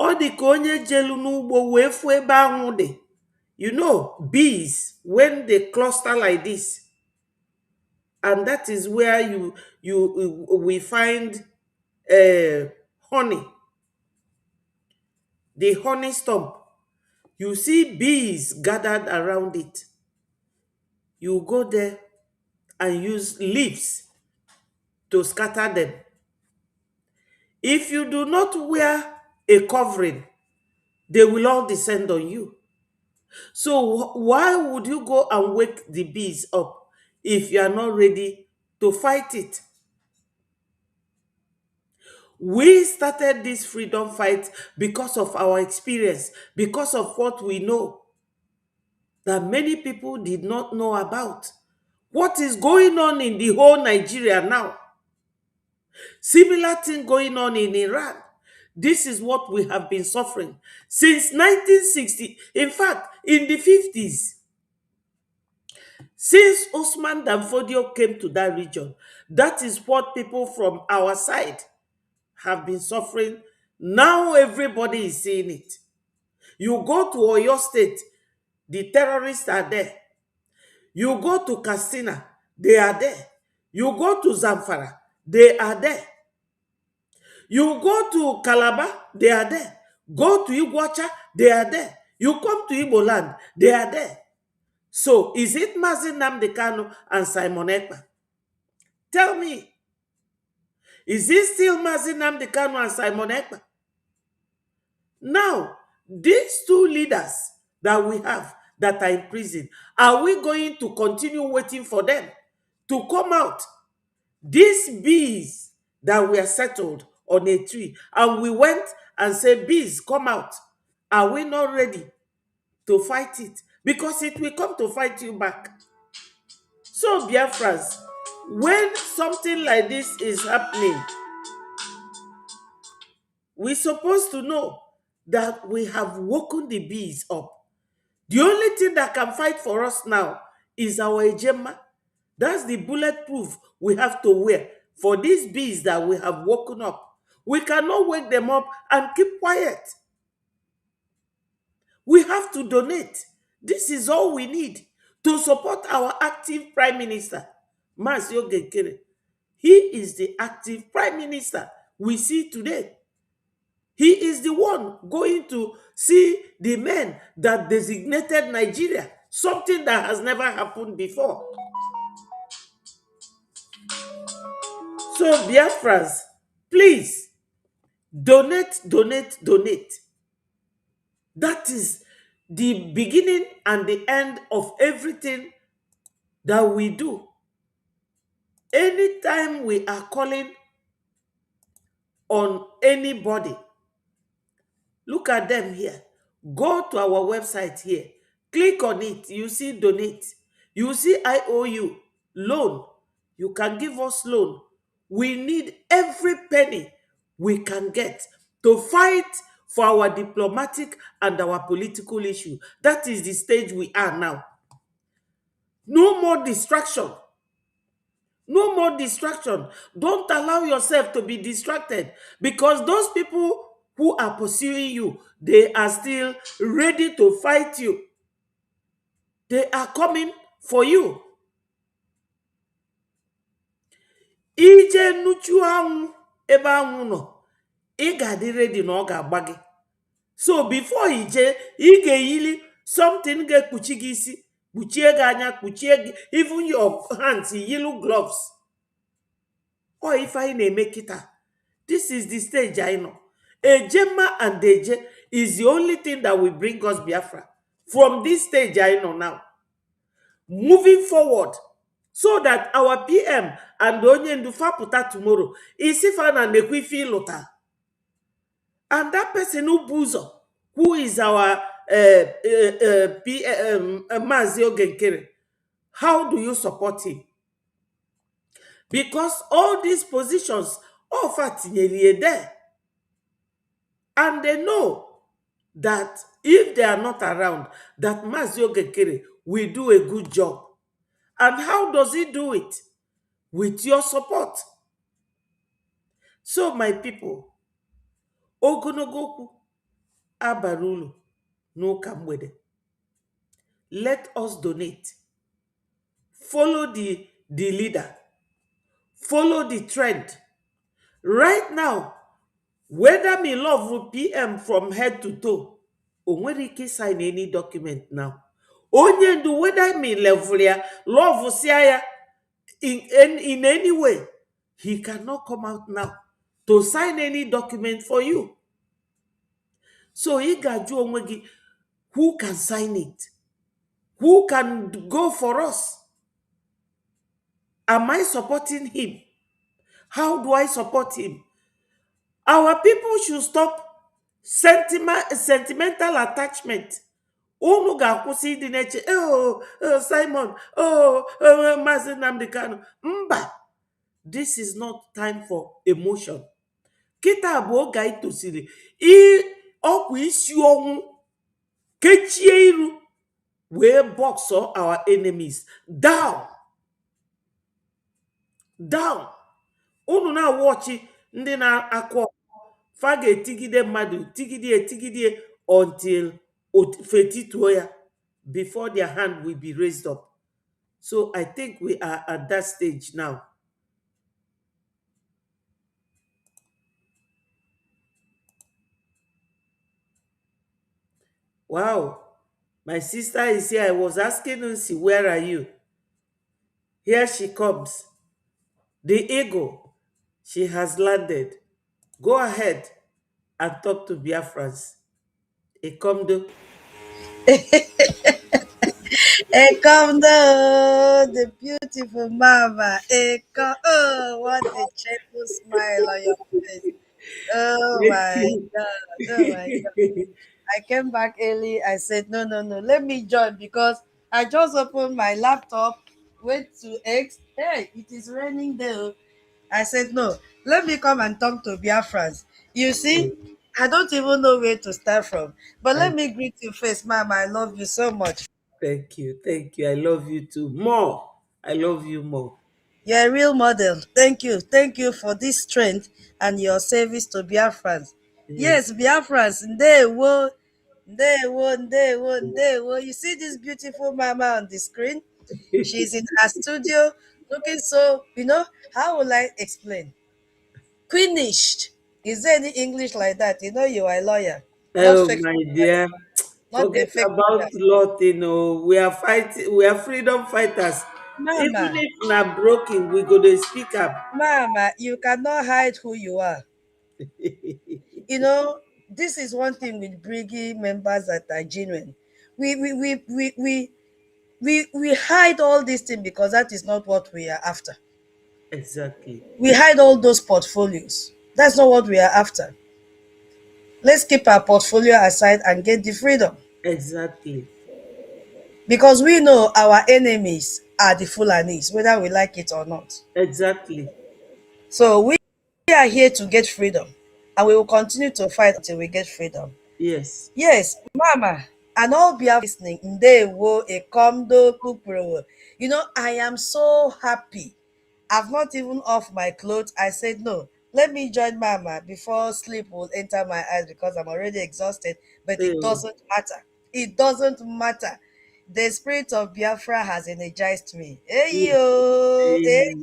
Ọ dị ka onye jelu n'ugbo wee fụ ebe anwụ dị. You know, bees, when they cluster like this, and that is where we find honey, the honey stump. You see bees gathered around it. You go there and use leaves to scatter them. If you do not wear a covering, they will all descend on you. So why would you go and wake the bees up if you are not ready to fight it? We started this freedom fight because of our experience, because of what we know that many people did not know about. What is going on in the whole Nigeria now? Similar thing going on in Iran. This is what we have been suffering since 1960. In fact, in the 50s, since Osman Danfodio came to that region, that is what people from our side have been suffering. Now everybody is seeing it. You go to Oyo State, the terrorists are there. You go to Katsina, they are there. You go to Zamfara, they are there. You go to Calabar, they are there. Go to Iguacha, they are there. You come to Igbo land, they are there. So, is it Mazi Nnamdi Kanu and Simon Ekpa? Tell me, is it still Mazi Nnamdi Kanu and Simon Ekpa? Now, these two leaders that we have that are in prison, are we going to continue waiting for them to come out? These bees that were settled on a tree, and we went and said, bees, come out. Are we not ready to fight it? Because it will come to fight you back. So, Biafrans, when something like this is happening, we're supposed to know that we have woken the bees up. The only thing that can fight for us now is our ejema. That's the bulletproof we have to wear for these bees that we have woken up. We cannot wake them up and keep quiet. We have to donate. This is all we need to support our active Prime Minister, Masio Gekere. He is the active Prime Minister we see today. He is the one going to see the men that designated Nigeria, something that has never happened before. So, Biafrans, please, donate, donate, donate. That is the beginning and the end of everything that we do. Anytime we are calling on anybody, look at them here. Go to our website here. Click on it. You see donate. You see IOU, loan. You can give us loan. We need every penny we can get to fight for our diplomatic and our political issue. That is the stage we are now. No more distraction. No more distraction. Don't allow yourself to be distracted, because those people who are pursuing you, they are still ready to fight you. They are coming for you. Ije nuchu anwụ ebe anwụ nọ, ị ga-adị ready na ọ ga-agba gị. So before ije, ị ga-eyili something ga-ekpuchi gị isi, kpuchie gị anya, kpuchie gị, even your hands, yellow gloves. Or if I na-eme kita, this is the stage I know. Ejema and Deje is the only thing that will bring us Biafra. From this stage I know now. Moving forward, so that our PM and Onye Ndufa puta tomorrow is if an ekwifi lota. And that person who buzo, who is our PM, Mazio Genkere, how do you support him? Because all these positions, all nearly there. And they know that if they are not around, that Mazio Gekere will do a good job. And how does he do it? with your support. So my people, ogologo okwu abara uru n'ụka mgbede. Let us donate. Follow the leader. Follow the trend. Right now, whether me love PM from head to toe, o nwere ike sign any document now. Onye ndu whether me level ya, love sia ya in any way, he cannot come out now to sign any document for you. So ị ga-ajụ onwe gị, who can sign it? Who can go for us? Am I supporting him? How do I support him? Our people should stop sentimental attachment. Unu ga-akwụsị ịdị na-eche, Simon, Maazị Nnamdi Kanu. Mba, this is not time for emotion. Kịta bụ oge anyị tosiri ọkwa isi ọnwụ kechie iru wee box our enemies down. Unu na-awọchi ndị na-akụ fa ga-etigide mmadụ tigide until fetituo ya before their hand will be raised up. So I think we are at that stage now. Wow, my sister is here. I was asking Nsi, where are you? Here she comes. The eagle, she has landed. Go ahead and talk to Biafrans. Ekomdo. Ekomdo, the beautiful mama. Oh, what a cheerful smile on your face. Oh my God. Oh my God. I came back early. I said, no, let me join because I just opened my laptop, went to X. Hey, it is raining there. I said, no, let me come and talk to Biafrans. You see, I don't even know where to start from. But let me greet you first, Mama. I love you so much. Thank you. I love you too. More. I love you more. You're a real model. Thank you. Thank you for this strength and your service to Biafrans. Yes, Biafrans. Ndewo. You see this beautiful mama on the screen? She's in her studio looking so, how will I explain? Queenished. Is there any English like that? You are a lawyer. Not Oh fake. my dear. Not the Forget fake about lawyers. lot, we are fighting, we are freedom fighters. Even Mama, if na broken, we go to speak up. Mama, you cannot hide who you are. This is one thing with bringing members that are genuine. We hide all these things because that is not what we are after. Exactly. We hide all those portfolios. That's not what we are after. Let's keep our portfolio aside and get the freedom. Exactly. Because we know our enemies are the Fulanis, whether we like it or not. Exactly. So we are here to get freedom. And we will continue to fight until we get freedom. Yes. Yes, Mama, and all be listening. Ndewo, Ekomdo, Kukuro. I am so happy. I've not even off my clothes. I said, no, let me join Mama before sleep will enter my eyes because I'm already exhausted. But it doesn't matter. It doesn't matter. The spirit of Biafra has energized me. Hey, yo, hey,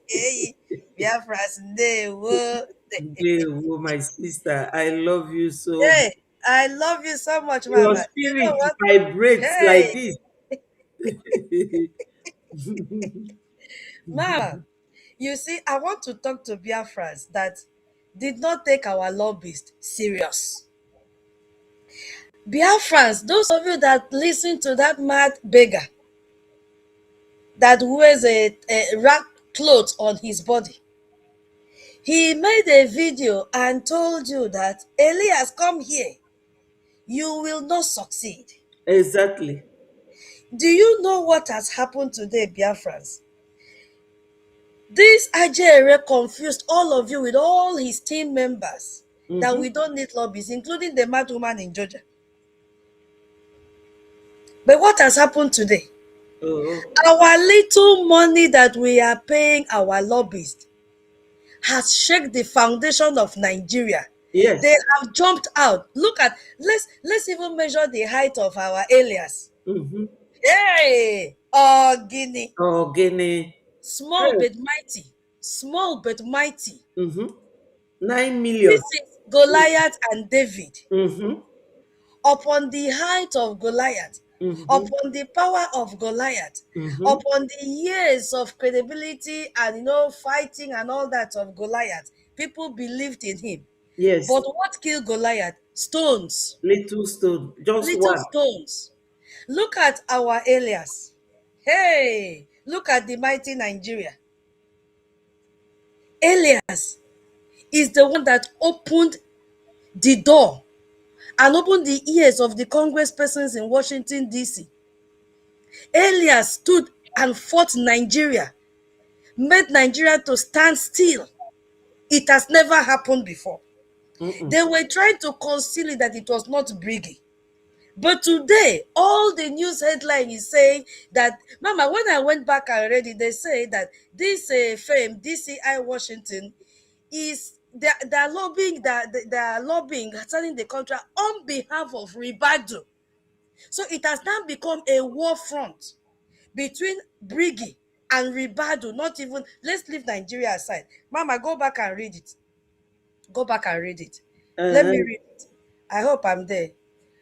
hey. Biafra's Ndewo. Ndewo, my sister, I love you so much. Hey, I love you so much, Your Mama. You know spirit what? vibrates like Hey, this. Mama, you see, I want to talk to Biafrans that did not take our lobbyists serious. Biafrans, those of you that listen to that mad beggar that wears a rag cloth on his body, he made a video and told you that Elias, come here, you will not succeed. Exactly. Do you know what has happened today, Biafrans? This Ajere confused all of you with all his team members that we don't need lobbies, including the mad woman in Georgia. But what has happened today? Oh, Our little money that we are paying our lobbyists has shaken the foundation of Nigeria. They yes. have jumped out. Look at, let's even measure the height of our alias. Mm-hmm. Hey, oh Guinea, Oh, Guinea. small Hey. but mighty, small but mighty. Mm-hmm. 9 million. This is Goliath and David. Mm-hmm. Upon the height of Goliath, Mm-hmm. upon the power of Goliath, Mm-hmm. upon the years of credibility and fighting and all that of Goliath, people believed in him. But Yes. what killed Goliath? Stones, Little stone. Just little one. stones. Look at our alias. Hey, look at the mighty Nigeria. Elias is the one that opened the door and opened the ears of the Congress persons in Washington, D.C. Elias stood and fought Nigeria, made Nigeria to stand still. It has never happened before. Mm-mm. They were trying to conceal it that it was not Briggy. But today, all the news headline is saying that, Mama, when I went back and read it, they say that this firm, DCI Washington, is they're lobbying, they're lobbying, signing the contract on behalf of Ribadu. So it has now become a war front between Briggy and Ribadu. Not even, let's leave Nigeria aside. Mama, go back and read it. Go back and read it. Let Uh-huh. me read it. I hope I'm there.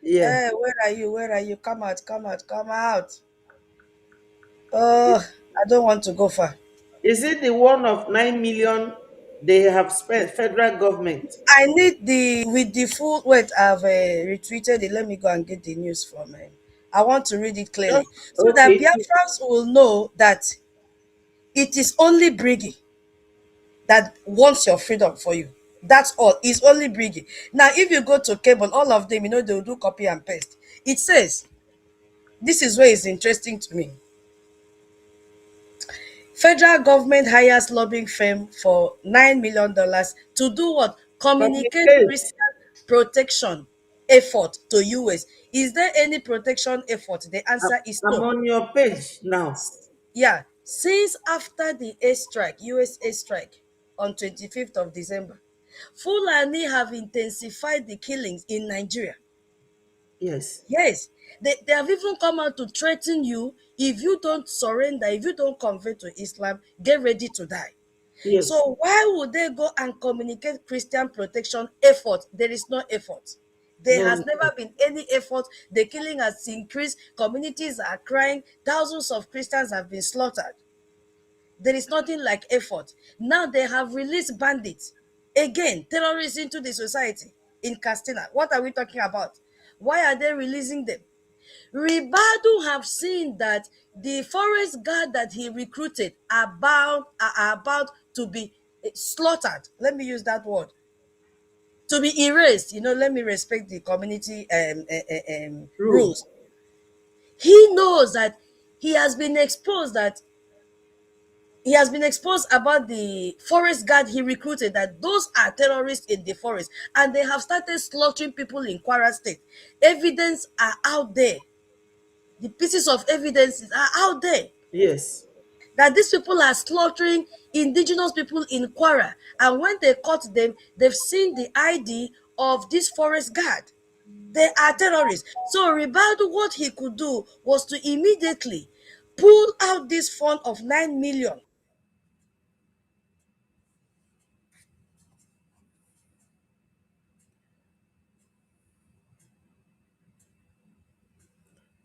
Yeah. Where are you? Where are you? Come out, come out, come out. Oh, I don't want to go far. Is it the one of 9 million they have spent, federal government? I need the with the full wait. I've retweeted it. Let me go and get the news from him. I want to read it clearly Just so that okay. Biafrans will know that it is only Briggy that wants your freedom for you. That's all. It's only Briggy. Now, if you go to cable, all of them, they'll do copy and paste. It says, this is where it's interesting to me. Federal government hires lobbying firm for $9 million to do what? Communicate Communicate. Christian protection effort to US. Is there any protection effort? The answer is I'm no. on your page now. Yeah, since after the airstrike, US airstrike on 25th of December, Fulani have intensified the killings in Nigeria. Yes. Yes, they have even come out to threaten you. If you don't surrender, if you don't convert to Islam, get ready to die. Yes. So why would they go and communicate Christian protection effort? There is no effort. There No, has no. never been any effort. The killing has increased. Communities are crying. Thousands of Christians have been slaughtered. There is nothing like effort. Now they have released bandits. Again, terrorists into the society in Castina. What are we talking about? Why are they releasing them? Ribadu have seen that the forest guard that he recruited are about to be slaughtered. Let me use that word. To be erased. Let me respect the community Rules. rules. He knows that he has been exposed that he has been exposed about the forest guard he recruited, that those are terrorists in the forest and they have started slaughtering people in Kwara State. Evidence are out there. The pieces of evidence are out there Yes. that these people are slaughtering indigenous people in Kwara. And when they caught them, they've seen the ID of this forest guard. They are terrorists. So Ribadu, what he could do was to immediately pull out this fund of 9 million.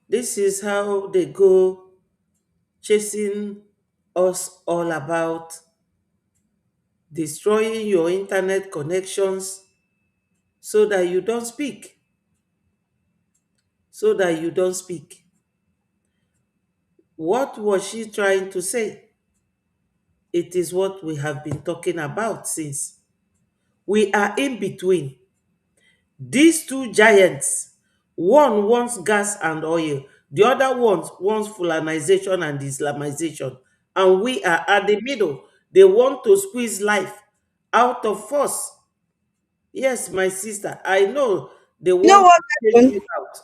This is how they go chasing us all about, destroying your internet connections so that you don't speak. So that you don't speak. What was she trying to say? It is what we have been talking about since. We are in between. These two giants, one wants gas and oil, the other one wants Fulanization and Islamization. And we are at the middle. They want to squeeze life out of us. Yes, my sister, I know they You know want what to take happened? you out.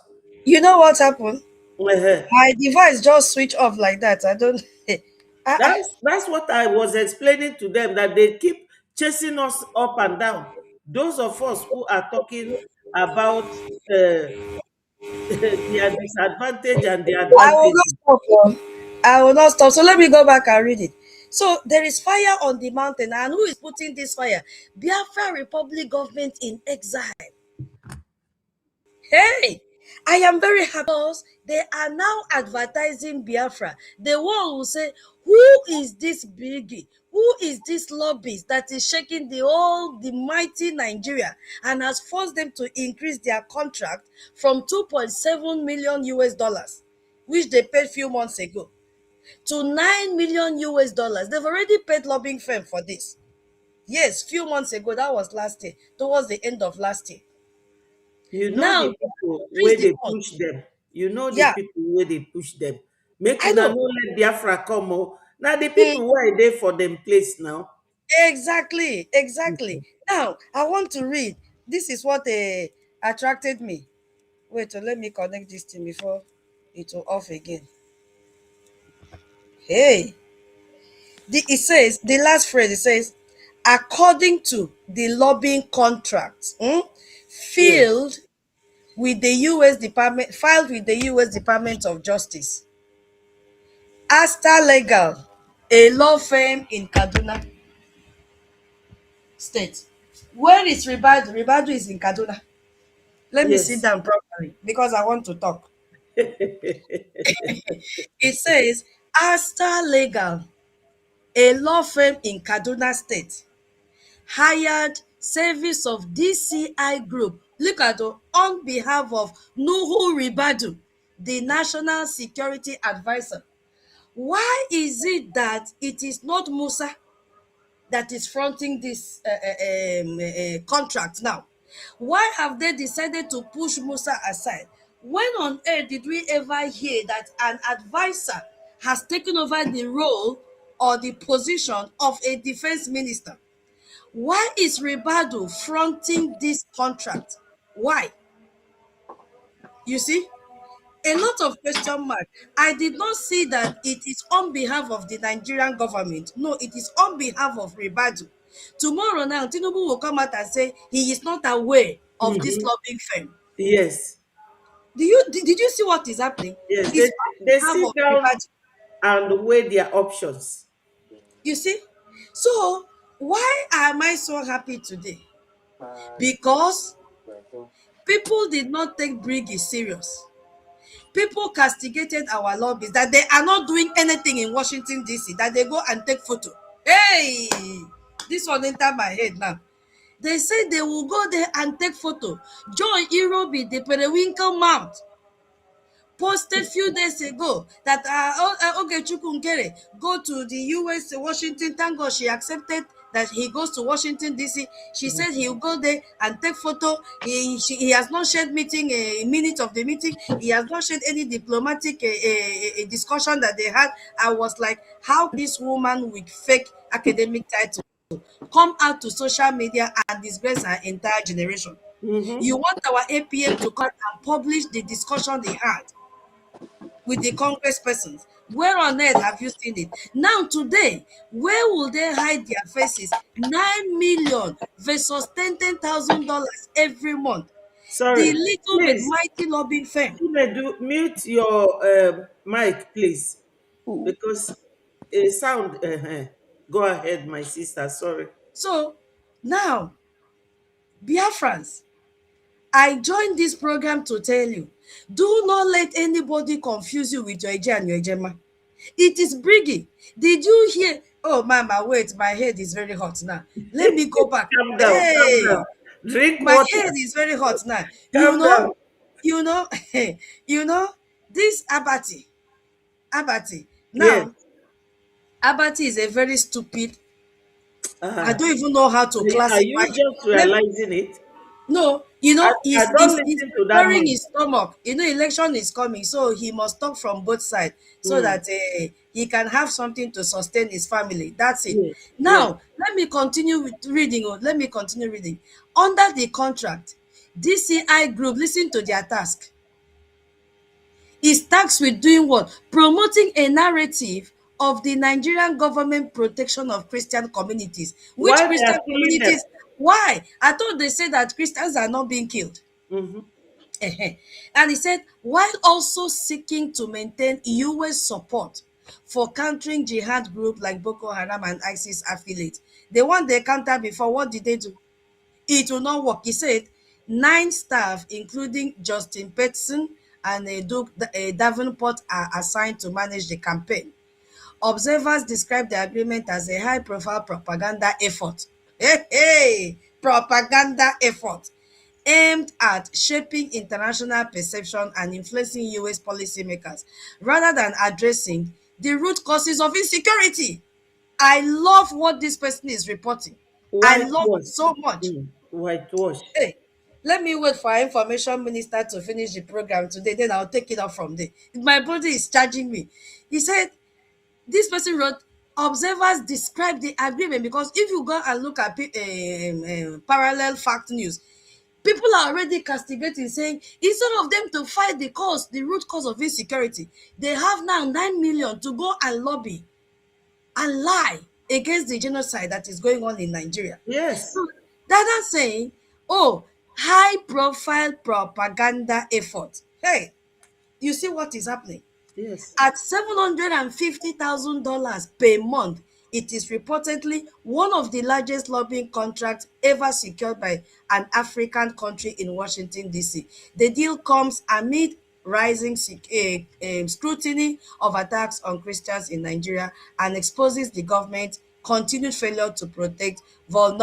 You know what happened? Uh-huh. My device just switch off like that. I don't. Ah. That's what I was explaining to them, that they keep chasing us up and down. Those of us who are talking about their disadvantage and their I will not advantages. stop. Oh. I will not stop. So let me go back and read it. So there is fire on the mountain, and who is putting this fire? Biafra Republic government in exile. Hey, I am very happy because they are now advertising Biafra. The one will say, who is this biggie? Who is this lobbyist that is shaking the mighty Nigeria and has forced them to increase their contract from 2.7 million US dollars, which they paid few months ago, to 9 million US dollars. They've already paid lobbying firm for this. Yes, few months ago, that was last year, towards the end of last year. You know Now the they people increase where the they cost. push them. You know the Yeah, people where they push them. Make I una know. no let Biafra come. Oh. Now the Mm, people where they for them place now. exactly, exactly. Now, I want to read. This is what attracted me. Wait, let me connect this thing before it will off again. Hey, it says, the last phrase, it says, according to the lobbying contract, Yes. filed with the U.S. Department of Justice, Asta Legal, a law firm in Kaduna State. Where is Ribadu? Ribadu is in Kaduna. Let me sit Yes. down properly because I want to talk. It says, Asta Legal, a law firm in Kaduna State, hired service of DCI Group, look at it, on behalf of Nuhu Ribadu, the National Security Advisor. Why is it that it is not Musa that is fronting this contract now? Why have they decided to push Musa aside? When on earth did we ever hear that an advisor has taken over the role or the position of a defense minister? Why is Ribadu fronting this contract? Why? You see, a lot of question mark. I did not see that it is on behalf of the Nigerian government. No, it is on behalf of Ribadu. Tomorrow now, Tinubu will come out and say he is not aware of this Mhm. lobbying firm. Yes. Did you see what is happening? Yes. It's They on behalf sit of down Ribadu. and weigh their options. You see? So why am I so happy today? Because people did not take Briggy serious. People castigated our lobbies that they are not doing anything in Washington, D.C., that they go and take photo. Hey, this one enter my head now. They say they will go there and take photo. Joy Irobi, the periwinkle mount, posted few days ago that Ogechukwu Nkere go to the US, Washington. Thank God she accepted that he goes to Washington DC. She said he'll go there and take photo. He has not shared meeting a minute of the meeting. He has not shared any diplomatic discussion that they had. I was like, how this woman with fake academic title come out to social media and disgrace her entire generation? Mm-hmm. You want our APM to come and publish the discussion they had with the Congress persons. Where on earth have you seen it? Now, today, where will they hide their faces? 9 million versus $10,000 every month. The Sorry. little but Please, mighty lobbying firm. Chinedu, mute your mic, please, because a sound. Go ahead, my sister. Sorry. So now, Biafrans, I joined this program to tell you, do not let anybody confuse you with your Eje and your Ejema. It is Briggy. Did you hear? Oh, mama, wait, my head is very hot now. Let me go back. Calm down. Calm down. Hey, Drink my water. head is very hot now. You Calm know, down. you know, you know, this Abati. Yes. Now, Abati is a very stupid. I Uh, don't even know how to are classify you him. just Let realizing it? No, I don't he's listen to that preparing man. his stomach. Election is coming, so he must talk from both sides so Mm. that he can have something to sustain his family. That's it. Yes. Yes. Now, let me continue with reading. Let me continue reading. Under the contract, DCI Group, listen to their task. is tasked with doing what? Promoting a narrative of the Nigerian government protection of Christian communities. Why Which they are Christian killing them? communities? Why? I thought they said that Christians are not being killed. Mm-hmm. And he said, while also seeking to maintain US support for countering jihad group like Boko Haram and ISIS affiliates. The one they countered before, what did they do? It will not work. He said 9 staff, including Justin Peterson and Davenport, are assigned to manage the campaign. Observers describe the agreement as a high-profile propaganda effort. Hey, propaganda effort aimed at shaping international perception and influencing US policymakers rather than addressing the root causes of insecurity. I love what this person is reporting. I love it Whitewash. so much. Whitewash. Hey, let me wait for our information minister to finish the program today, then I'll take it up from there. My body is charging me. He said, this person wrote, observers describe the agreement, because if you go and look at parallel fact news, people are already castigating, saying instead of them to fight the root cause of insecurity, they have now 9 million to go and lobby and lie against the genocide that is going on in Nigeria. Yes. So they're saying, oh, high profile propaganda effort. Hey, you see what is happening? Yes. At $750,000 per month, it is reportedly one of the largest lobbying contracts ever secured by an African country in Washington, D.C. The deal comes amid rising scrutiny of attacks on Christians in Nigeria and exposes the government's continued failure to protect um,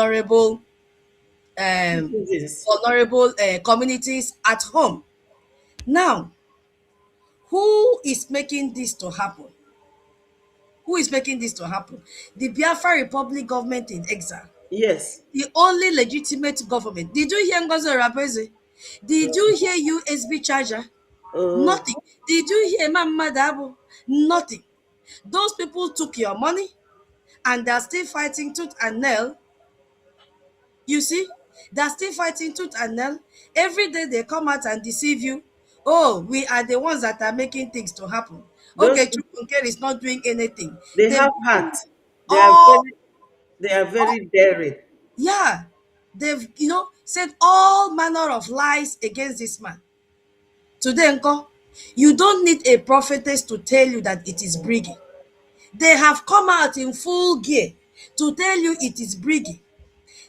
Citizens. communities at home. Now, who is making this to happen? Who is making this to happen? The Biafra Republic government in exile. Yes. The only legitimate government. Did you hear Ngozi Rapeze? Did you hear USB charger? Oh, Nothing. Did you hear Mama Dabo? Nothing. Those people took your money and they're still fighting tooth and nail. You see? They're still fighting tooth and nail. Every day they come out and deceive you. Oh, we are the ones that are making things to happen. those Okay, people, Chukwuker is not doing anything. they They've have given heart. They are all, very, they are all very daring. yeah, they've said all manner of lies against this man. Today, Nko, you don't need a prophetess to tell you that it is Briggy. They have come out in full gear to tell you it is Briggy.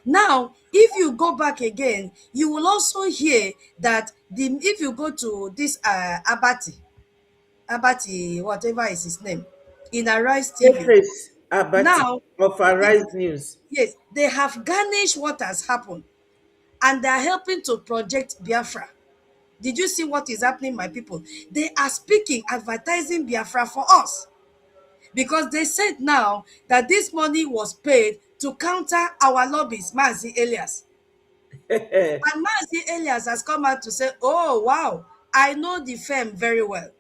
Now, if you go back again, you will also hear that if you go to this Abati, whatever is his name, in Arise TV, Face Abati now, of yes, Arise News. yes, they have garnished what has happened and they are helping to project Biafra. Did you see what is happening, my people? They are speaking, advertising Biafra for us, because they said now that this money was paid to counter our lobbies, Mazi Elias. And Mazi Elias has come out to say, oh, wow, I know the firm very well.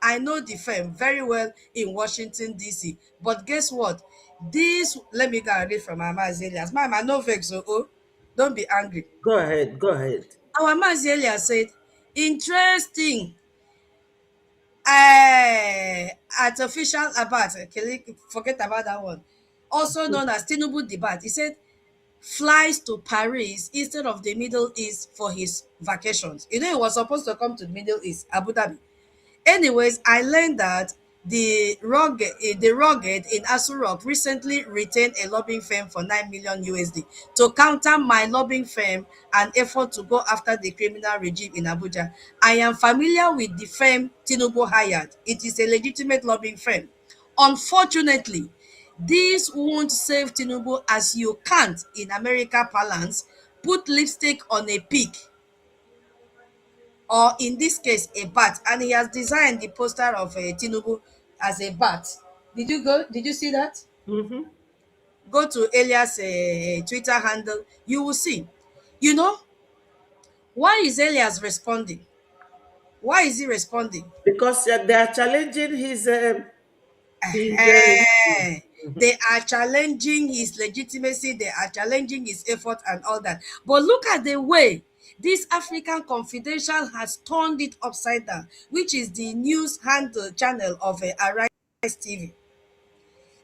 I know the firm very well in Washington, D.C. But guess what? Let me go and read from our Mazi Elias. Mama, no vex, oh, don't be angry. Go ahead. Go ahead. Our Mazi Elias said, interesting. Artificial Abat, forget about that one. Also known as Tinubu Debat. He said flies to Paris instead of the Middle East for his vacations. He was supposed to come to the Middle East, Abu Dhabi. Anyways, I learned that the rugged in Asu Rock recently retained a lobbying firm for 9 million USD to counter my lobbying firm and effort to go after the criminal regime in Abuja. I am familiar with the firm Tinubu hired. It is a legitimate lobbying firm. Unfortunately, this won't save Tinubu, as you can't, in America parlance, put lipstick on a pig, or in this case a bat, and he has designed the poster of Tinubu as a bat. Did you see that? Mm-hmm. Go to Elias Twitter handle, you will see. You know why is Elias responding? Why is he responding? Because they are challenging his They are challenging his legitimacy, they are challenging his effort and all that. But look at the way This African Confidential has turned it upside down, which is the news handle channel of Arise TV.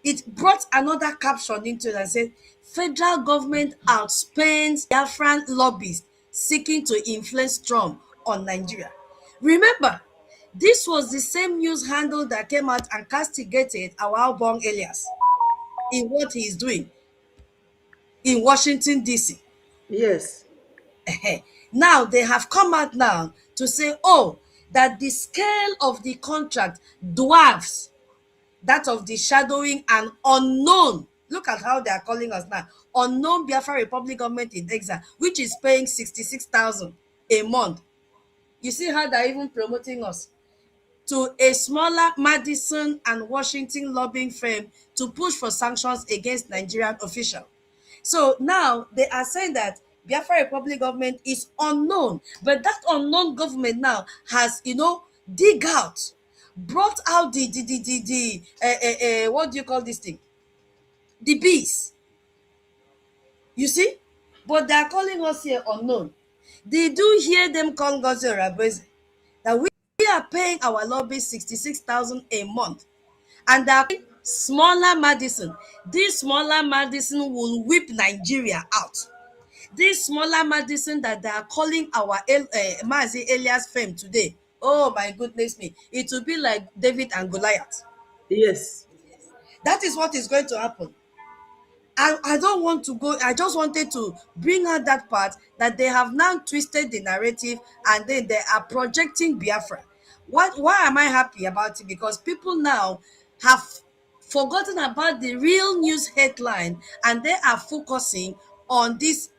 It brought another caption into it and said, federal government outspends Biafran lobbyists seeking to influence Trump on Nigeria. Remember, this was the same news handle that came out and castigated our outborn Elias in what he is doing in Washington, D.C. Yes. Now they have come out now to say, oh, that the scale of the contract dwarfs that of the shadowing and unknown. Look at how they are calling us now. Unknown Biafra Republic government in exile, which is paying 66,000 a month. You see how they're even promoting us to a smaller Madison and Washington lobbying firm to push for sanctions against Nigerian officials. So now they are saying that Biafra Republic government is unknown, but that unknown government now has, dig out, brought out the what do you call this thing? The bees. You see, but they are calling us here unknown. They do hear them call Gozi Rabezi that we are paying our lobby 66,000 a month, and that smaller Madison. This smaller Madison will whip Nigeria out. This smaller Madison that they are calling our Mazi Elias firm today. Oh my goodness me. It will be like David and Goliath. Yes. That is what is going to happen. I don't want to go. I just wanted to bring out that part that they have now twisted the narrative and then they are projecting Biafra. Why am I happy about it? Because people now have forgotten about the real news headline and they are focusing on this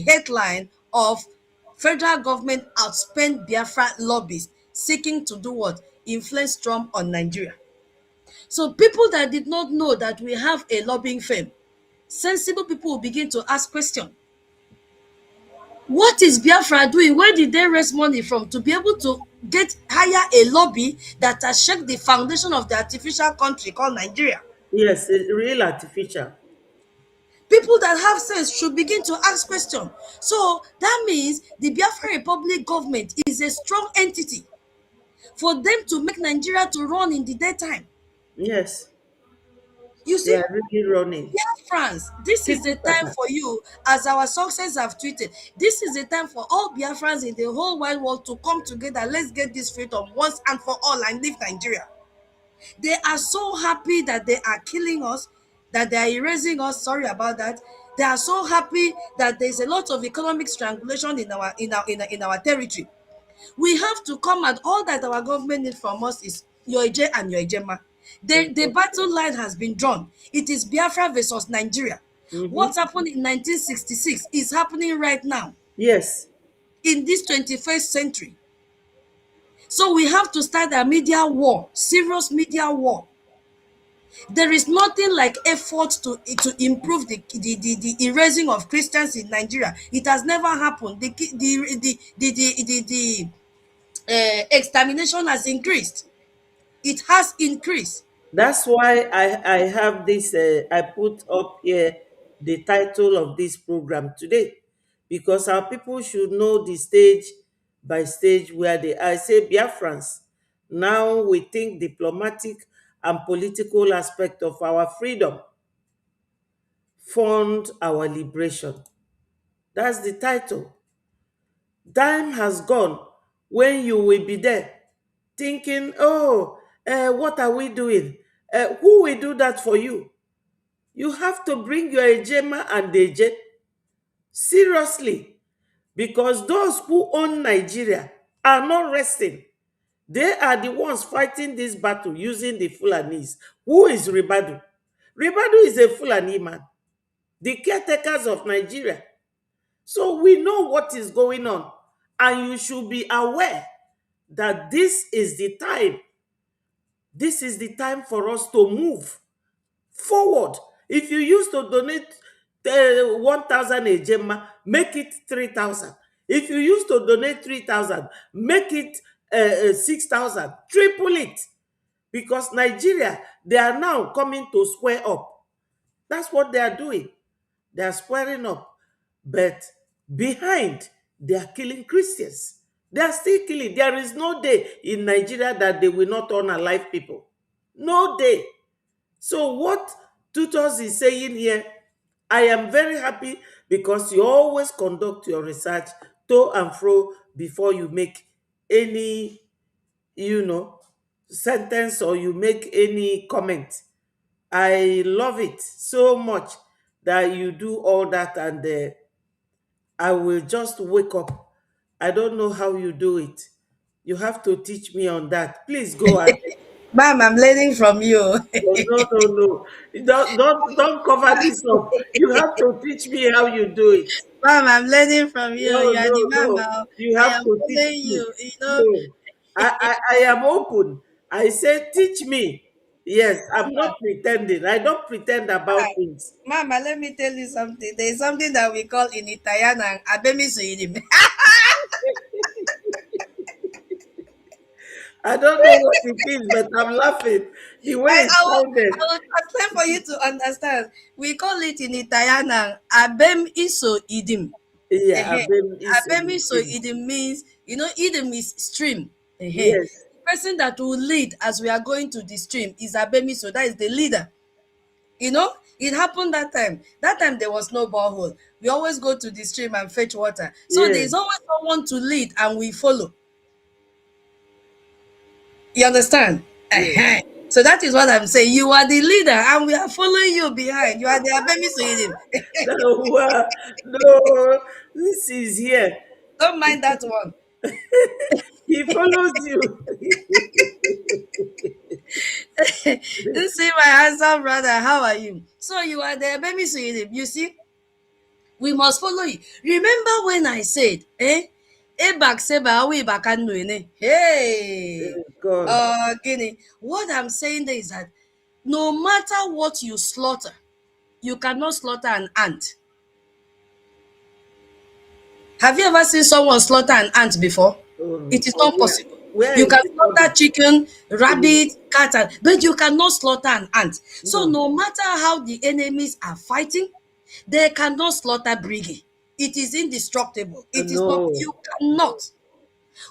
headline of federal government outspend Biafra lobbies seeking to do what? Influence Trump on Nigeria. So people that did not know that we have a lobbying firm, sensible people will begin to ask questions. What is Biafra doing? Where did they raise money from to be able to hire a lobby that has shaped the foundation of the artificial country called Nigeria? Yes, it's real artificial. People that have sense should begin to ask questions. So that means the Biafra Republic government is a strong entity for them to make Nigeria to run in the daytime. Yes, You they see, are really running. Biafrans, this is the time for you, as our success have tweeted, this is the time for all Biafrans in the whole wide world to come together. Let's get this freedom once and for all and leave Nigeria. They are so happy that they are killing us, that they are erasing us. Sorry about that. They are so happy that there's a lot of economic strangulation in our territory. We have to come at all that our government needs from us is your Ije and your Ijema. The battle line has been drawn. It is Biafra versus Nigeria. Mm-hmm. What happened in 1966 is happening right now Yes. in this 21st century. So we have to start a media war, serious media war. There is nothing like effort to improve the erasing of Christians in Nigeria. It has never happened. The extermination has increased. It has increased. That's why I have this, I put up here the title of this program today, because our people should know the stage by stage where they are. I say Biafrans, now we think diplomatic and political aspect of our freedom, fund our liberation. That's the title. Time has gone when you will be there thinking, oh, what are we doing? Who will do that for you? You have to bring your Ejema and Eje seriously, because those who own Nigeria are not resting. They are the ones fighting this battle using the Fulanis. Who is Ribadu? Ribadu is a Fulani man, the caretakers of Nigeria. So we know what is going on, and you should be aware that this is the time. This is the time for us to move forward. If you used to donate 1,000 a Gemma, make it 3,000. If you used to donate 3,000, make it 6,000. Triple it. Because Nigeria, they are now coming to square up. That's what they are doing. They are squaring up. But behind They are killing Christians. They are still killing. There is no day in Nigeria that they will not turn alive people. No day. So what Tutus is saying here, I am very happy because you always conduct your research to and fro before you make any, you know, sentence or you make any comment. I love it so much that you do all that, and I will just wake up. I don't know how you do it. You have to teach me on that. Please go ahead. Ma'am, I'm learning from you. Oh, no, no, no. Don't cover this up. You have to teach me how you do it. Ma'am, I'm learning from you. No, You are no, the no. mama. You I have am to teach following me. you. No. I am open. I say teach me. Yes, I'm not pretending. I don't pretend about things. Mama, let me tell you something. There is something that we call in Italian and abemi suidim. I don't know what it is, but I'm laughing. The way it I sounded. will translate for you to understand. We call it in Italian and abem iso idim. Yeah, Ehe. Abem is Abemi so idim means, idim is stream. Ehe. yes, The person that will lead as we are going to the stream is abemi, so that is the leader. It happened that time. That time there was no borehole. We always go to the stream and fetch water. So yes, there's always someone to lead and we follow. You understand? yes. So that is what I'm saying. You are the leader and we are following you behind. You are the Abemi Suidim. No, no, this is here. Don't mind that one. He follows you. You see, my handsome brother, how are you? So you are the Abemi Suidim. You see, we must follow you. Remember when I said, Ebak seba awi bakan nuene. Hey, God. Guinea. What I'm saying there is that no matter what you slaughter, you cannot slaughter an ant. Have you ever seen someone slaughter an ant before? It is not Where, possible. where You in can the slaughter body? chicken, Mm, rabbit, cat, but you cannot slaughter an ant. So no, no matter how the enemies are fighting, they cannot slaughter Briggy. It is indestructible. It is not, no. you cannot.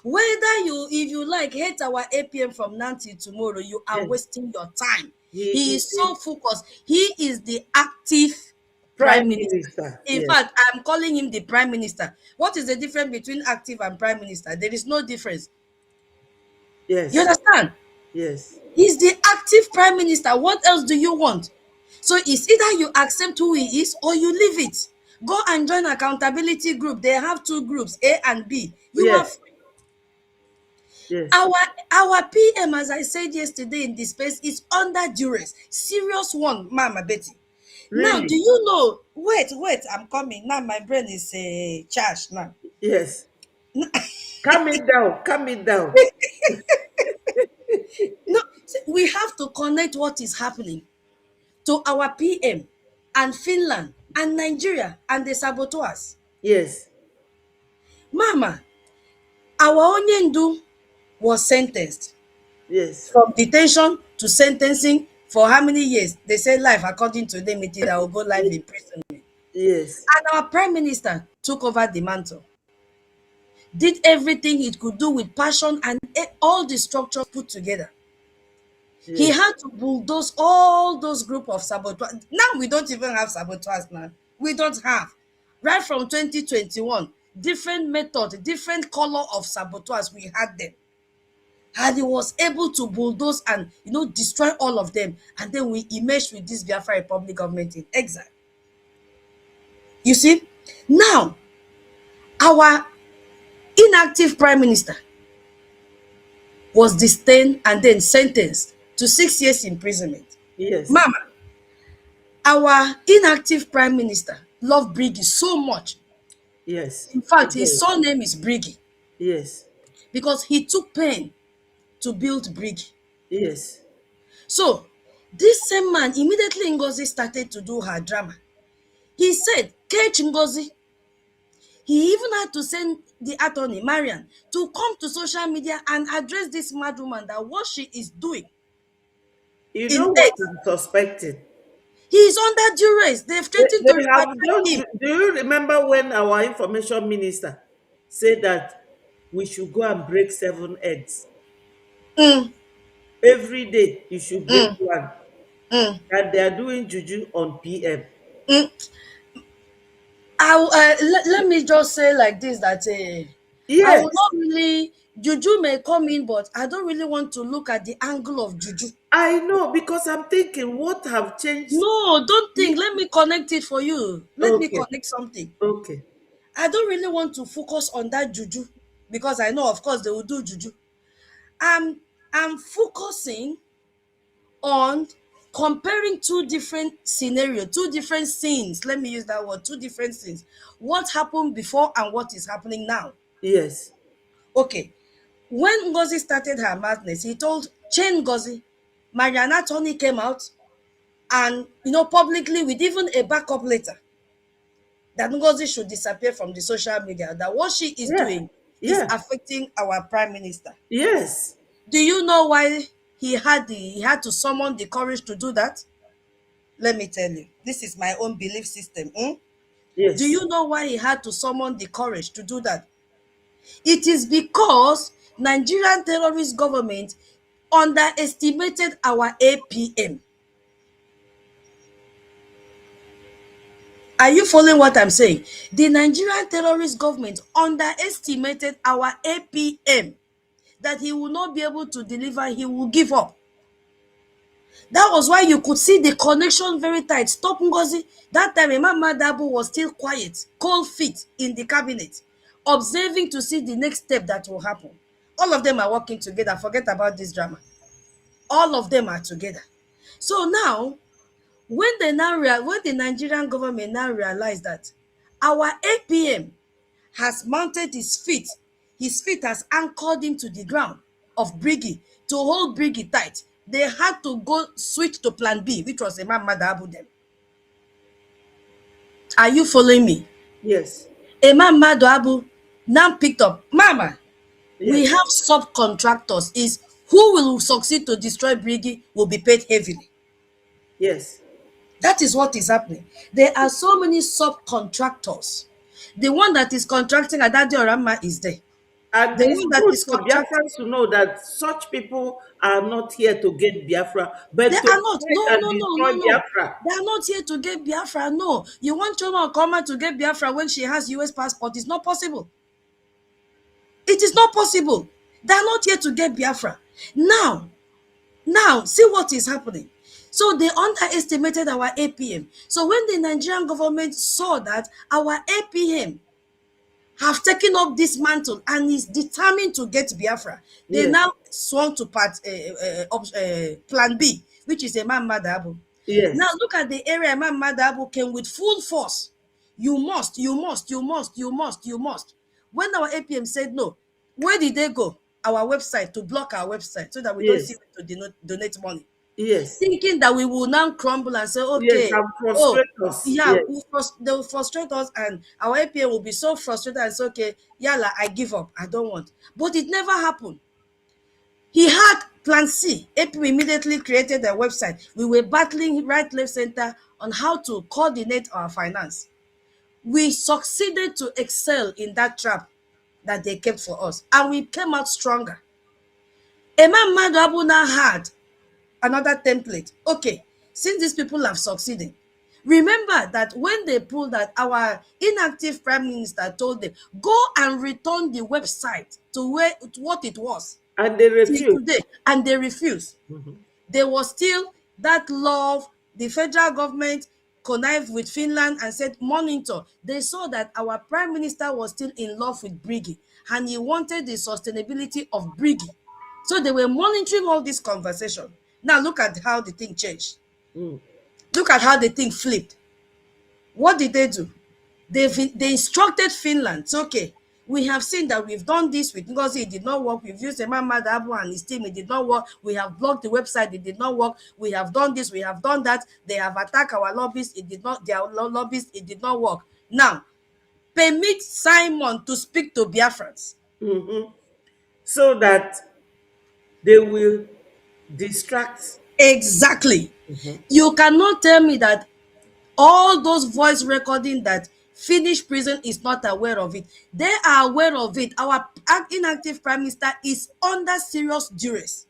Whether you, if you like, hate our APM from now till tomorrow, you are Yes. wasting your time. He He is so is focused. He is the active prime prime minister. minister. In Yes, fact, I'm calling him the prime minister. What is the difference between active and prime minister? There is no difference. You yes, understand? yes, He's the active prime minister. What else do you want? So it's either you accept who he is or you leave it. Go and join accountability group. They have two groups, A and B. You are yes, free. yes. Our PM, as I said yesterday in this space, is under duress. Serious one, Mama Betty. Now, do Really? you know? Wait, I'm coming. Now my brain is charged now. Yes. Calm it down. Calm it down. No, see, we have to connect what is happening to our PM and Finland and Nigeria and the saboteurs. Yes, Mama, our Onyendu was sentenced yes, from detention to sentencing for how many years? They say life, according to them, it will go life in prison. yes, And our prime minister took over the mantle, did everything he could do with passion and all the structures put together. He yes. had to bulldoze all those group of saboteurs. Now we don't even have saboteurs now. We don't have. Right from 2021, different method, different color of saboteurs, we had them. And he was able to bulldoze and destroy all of them. And then we emerged with this Biafra Republic government in exile. You see? Now, our inactive prime minister was detained and then sentenced to 6 years imprisonment. Yes, Mama, our inactive prime minister loved Briggy so much. yes, In fact, he his does. surname is Briggy Yes, because he took pain to build Briggy. yes. So, this same man, immediately Ngozi started to do her drama. He said, Kech Ngozi, he even had to send the attorney, Marian, to come to social media and address this mad woman that what she is doing You in know what X. I'm suspecting? He is under duress. They've threatened to They have repatriate don't him. do you remember when our information minister say that we should go and break 7 eggs. Mm, Every day you should break mm, one. mm, And they are doing juju on PM. mm. Let me just say like this that I will Yes, not really, juju may come in, but I don't really want to look at the angle of juju. I know, because I'm thinking what have changed. No, don't think. Let me connect it for you. Let me Okay, connect something. okay. I don't really want to focus on that juju because I know, of course, they will do juju. I'm I'm focusing on comparing two different scenarios, two different scenes. Let me use that word, two different scenes. What happened before and what is happening now. Yes, Okay. When Ngozi started her madness, he told Chain Ngozi, Mariana Tony came out and publicly with even a backup letter that Ngozi should disappear from the social media, that what she is yeah, doing is yeah, affecting our prime minister. yes, Do you know why he had to summon the courage to do that? Let me tell you. This is my own belief system. Do yes. you know why he had to summon the courage to do that? It is because Nigerian terrorist government underestimated our APM. Are you following what I'm saying? The Nigerian terrorist government underestimated our APM, that he will not be able to deliver, he will give up. That was why you could see the connection very tight. Stop Ngozi. That time, Imam Madabu was still quiet, cold feet in the cabinet, observing to see the next step that will happen. All of them are working together. Forget about this drama. All of them are together. So now, when the Nigerian government now realized that our APM has mounted his feet has anchored him to the ground of Briggy to hold Briggy tight. They had to go switch to plan B, which was Imam Madabu then. Are you following me? Yes, Imam Madabu now picked up, Mama, we yes, have subcontractors. Is who will succeed to destroy Briggy will be paid heavily. yes. That is what is happening. There are so many subcontractors. The one that is contracting Adadi Orama is there. And The it's one that good is for contracting, Biafrans to know that such people are not here to get Biafra, they but to are not. break No, and no, no, destroy no, no. Biafra. They are not here to get Biafra. No. You want Choma Okoma to get Biafra when she has US passport. It's not possible. It is not possible. They are not here to get Biafra. Now, see what is happening. So they underestimated our APM. So when the Nigerian government saw that our APM have taken up this mantle and is determined to get Biafra, they Yes, now swung to plan B, which is Imam Madabu. Now yes. look at the area Imam Madabu came with full force. You must, you must, you must, you must, you must. When our APM said no, where did they go? Our website, to block our website so that we don't see Yes, where to donate money, yes, thinking that we will now crumble and say, yes, okay, and oh, frustrate us. yeah, Yes, they will frustrate us, and our APA will be so frustrated and say, okay, yalla, I give up, I don't want. But it never happened. He had plan C. AP immediately created a website. We were battling right, left, center on how to coordinate our finance. We succeeded to excel in that trap that they kept for us, and we came out stronger. Imam Madu Abu now had another template. Okay, since these people have succeeded, remember that when they pulled that, our inactive prime minister told them, go and return the website to what it was and they till refuse. today, and they refused. There was still that love. The federal government connived with Finland and said, monitor. They saw that our prime minister was still in love with Briggy and he wanted the sustainability of Briggy. So they were monitoring all this conversation. Now look at how the thing changed. Mm. Look at how the thing flipped. What did they do? They instructed Finland. So, okay, we have seen that we've done this with Ngozi, it did not work. We've used Imam Madabu and his team, it did not work. We have blocked the website, it did not work. We have done this, we have done that. They have attacked our lobbyists, it did not, their lobbyists, it did not work. Now, permit Simon to speak to Biafrans. Mhm. So that they will distract. Exactly. Mhm. You cannot tell me that all those voice recording that Finnish prison is not aware of it. They are aware of it. Our inactive prime minister is under serious duress.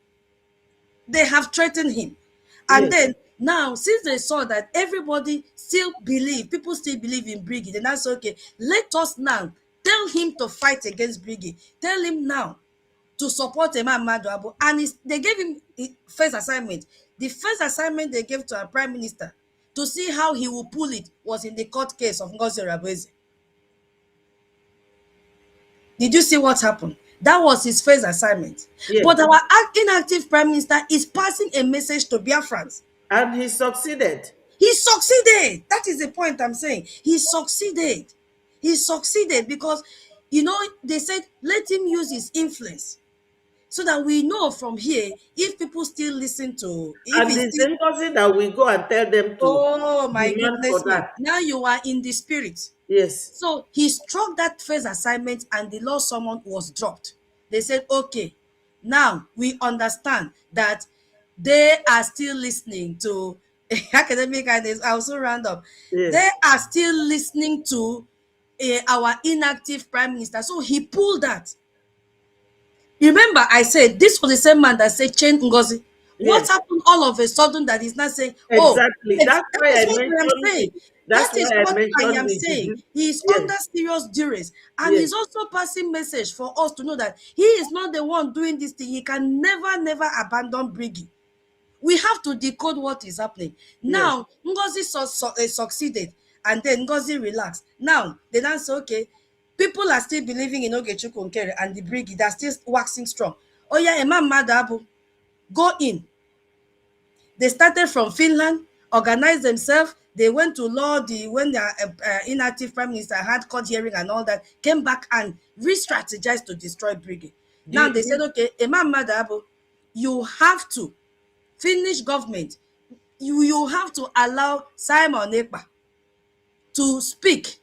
They have threatened him. And Yes. then now, since they saw that everybody still believe, people still believe in Briggy, then that's okay. Let us now tell him to fight against Briggy. Tell him now to support Imam Abu. And they gave him first assignment. The first assignment they gave to our prime minister to see how he will pull it was in the court case of Ngozi Rabezi. Did you see what happened? That was his first assignment. Yes. But our inactive prime minister is passing a message to Biafrans. And he succeeded. He succeeded. That is the point I'm saying. He succeeded. He succeeded because, they said, let him use his influence so that we know from here if people still listen to, if And it's the still, same person that we go and tell them to oh my demand for goodness me. that. Now you are in the spirit. Yes. So he struck that first assignment and the law summon was dropped. They said, okay, now we understand that they are still listening to academic, and I'll also round up. Yes. They are still listening to our inactive prime minister. So he pulled that. Remember, I said this was the same man that said change Ngozi. What Yes. happened all of a sudden that he's not saying, oh, Exactly. That's that why is I what I am mentioned saying. that's That is why I what I mentioned am the saying. He is yes. under serious duress. And Yes. he's also passing message for us to know that he is not the one doing this thing. He can never, never abandon Briggy. We have to decode what is happening. Yes. Now, Ngozi succeeded, and then Ngozi relaxed. Now, they now say, okay, people are still believing in Ogechukwu Nkere and the Briggy. They're still waxing strong. Oh yeah, Imam Madabu, go in. They started from Finland, organized themselves. They went to law when their inactive prime minister had court hearing and all that, came back and re-strategized to destroy Briggy. Now they said, okay, Imam Madabu, you have to Finnish government, you have to allow Simon Ekpa to speak.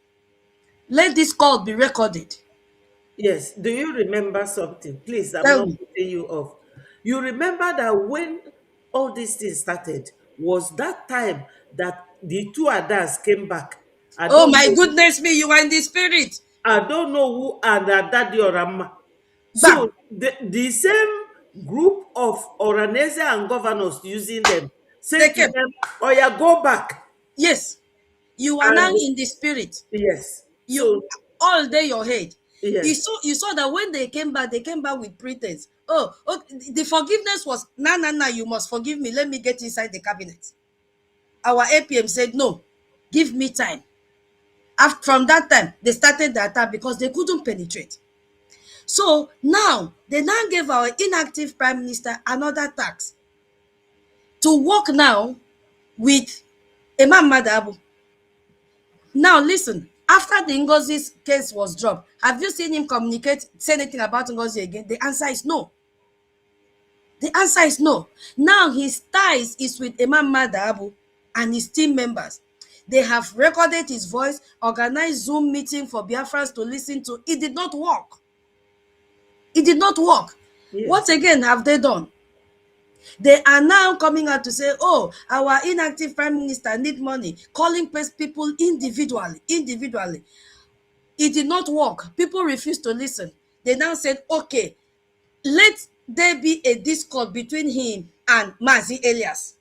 Let this call be recorded. Yes. Do you remember something? Please, I'm Tell not me. putting you off. You remember that when all these things started, was that time that the two Adas came back. I Oh don't my know. goodness me, you are in the spirit. I don't know who are Daddy or Rama. Bam. So the same group of Oranese and governors using them They said to came. them, "Oh yeah, go back." Yes. You are now And in the spirit. yes, You so all day your head. yes, You saw that when they came back with pretense. Oh, the forgiveness was no, you must forgive me. Let me get inside the cabinet. Our APM said no, give me time. After from that time, they started the attack because they couldn't penetrate. So now they now gave our inactive prime minister another tax to work now with Imam Madabu. Now listen, after the Ngozi's case was dropped, have you seen him say anything about Ngozi again? The answer is no. The answer is no. Now his ties is with Imam Madabu and his team members. They have recorded his voice, organized Zoom meeting for Biafrans to listen to. It did not work. It did not work. What yes, again have they done? They are now coming out to say, oh, our inactive prime minister need money, calling people individually. It did not work. People refused to listen. They now said, okay, let there be a discord between him and Mazi Elias.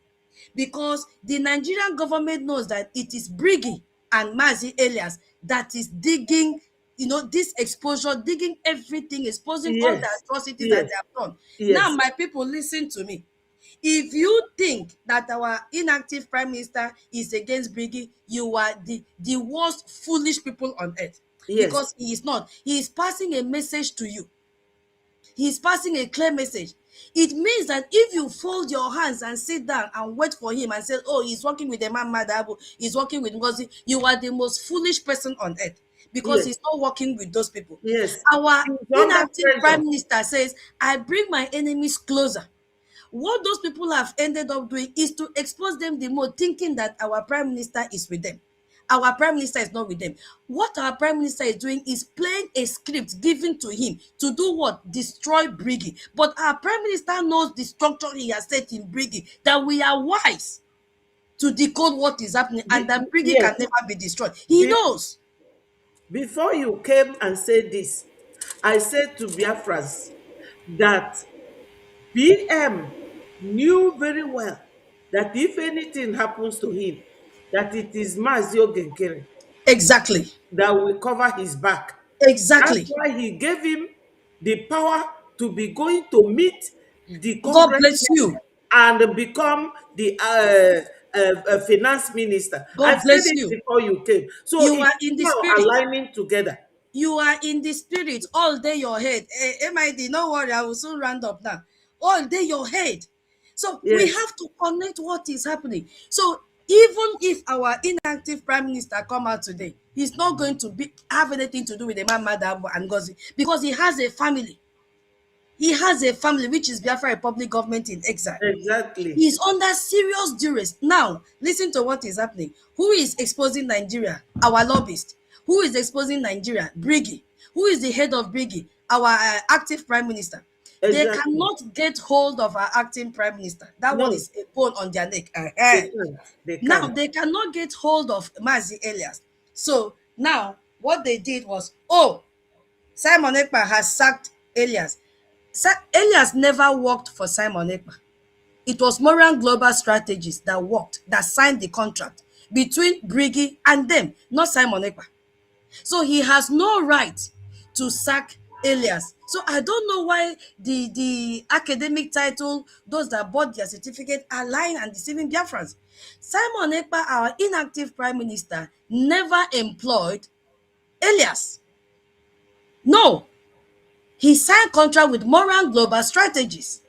Because the Nigerian government knows that it is Briggy and Mazi Elias that is digging, this exposure, digging everything, exposing all the yes, atrocities that yes, they have done. Now, yes, my people, listen to me. If you think that our inactive prime minister is against Briggy, you are the worst foolish people on earth. yes, Because he is not. He is passing a message to you. He is passing a clear message. It means that if you fold your hands and sit down and wait for him and say, oh, he's working with Imam Madabu, he's working with Ngozi, you are the most foolish person on earth because yes, he's not working with those people. yes. Our He's under inactive pressure. prime minister says, I bring my enemies closer. What those people have ended up doing is to expose them the more, thinking that our prime minister is with them. Our prime minister is not with them. What our prime minister is doing is playing a script given to him to do what? Destroy Briggy. But our prime minister knows the structure he has set in Briggy, that we are wise to decode what is happening and that Briggy Yes, can never be destroyed. He the, knows. before you came and said this, I said to Biafrans that BM knew very well that if anything happens to him, that it is Mazio Genkere Exactly. that will cover his back. That's Exactly. why he gave him the power to be going to meet the God congressmen bless you. and become the finance minister. I God said bless it you. before you came. So You it's are in the now spirit. aligning together. You are in the spirit all day your head. MID, no worry, I will soon round up now. All day your head. So we Yes, have to connect what is happening. So even if our inactive prime minister come out today, he's not going to have anything to do with the man Madam and Ngozi because he has a family. He has a family, which is Biafra Republic government in exile. exactly. He's under serious duress. Now, listen to what is happening. Who is exposing Nigeria? Our lobbyist. Who is exposing Nigeria? Briggy. Who is the head of Briggy? Our active prime minister. They Exactly. cannot get hold of our acting prime minister. That one No, is a bone on their neck. they can't. They Now, can't. they cannot get hold of Mazi Elias. So, now, what they did was, oh, Simon Ekpa has sacked Elias. Elias never worked for Simon Ekpa. It was Moran Global Strategies that worked, that signed the contract between Briggy and them, not Simon Ekpa. So he has no right to sack Elias. So I don't know why the academic title, those that bought their certificate, are lying and deceiving Biafrans. Simon Ekpa, our inactive prime minister, never employed Elias. No, he signed contract with Moran Global Strategies,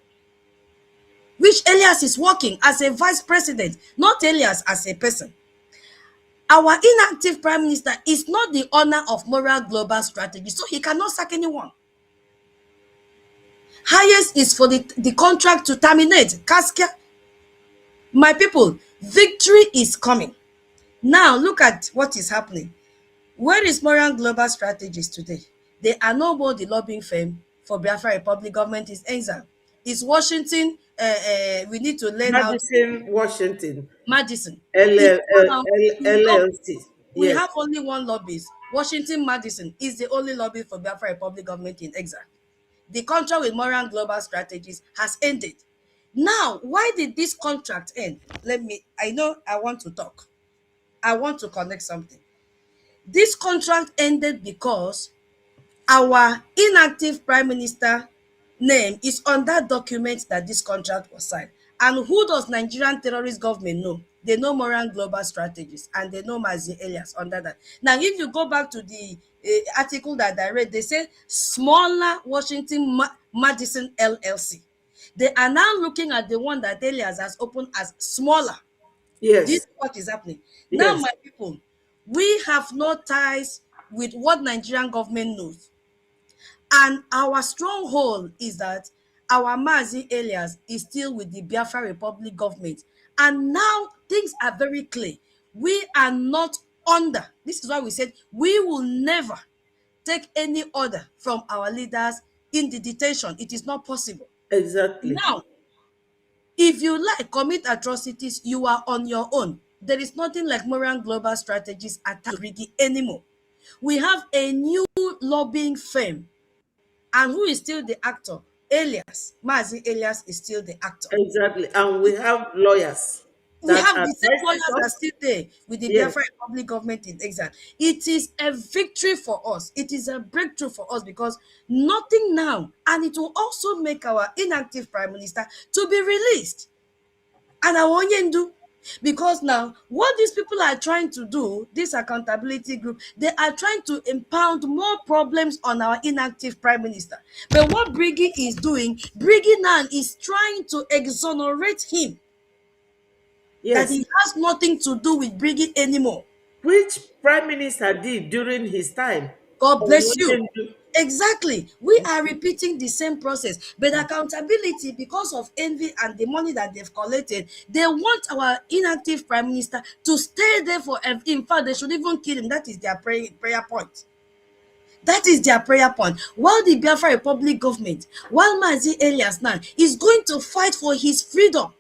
which Elias is working as a vice president, not Elias as a person. Our inactive prime minister is not the owner of Moral Global Strategy, so he cannot sack anyone. Highest is for the contract to terminate. Kaskia, my people, victory is coming. Now look at what is happening. Where is Moral Global Strategies today? They are no more the lobbying firm for Biafra Republic government is exile. It's Washington. We need to learn how to Madison, Washington, Madison. It's LL, now is no, LLC. we Yes, have only one lobbyist. Washington Madison is the only lobby for Biafra Republic government in exile. The contract with Moran Global Strategies has ended. Now, why did this contract end? I know I want to talk. I want to connect something. This contract ended because our inactive prime minister name is on that document that this contract was signed. And who does Nigerian terrorist government know? They know Moran Global Strategies and they know Mazi Elias under that. Now, if you go back to the article that I read, they say smaller Washington Madison LLC. They are now looking at the one that Elias has opened as smaller. This yes, is what is happening. Now, yes, my people, we have no ties with what Nigerian government knows. And our stronghold is that our Mazi Elias is still with the Biafra Republic government. And now things are very clear. We are not under. This is why we said we will never take any order from our leaders in the detention. It is not possible. exactly. Now, if you like commit atrocities, you are on your own. There is nothing like Moran Global Strategies attacking anymore. We have a new lobbying firm. And who is still the actor? Elias. Mazi Elias is still the actor. Exactly. And we have lawyers We that have the same advise lawyers that are us. still there with the Yes, Biafra Republic government in exile. It is a victory for us. It is a breakthrough for us because nothing now, and it will also make our inactive prime minister to be released. And I want you to do because now what these people are trying to do, this accountability group, they are trying to impound more problems on our inactive prime minister. But what Briggy is doing, Briggy now is trying to exonerate him, that yes. he has nothing to do with Briggy anymore. Which prime minister did during his time? God bless you. Onyendu. Exactly. We are repeating the same process. But accountability, because of envy and the money that they've collected, they want our inactive prime minister to stay there for. In fact, they should even kill him. That is their prayer point. That is their prayer point. While the Biafra Republic government, while Mazi Elias now is going to fight for his freedom.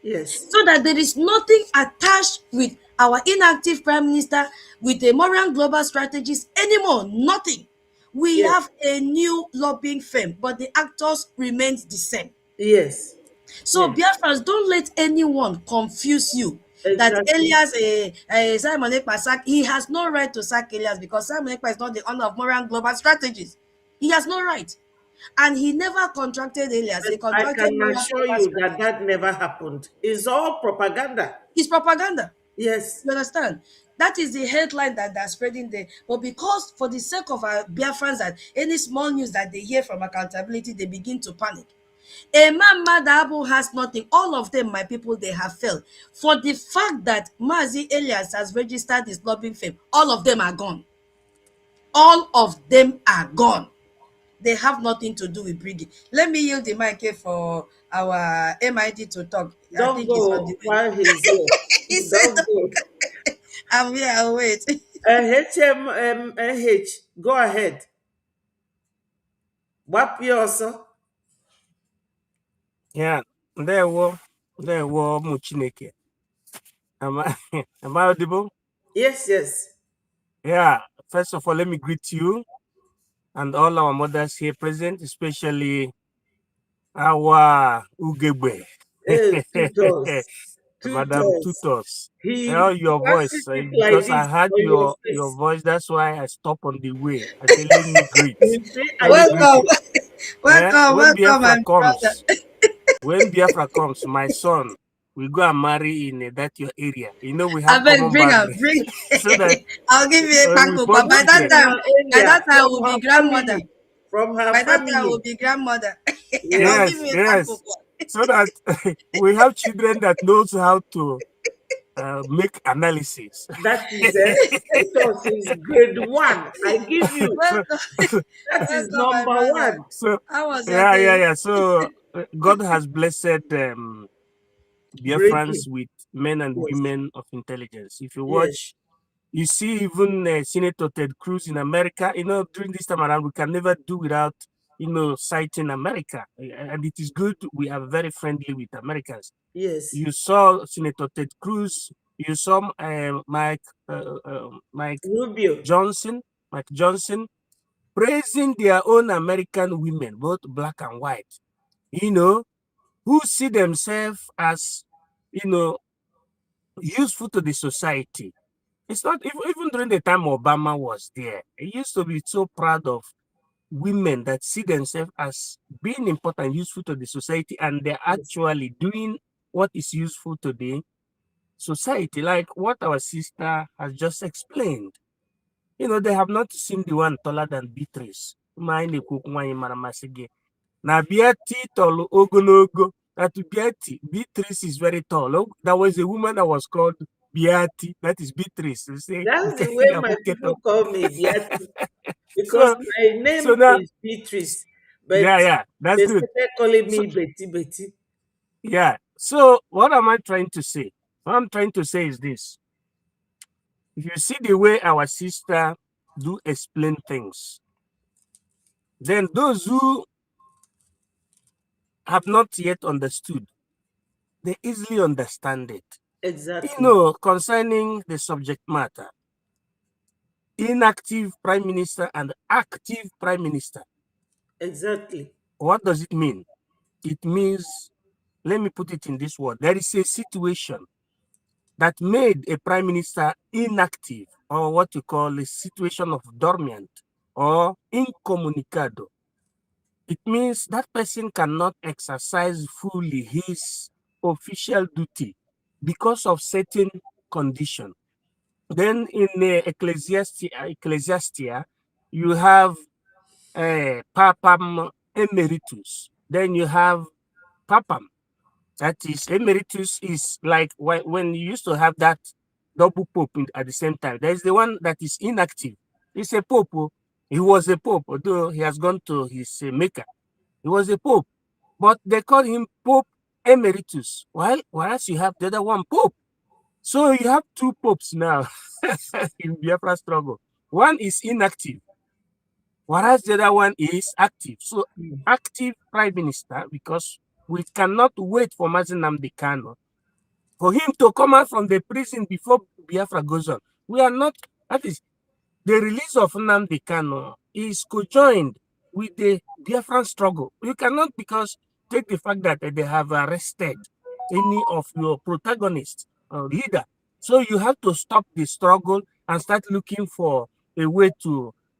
Yes. So that there is nothing attached with our inactive prime minister, with the Moran global strategies anymore. Nothing. We Yes. have a new lobbying firm, but the actors remains the same. Yes. So Yes. Biafrans, don't let anyone confuse you that Exactly. Elias, Simon Ekpa sack, he has no right to sack Elias because Simon Ekpa is not the owner of Moran Global Strategies. He has no right. And he never contracted Elias, But he I contracted can Moran assure Global you that Strategies. that never happened. It's all propaganda. It's propaganda. Yes. You understand? That is the headline that they're spreading there. But because for the sake of our Biafrans, that any small news that they hear from accountability, they begin to panic. A man Madabu has nothing. All of them, my people, they have failed. For the fact that Mazi Elias has registered his lobbying firm, all of them are gone. All of them are gone. They have nothing to do with Briggy. Let me yield the mic here for our MID to talk. I Don't think he's on the go way. while he's here. He said, Don't go. I'm here, I'll wait. HMH, go ahead. Wap you also. Yeah, ndewo ụmụ Chineke. Am I, am I audible? Yes, yes. Yeah, first of all, let me greet you and all our mothers here present, especially our Ugebwe, Hey, tutos. Madam Tutos. Tutos. I He heard your passes voice it like because I this heard on your your face. voice. That's why I stopped on the way. I said, let me greet. You say, Let I me do. greet Welcome, you. welcome, When welcome, Biafra my brother. comes, when Biafra comes, my son will go and marry in that your area. You know, we I have beg, common bring her, boundary. bring. So that I'll give you a we panko. born But Not children. in her by area, that time, I from will be her grandmother. family. From her By that time, I family. will be grandmother. I'll give Yes, Yes, you a panko. yes. So that we have children that knows how to make analysis. that is tutos is grade one. I give you. so, Welcome, That is welcome, my number brother. one. so How was your yeah, yeah, day? yeah. So God has blessed Biafrans Breaking. with men and Yes. women of intelligence. If you Yes. watch, you see even Senator Ted Cruz in America, you know, during this time around, we can never do without, you know, citing America. And it is good we are very friendly with Americans. Yes. You saw Senator Ted Cruz, you saw Mike Rubio. Johnson, Mike Johnson, praising their own American women, both black and white, you know, who see themselves as, you know, useful to the society. It's not even during the time Obama was there. He used to be so proud of women that see themselves as being important, useful to the society, and they're Yes. actually doing what is useful to the society, like what our sister has just explained. You know, they have not seen the one taller than Beatrice. Na Beatty tall ogologo. That Beatrice is very tall. Oh, there was a woman that was called Beatty. That is Beatrice. You see, That's the way my people call me, Beatrice, because so my so name now, is Beatrice, but yeah, yeah, that's they good. started calling So me Betty Betty. yeah. So what am I trying to say? What I'm trying to say is this: if you see the way our sister do explain things, then those who have not yet understood, they easily understand it. You Exactly. know, concerning the subject matter, inactive prime minister and active prime minister. Exactly. What does it mean? It means, let me put it in this word, there is a situation that made a prime minister inactive, or what you call a situation of dormant or incommunicado. It means that person cannot exercise fully his official duty because of certain condition. Then in Ecclesiastia, you have Papam Emeritus. Then you have Papam. That is, Emeritus is like when you used to have that double pope at the same time. There's the one that is inactive. He's a pope. Oh. He was a pope, although he has gone to his maker. He was a pope, but they call him Pope Emeritus. Whereas you have the other one, Pope. So you have two popes now in Biafra struggle. One is inactive, whereas the other one is active. So Mm. active prime minister, because we cannot wait for Mazi Nnamdi Kanu for him to come out from the prison before Biafra goes on. We are not, that is, the release of Nnamdi Kanu is conjoined with the Biafran struggle. You cannot, because take the fact that they have arrested any of your protagonists or leader. So you have to stop the struggle and start looking for a way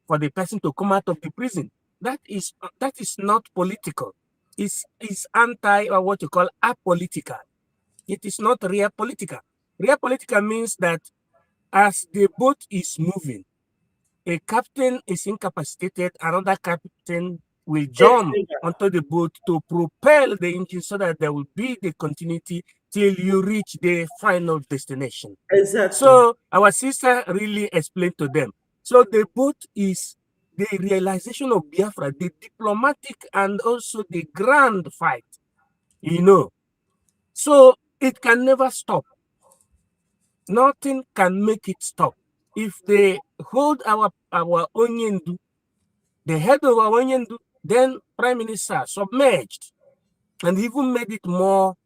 for the person to come out of the prison. That is not political. It's anti, or what you call apolitical. It is not real political. Real political means that as the boat is moving, a captain is incapacitated, another captain will jump onto the boat to propel the engine so that there will be the continuity till you reach the final destination. Exactly. So our sister really explained to them. So the boat is the realization of Biafra, the diplomatic and also the grand fight, So it can never stop. Nothing can make it stop. If they hold our Onyendu, the head of our Onyendu, then Prime Minister submerged and even made it more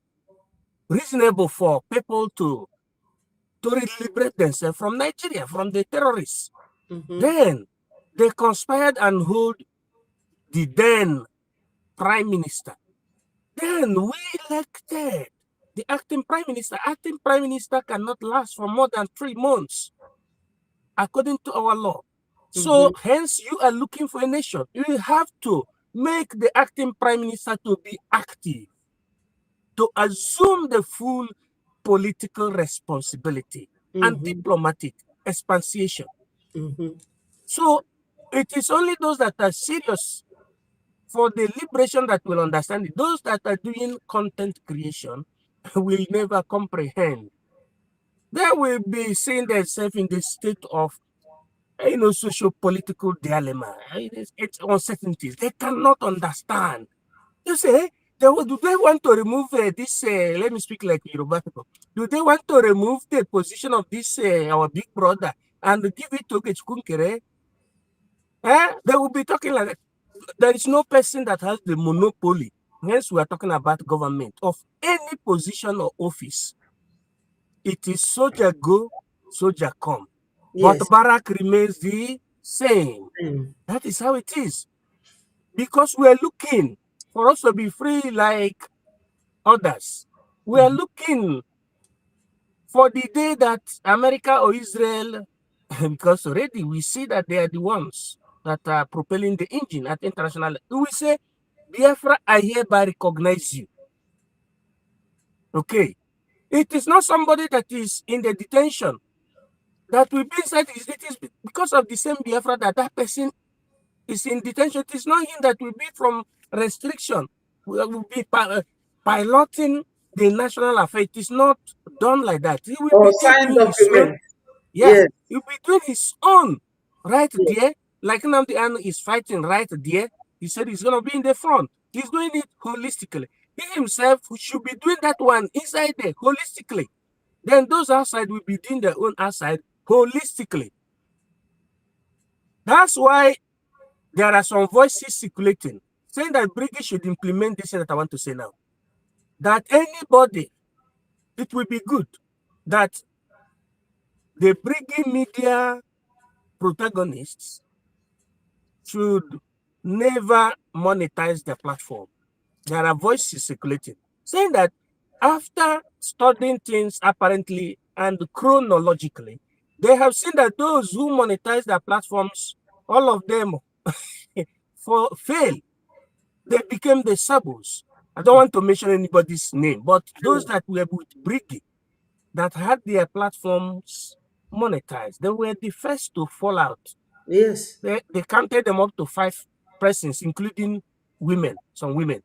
reasonable for people to liberate themselves from Nigeria, from the terrorists. Then they conspired and hold the then Prime Minister. Then we elected the acting Prime Minister. Acting Prime Minister cannot last for more than 3 months, according to our law. So hence you are looking for a nation. You have to make the acting Prime Minister to be active, to assume the full political responsibility and diplomatic expansion. So it is only those that are serious for the liberation that will understand it. Those that are doing content creation will never comprehend. They will be seeing themselves in the state of socio-political dilemma. It's uncertainties. They cannot understand. You say, do they want to remove this, let me speak like Yoruba people, do they want to remove the position of this, our big brother, and give it to Gechkunkere? They will be talking like that. There is no person that has the monopoly, hence we are talking about government, of any position or office. It is soldier go, soldier come. Yes. But barrack remains the same. That is how it is. Because we are looking for us to be free like others. We are looking for the day that America or Israel, because already we see that they are the ones that are propelling the engine at international. We say, Biafra, I hereby recognize you. Okay. It is not somebody that is in the detention that will be inside. It is because of the same Biafra that person is in detention. It is not him that will be from restriction. We will be piloting the national affair. It is not done like that. He will Or be there signed doing his own. document. Yeah, Yes. he will be doing his own right there. Like Nnamdi Kanu is fighting right there. He said he's going to be in the front. He's doing it holistically. He himself should be doing that one inside there holistically. Then those outside will be doing their own outside holistically. That's why there are some voices circulating saying that Briggs should implement this that I want to say now. That anybody, it will be good that the Briggs media protagonists should never monetize their platform. There are voices circulating saying that after studying things apparently and chronologically, they have seen that those who monetize their platforms, all of them fail. They became the sabos. I don't want to mention anybody's name, but those that were with Briggy, that had their platforms monetized, they were the first to fall out. Yes. They counted them up to 5 persons, including women, some women.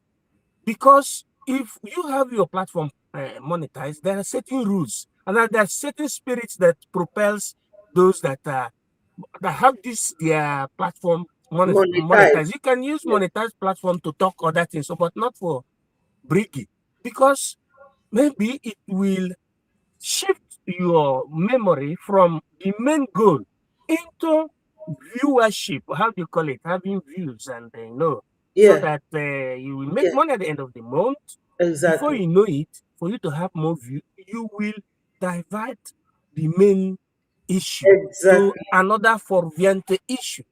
Because if you have your platform monetized, there are certain rules, and there are certain spirits that propels those that have their platform monetized. You can use monetized platform to talk other things, but not for Briggy, because maybe it will shift your memory from the main goal into viewership. How do you call it? Having views and so that you will make money at the end of the month. Before Exactly. you know it, for you to have more view, you will divert the main issue to Exactly. another forviente issue.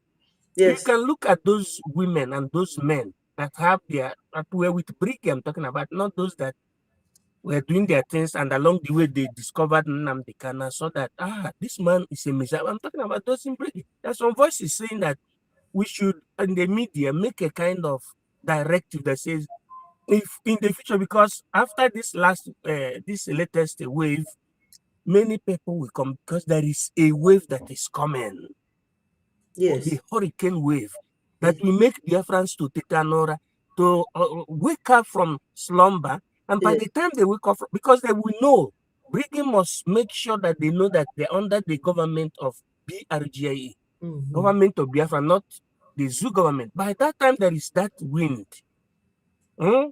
You Yes. can look at those women and those men that have that were with Brigham, I'm talking about, not those that were doing their things and along the way they discovered Nnamdi Kanu, so that this man is a messiah. I'm talking about those in Brigham. There's some voices saying that we should, in the media, make a kind of directive that says, if in the future, because after this latest wave, many people will come because there is a wave that is coming, the Yes. hurricane wave that Yes. will make Biafrans to Tetanora to wake up from slumber. And by Yes. the time they wake up, because they will know, Brigham must make sure that they know that they're under the government of BRGIE, Mm-hmm. government of Biafra, not the zoo government. By that time, there is that wind. Hmm?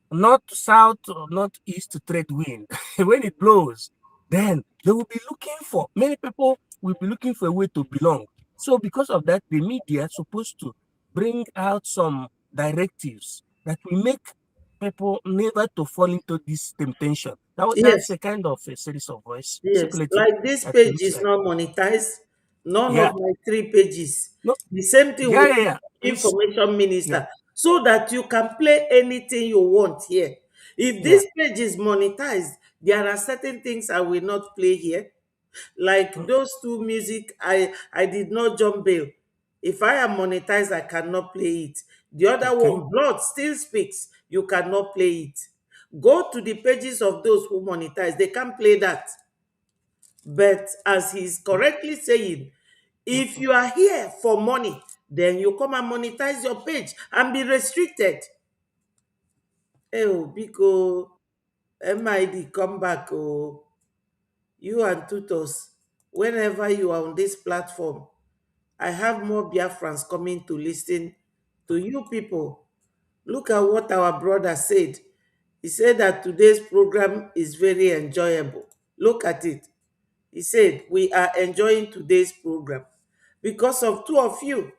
North, south, or northeast trade wind. When it blows, then they will be looking for, many people will be looking for a way to belong. So because of that, the media are supposed to bring out some directives that will make people never to fall into this temptation. That's Yes. a kind of a series of voice Yes, circulating like this that page looks is like, not monetized. None of yeah, my 3 pages. no, The same thing yeah, with yeah, yeah. It's, information yeah, minister, so that you can play anything you want here. If yeah, this page is monetized, there are certain things I will not play here. Like mm, those two music, I did not jump bail. If I am monetized, I cannot play it. The other okay, one, blood still speaks, you cannot play it. Go to the pages of those who monetize, they can play that. But as he's mm, correctly saying, mm, if mm. you are here for money, then you come and monetize your page and be restricted. Oh, Biko, MID, come back. Oh, you and Tutos, whenever you are on this platform, I have more Biafrans coming to listen to you people. Look at what our brother said. He said that today's program is very enjoyable. Look at it. He said, we are enjoying today's program because of two of you,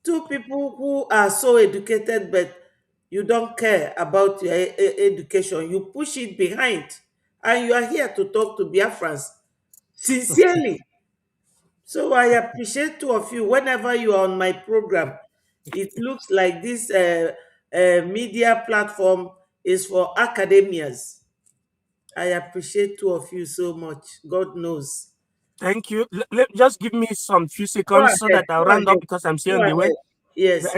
two people who are so educated, but you don't care about your education. You push it behind, and you are here to talk to Biafrans sincerely. So I appreciate two of you. Whenever you are on my program, it looks like this media platform is for academias. I appreciate two of you so much. God knows. Thank you. Just give me some few Go seconds so ahead. that I'll Go round up ahead. because I'm still Go on the way. ahead. Yes,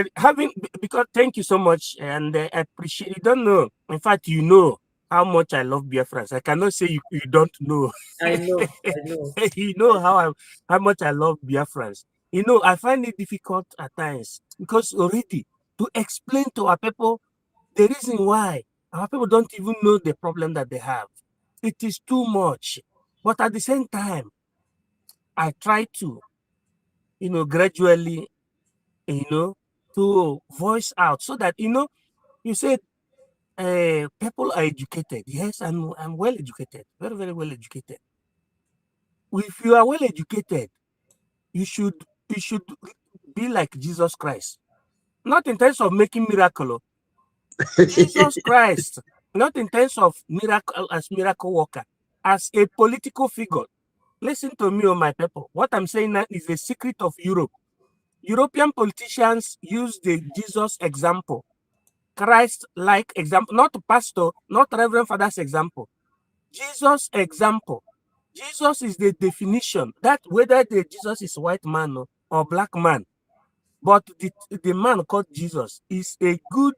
Because thank you so much, and I appreciate. You don't know, in fact, you know how much I love Biafrans. I cannot say you don't know. I know. I know. You know how much I love Biafrans. You know, I find it difficult at times because already to explain to our people the reason why our people don't even know the problem that they have. It is too much. But at the same time, I try to, gradually, you know, to voice out so that, you said people are educated. Yes, I'm well educated, very, very well educated. If you are well educated, you should be like Jesus Christ. Not in terms of making miracle. Jesus Christ, not in terms of miracle as miracle worker, as a political figure. Listen to me, oh my people. What I'm saying now is the secret of Europe. European politicians use the Jesus example, Christ-like example, not pastor, not Reverend Father's example. Jesus example. Jesus is the definition that whether the Jesus is white man or black man, but the man called Jesus is a good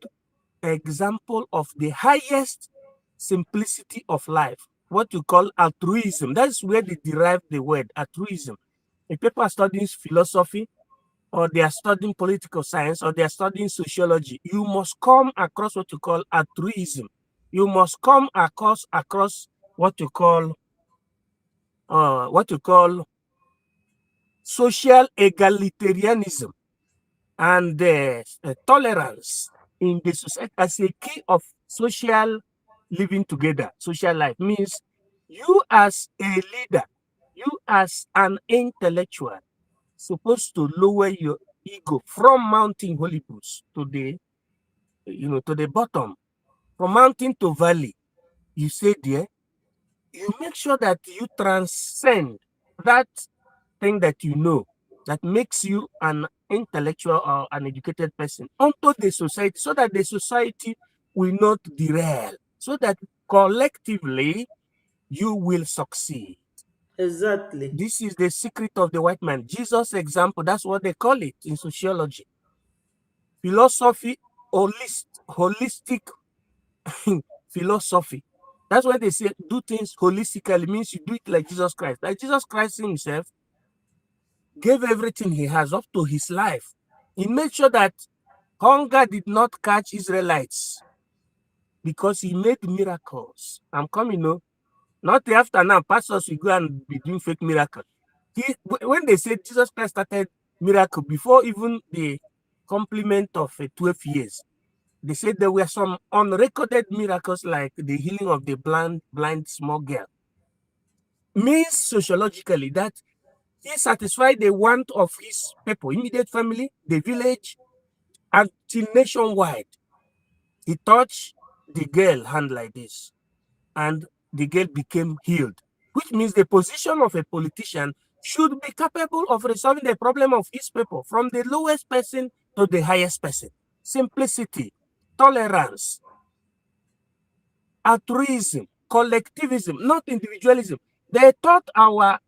example of the highest simplicity of life, what you call altruism. That's where they derive the word altruism. If people are studying philosophy, or they are studying political science, or they are studying sociology, you must come across what you call altruism. You must come across what you call social egalitarianism and tolerance in the society as a key of social living together. Social life means you as a leader, you as an intellectual, supposed to lower your ego from mounting holy books to the bottom. from mountain to valley, you stay there, you make sure that you transcend that thing that you know that makes you an intellectual or an educated person onto the society, so that the society will not derail, so that collectively you will succeed. Exactly. This is the secret of the white man. Jesus' example, that's what they call it in sociology. Philosophy, holistic philosophy. That's why they say do things holistically, means you do it like Jesus Christ. Like Jesus Christ himself gave everything he has up to his life. He made sure that hunger did not catch Israelites because he made miracles. I'm coming, no? Not after now, pastors will go and be doing fake miracles. When they said Jesus Christ started miracle before even the complement of 12 years, they said there were some unrecorded miracles like the healing of the blind small girl. Means sociologically that he satisfied the want of his people, immediate family, the village, until nationwide. He touched the girl hand like this, and the girl became healed, which means the position of a politician should be capable of resolving the problem of his people from the lowest person to the highest person. Simplicity, tolerance, altruism, collectivism, not individualism. They taught our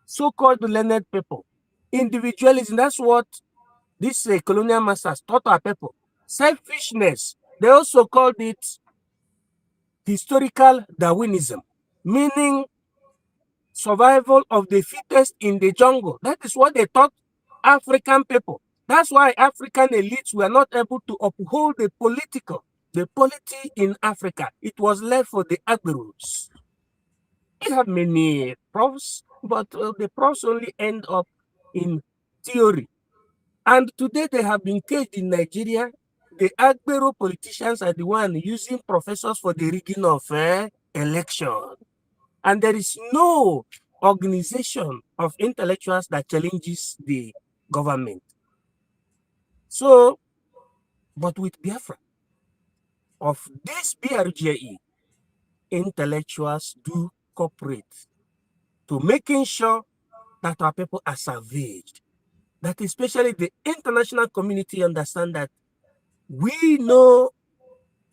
so-called learned people individualism. That's what these colonial masters taught our people. Selfishness. They also called it historical Darwinism, meaning survival of the fittest in the jungle. That is what they taught African people. That's why African elites were not able to uphold the polity in Africa. It was left for the Agberus. We have many profs, but the profs only end up in theory. And today they have been caged in Nigeria. The Agbero politicians are the one using professors for the rigging of election. And there is no organization of intellectuals that challenges the government. So, but with Biafra, of this BRGE, intellectuals do cooperate to making sure that our people are salvaged. That especially the international community understand that we know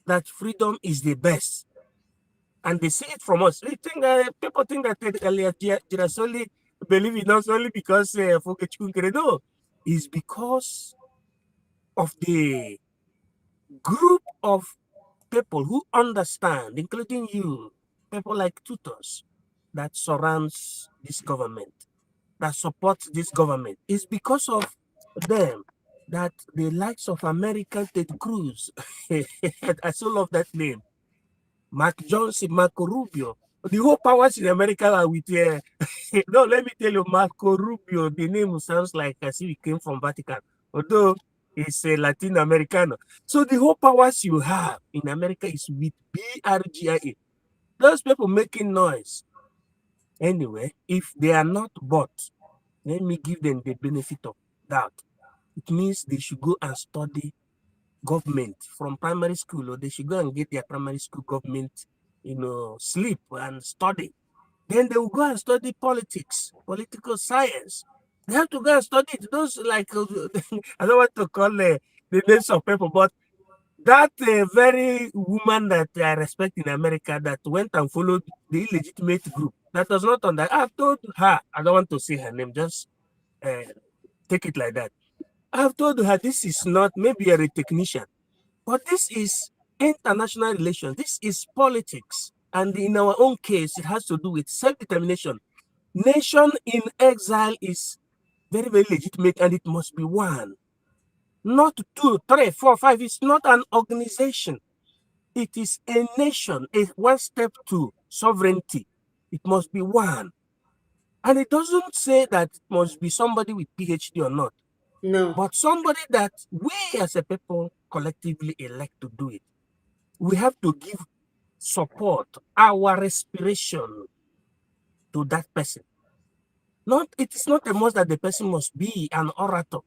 that freedom is the best. And they see it from us. People think that Girasoli believe in us only because no, it's because of the group of people who understand, including you, people like tutors that surrounds this government, that supports this government. It's because of them that the likes of American Ted Cruz, I so love that name, Mark Johnson, Marco Rubio. The whole powers in America are with no, let me tell you, Marco Rubio, the name sounds like as if he came from Vatican, although he's a Latin Americano. So the whole powers you have in America is with BRGIA. Those people making noise. Anyway, if they are not bought, let me give them the benefit of that. It means they should go and study government from primary school, or they should go and get their primary school government, sleep and study. Then they will go and study politics, political science. They have to go and study it. Those like I don't want to call the names of people, but that very woman that I respect in America that went and followed the illegitimate group that was not on that. I've told her, I don't want to say her name, just take it like that. I've told her this is not maybe a technician, but this is international relations. This is politics. And in our own case, it has to do with self-determination. Nation in exile is very, very legitimate, and it must be one. Not two, three, four, five. It's not an organization. It is a nation, a one step to sovereignty. It must be one. And it doesn't say that it must be somebody with PhD or not. No. But somebody that we as a people collectively elect to do it. We have to give support, our respiration to that person. It is not a must that the person must be an orator,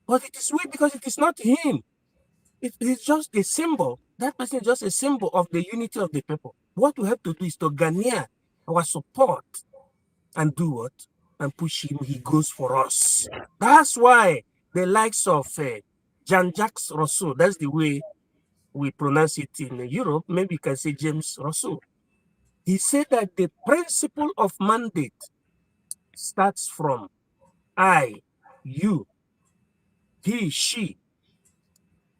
but it is weird because it is not him. It is just a symbol That person is just a symbol of the unity of the people. What we have to do is to garner our support and do what? And push him. He goes for us. That's why the likes of Jean-Jacques Rousseau, that's the way we pronounce it in Europe, maybe you can say James Rousseau. He said that the principle of mandate starts from I, you, he, she,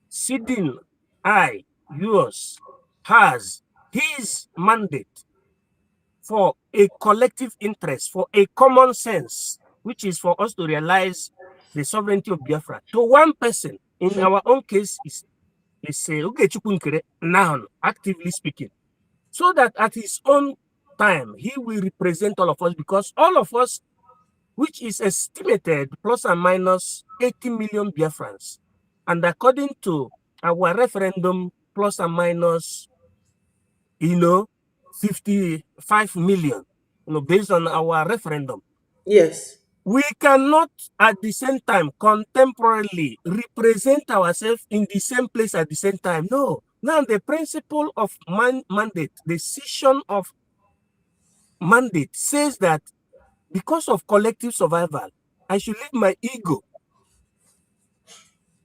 sitting, I, yours, has, his mandate for a collective interest, for a common sense, which is for us to realize the sovereignty of Biafra. To one person, in our own case, is Ugechukwu Nkere, now, actively speaking, so that at his own time, he will represent all of us, because all of us, which is estimated plus or minus 80 million Biafrans, and according to our referendum, plus or minus, 55 million, based on our referendum. Yes. We cannot at the same time contemporarily represent ourselves in the same place at the same time. No. Now the principle of mandate, the decision of mandate says that because of collective survival, I should leave my ego.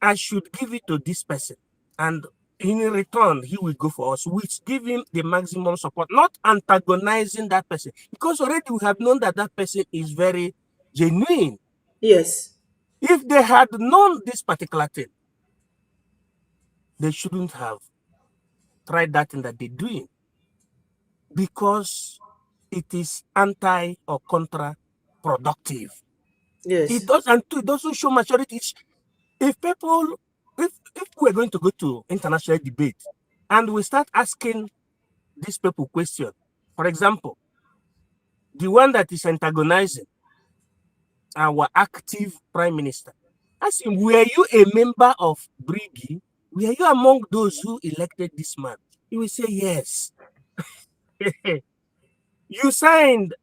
I should give it to this person. And in return, he will go for us, which give him the maximum support, not antagonizing that person. Because already we have known that that person is very genuine. Yes. If they had known this particular thing, they shouldn't have tried that thing that they're doing, because it is anti or contra-productive. Yes. It doesn't show maturity. If people, if we're going to go to international debate and we start asking these people questions, for example, the one that is antagonizing our active prime minister, ask him, were you a member of Brigi? Were you among those who elected this man? He will say yes. You signed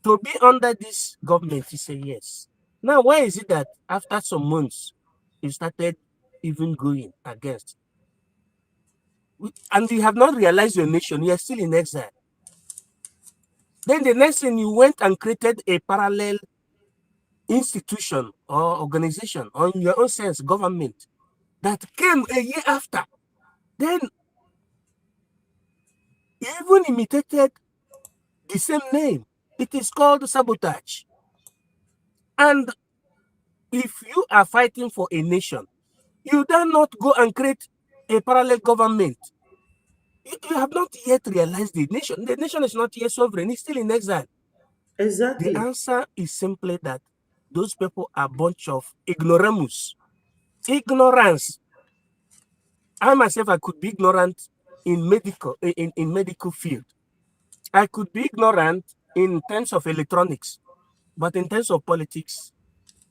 to be under this government. He say yes. Now, why is it that after some months you started even going against? And you have not realized your nation, you are still in exile. Then the next thing, you went and created a parallel institution or organization, or in your own sense, government, that came a year after. Then you even imitated the same name. It is called sabotage. And if you are fighting for a nation, you dare not go and create a parallel government. You have not yet realized the nation. The nation is not yet sovereign. It's still in exile. Exactly. The answer is simply that those people are a bunch of ignoramus. Ignorance. I myself, I could be ignorant in medical field. I could be ignorant in terms of electronics, but in terms of politics,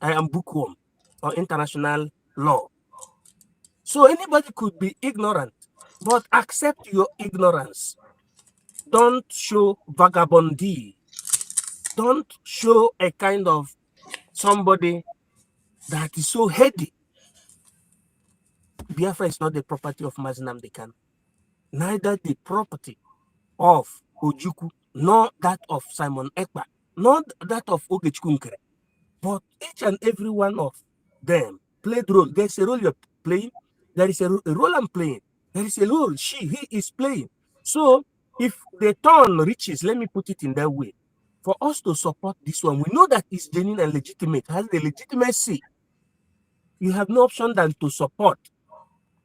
I am bookworm or international law. So anybody could be ignorant, but accept your ignorance. Don't show vagabondy. Don't show a kind of somebody that is so heady. Biafra is not the property of Mazinam Dekan, neither the property of Ojukwu, nor that of Simon Ekpa, not that of Ogechukwu Nkere. But each and every one of them played role. There's a role you're playing. There is a role I'm playing. There is a role he is playing. So if the turn reaches, let me put it in that way, for us to support this one, we know that it's genuine and legitimate, has the legitimacy. You have no option than to support.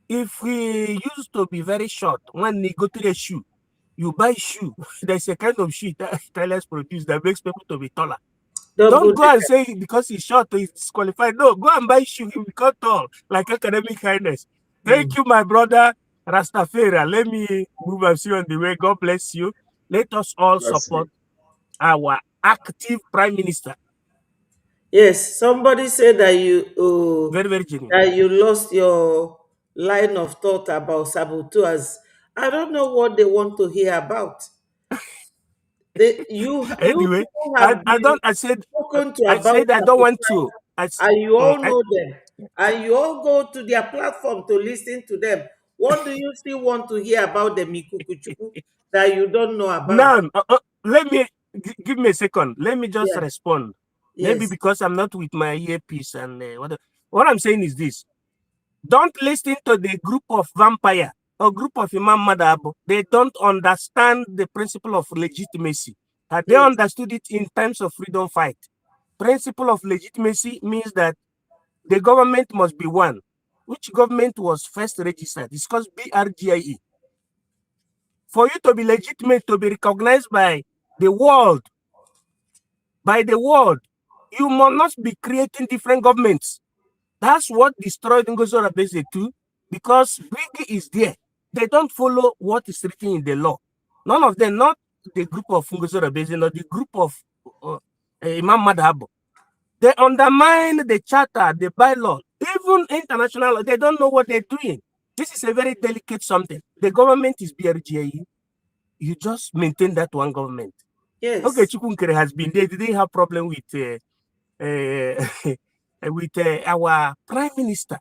If we used to be very short, when you go to the shoe, you buy shoe. There's a kind of shoe that tailors produce that makes people to be taller. Don't go and say because he's short, he's disqualified. No, go and buy shoe. He become tall, like academic kindness. Thank you, my brother Rastafari. Let me move and see you on the way. God bless you. Let us all support our active prime minister. Yes, somebody said that very, very genuine. That you lost your line of thought about saboteurs. I don't know what they want to hear about. Anyway, I said spoken to I about said I don't want to. and you all know them, and you all go to their platform to listen to them. What do you still want to hear about the Mikukuchuku that you don't know about? Now, let me give me a second. Let me just Yeah. respond. Maybe Yes. because I'm not with my earpiece and what I'm saying is this: don't listen to the group of vampire or group of Imam Madabo. They don't understand the principle of legitimacy. They Yes. understood it in times of freedom fight. Principle of legitimacy means that the government must be one. Which government was first registered? It's called BRGIE. For you to be legitimate, to be recognized the world, by the world, you must not be creating different governments. That's what destroyed Ngozora Base too, because Big is there. They don't follow what is written in the law. None of them, not the group of Ngozora Base, not the group of Imam Madhab. They undermine the charter, the bylaw, even international. They don't know what they're doing. This is a very delicate something. The government is BRGAE. You just maintain that one government. Okay, Yes. Chukunkere has been there. They didn't have problem with our prime minister.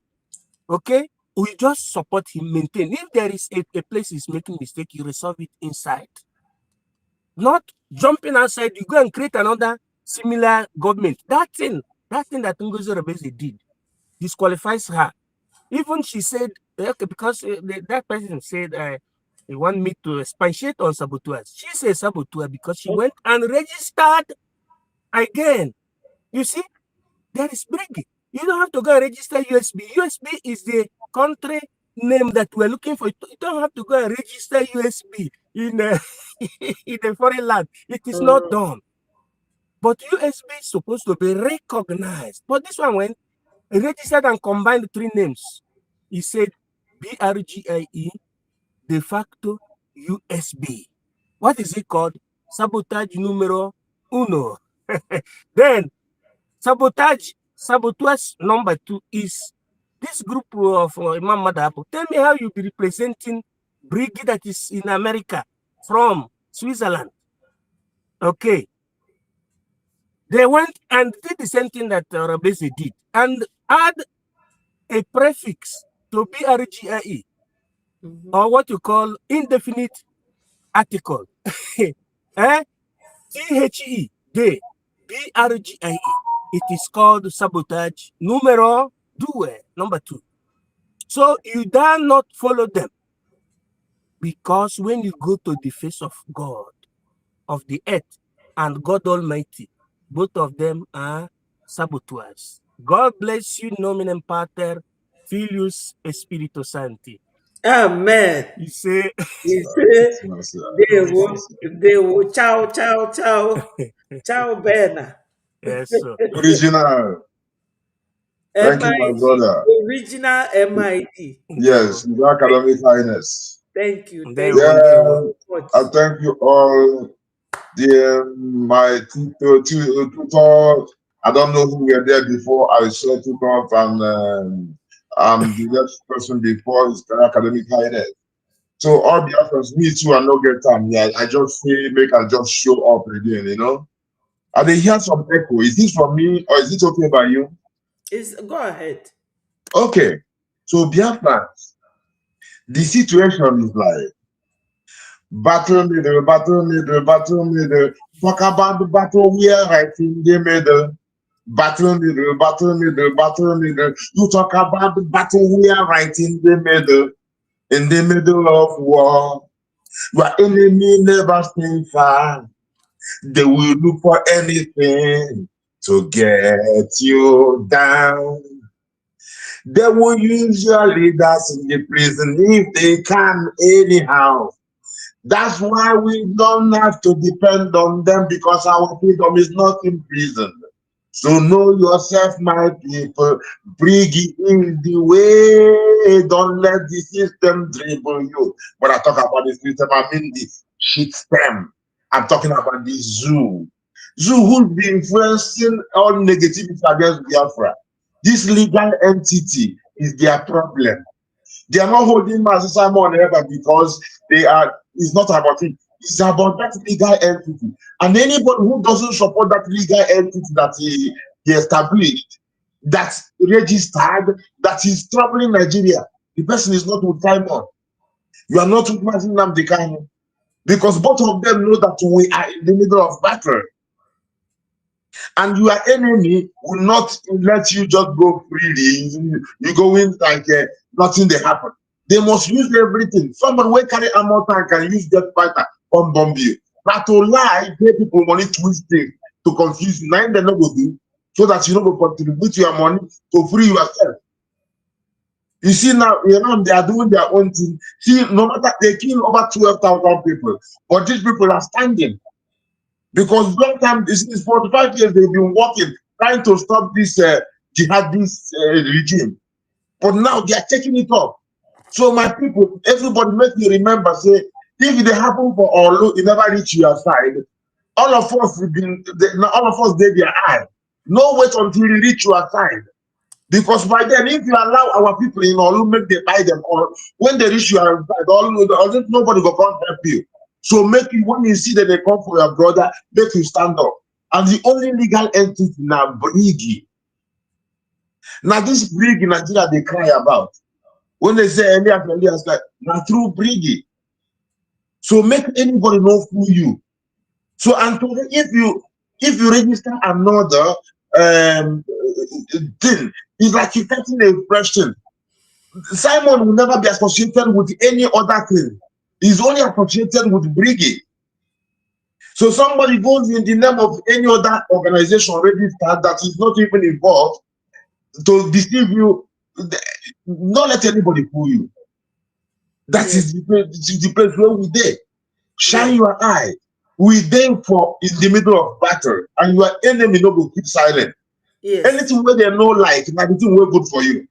Okay, we just support him, maintain. If there is a place is making mistake, you resolve it inside. Not jumping outside, you go and create another similar government. That thing that Ngozi Rebeze did disqualifies her. Even she said, okay, because that person said they want me to expatiate on saboteurs. She said saboteur because she went and registered again. You see, there is big. You don't have to go and register USB. USB is the country name that we're looking for. You don't have to go and register USB in in a foreign land. It is not done. But USB is supposed to be recognized. But this one went registered and combined the three names. He said BRGIE de facto USB. What is it called? Sabotage numero uno. Then sabotage number 2 is this group of Imam Madhab. Tell me how you be representing Brigade that is in America from Switzerland. Okay. They went and did the same thing that Rabese did and add a prefix to BRGIE or what you call indefinite article. THE, BRGIE. It is called sabotage numero 2, number 2. So you dare not follow them, because when you go to the face of God, of the earth, and God Almighty, both of them are saboteurs. God bless you, nominem pater, filius, spiritus sancti. Amen. You say, He say, they will, ciao, ciao, ciao, ciao, Bena. yes, sir. Original. Thank you, my MID, brother. original MID. Yes, the academic highness. Thank you. They Thank will, you they so will. much. I thank you all, dear my tutor. I don't know who were there before. I saw tutor and the next person before is the academic highness. So all the others, me too, I no get time. Yeah, I just say make I just show up again, you know. And they hear some echo. Is this from me or is it okay by you? Go ahead. Okay. So Biafrans, the situation is like battle middle, battle middle, battle middle. Talk about the battle we are right in the middle. Battle middle, battle middle, battle middle. You talk about the battle we are right in the middle of war. Your enemy never stay far. They will look for anything to get you down. They will use your leaders in the prison if they can anyhow. That's why we don't have to depend on them, because our freedom is not in prison. So know yourself, my people. Bring it in the way. Don't let the system dribble you. When I talk about the system, I mean the shit stem. I'm talking about the zoo. Zoo who be influencing all negativity against Biafra. This legal entity is their problem. They are not holding Master Simon ever because it's not about it. It's about that legal entity. And anybody who doesn't support that legal entity that he established, that's registered, that is troubling Nigeria, The person is not with Simon. You are not with Mazin Namdekano. Because both of them know that we are in the middle of battle. And your enemy will not let you just go freely. You go in like nothing they happen. They must use everything. Someone will carry ammo tank and use jet fighter on bomb you. But to lie, pay people money twisting to confuse you. Now they not go do so that you don't go contribute your money to free yourself. You see now, Iran, they are doing their own thing. See, no matter they kill over 12,000 people, but these people are standing. Because long time, this is 45 years they've been working, trying to stop this jihadist regime. But now they are taking it up. So my people, everybody make me remember, say, if it happen for all, it never reach your side. All of us did their eye. No wait until it reach your side. Because by then, if you allow our people in Olu, make they buy them, or when they reach your side, nobody will come help you. So make you, when you see that they come for your brother, make you stand up. And the only legal entity now, Brigi. Now this Brigi in Nigeria, they cry about. When they say Elias, like, now through Brigi. So make anybody know who you. So and if you register another thing, it's like you're getting a question. Simon will never be associated with any other thing. He's only associated with Brigi. So somebody goes in the name of any other organization registered that is not even involved to deceive you. Don't let anybody fool you. That is the place where we there. Shine your eye. We there for in the middle of battle, and your enemy no go keep silent. Yes. Anything where they know like, now the thing will good for you.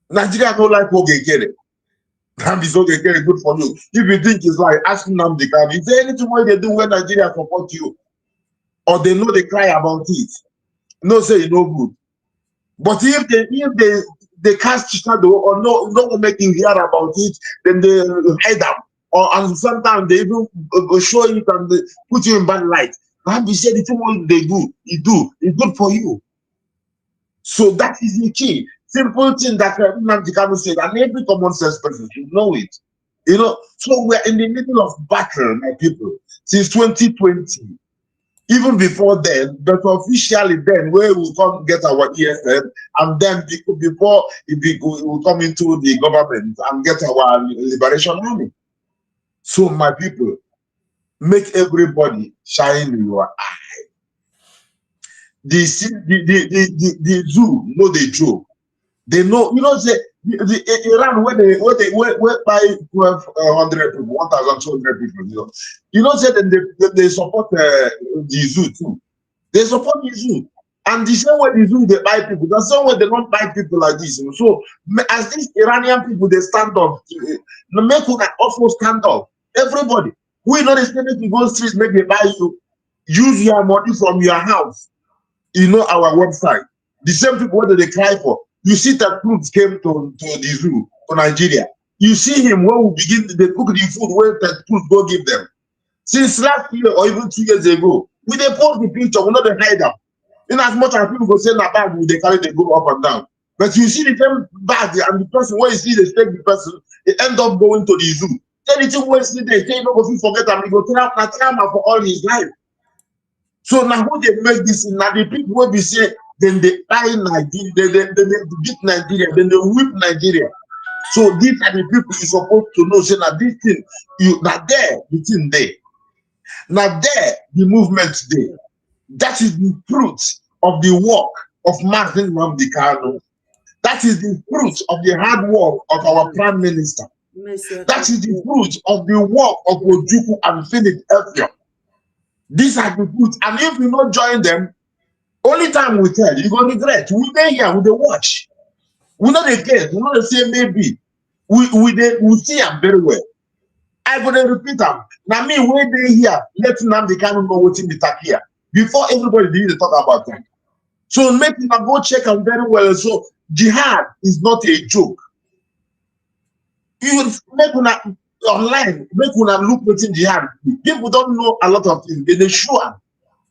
Nigeria no like what they get it. That is okay, get it good for you. If you think it's like asking them the guy, is there anything where they do when Nigeria support you? Or they know they cry about it? No say it's no good. But if they cast shadow or no making hear about it, then they hide them. And sometimes they even show it and they put you in bad light. And we say the thing what they do, it's good for you. So that is the key. Simple thing that Nnamdi said, and every common sense person should know it. You know, so we're in the middle of battle, my people, since 2020. Even before then, but officially then, where we come get our EFN, and then before we come into the government and get our liberation army. So my people, make everybody shine in your eye. The zoo know the joke. They know, you know, say the Iran where they buy 1,200 people, 1,200 people, you know, say that they support the zoo too. They support the zoo. And the same way the zoo they buy people, the same way they don't buy people like this. So as these Iranian people they stand up, make them also stand up. Everybody. We know the same if you go streets, make they buy you, use your money from your house. You know our website. The same people what they cry for. You see that Cruz came to the zoo, to Nigeria. You see him when we begin to cook the food where that Cruz go give them. Since last year or even 2 years ago, we they post the picture, we not they hide them. In as much as people go say na bag, they carry they go up and down. But you see the same bag and the person where you see they take the person, they end up going to the zoo. Anything where you see they say no go forget them, they go trauma for all his life. So now who they make this in? Now the people will be say then they buy Nigeria, then they beat Nigeria, then they whip Nigeria. So these are the people you supposed to know. Say now this thing, you now there, the thing there. Now there, the movement there. That is the fruit of the work of Martin Nnamdi Kanu. That is the fruit of the hard work of our Prime Minister. That is the fruit of the work of Ojukwu and Philip Elfion. These are the fruits. And if you not join them, only time we tell you gonna regret. We there here, we dey watch. We not the case, we not the same maybe. We see them very well. I gonna repeat them. Now me when they here, let Nnamdi Kanu know what's in the here before everybody begin to talk about them. So make them go check them very well. So jihad is not a joke. You make una online, make una look what's in jihad. People don't know a lot of things, they sure.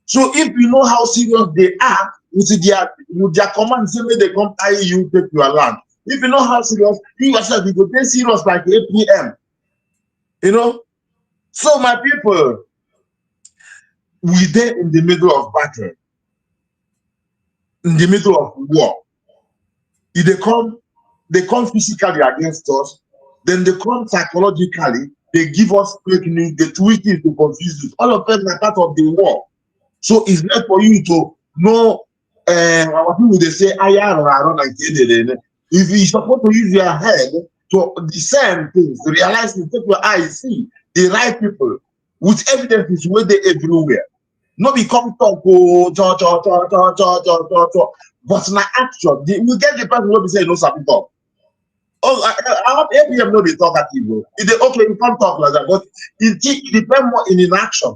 So if you know how serious they are with their command, say may they come tie you, take your land. If you know how serious, you yourself, you go take serious like APM. You know? So my people, we there in the middle of battle, in the middle of war. If they come physically against us, then they come psychologically, they give us fake news, they twist it to confuse us. All of them are part of the war. So it's not for you to know our people they say if you're supposed to use your head to discern things, realize things, take your eyes, see the right people with evidence is where they everywhere. No become talk, but na action. We get the person who be say no sabi talk. Oh, I hope APM no dey talk at you. If they okay, you can't talk like that, but it depends more in action.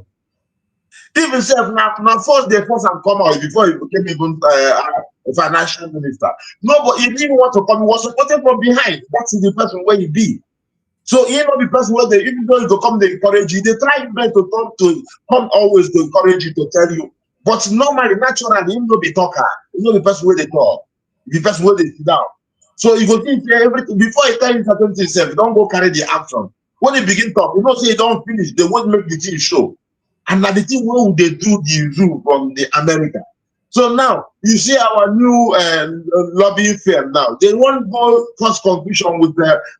If himself now first they force and come out before he became even a financial minister. No, but he didn't want to come, he was supported from behind. That's the person where he be. So he not the person where they even though to come they encourage you, they try to come always to encourage you to tell you. But normally, naturally, he no be talker. He not the person where they talk, the person where they sit down. So you go think everything before he tell you certain things, don't go carry the action. When he begin talk, you know say he don't finish, they won't make the thing show. And now the thing where they do the rule from the America. So now you see our new lobbying firm now. They won't go cause confusion with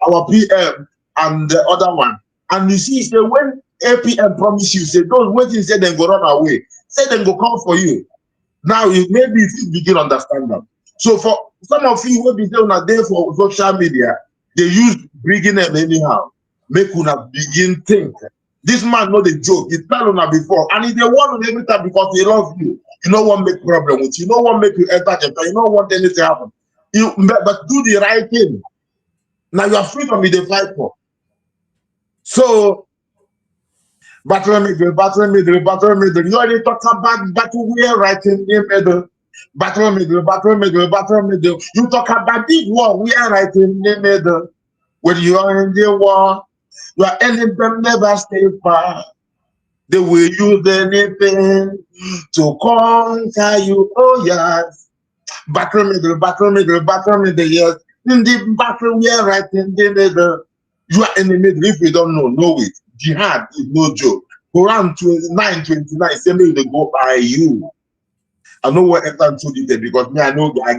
our PM and the other one. And you see, say when APM promise you, say those waiting say then go run away. Say then go come for you. Now you maybe if you begin understand them. So for some of you who be there there for social media, they use bringing them anyhow. Make una begin think. This man know the joke. He tell una before, and if they want every time because he loves you, you don't want make problem with you. You don't want make you enter Japan. You don't want anything to happen. But do the right thing. Now you are freedom with the fight for. So battle middle. You already talk about battle where right in the middle. Battle middle. You talk about big war, we are right in the middle. When you are in the war, your enemy never stay far. They will use anything to conquer you. Oh yes. Battle middle, yes. In the battle, we are right in the middle. You are in the middle. If you don't know it. Jihad is no joke. Quran 29:29 say me they go by you. I know what enter into detail because me I know I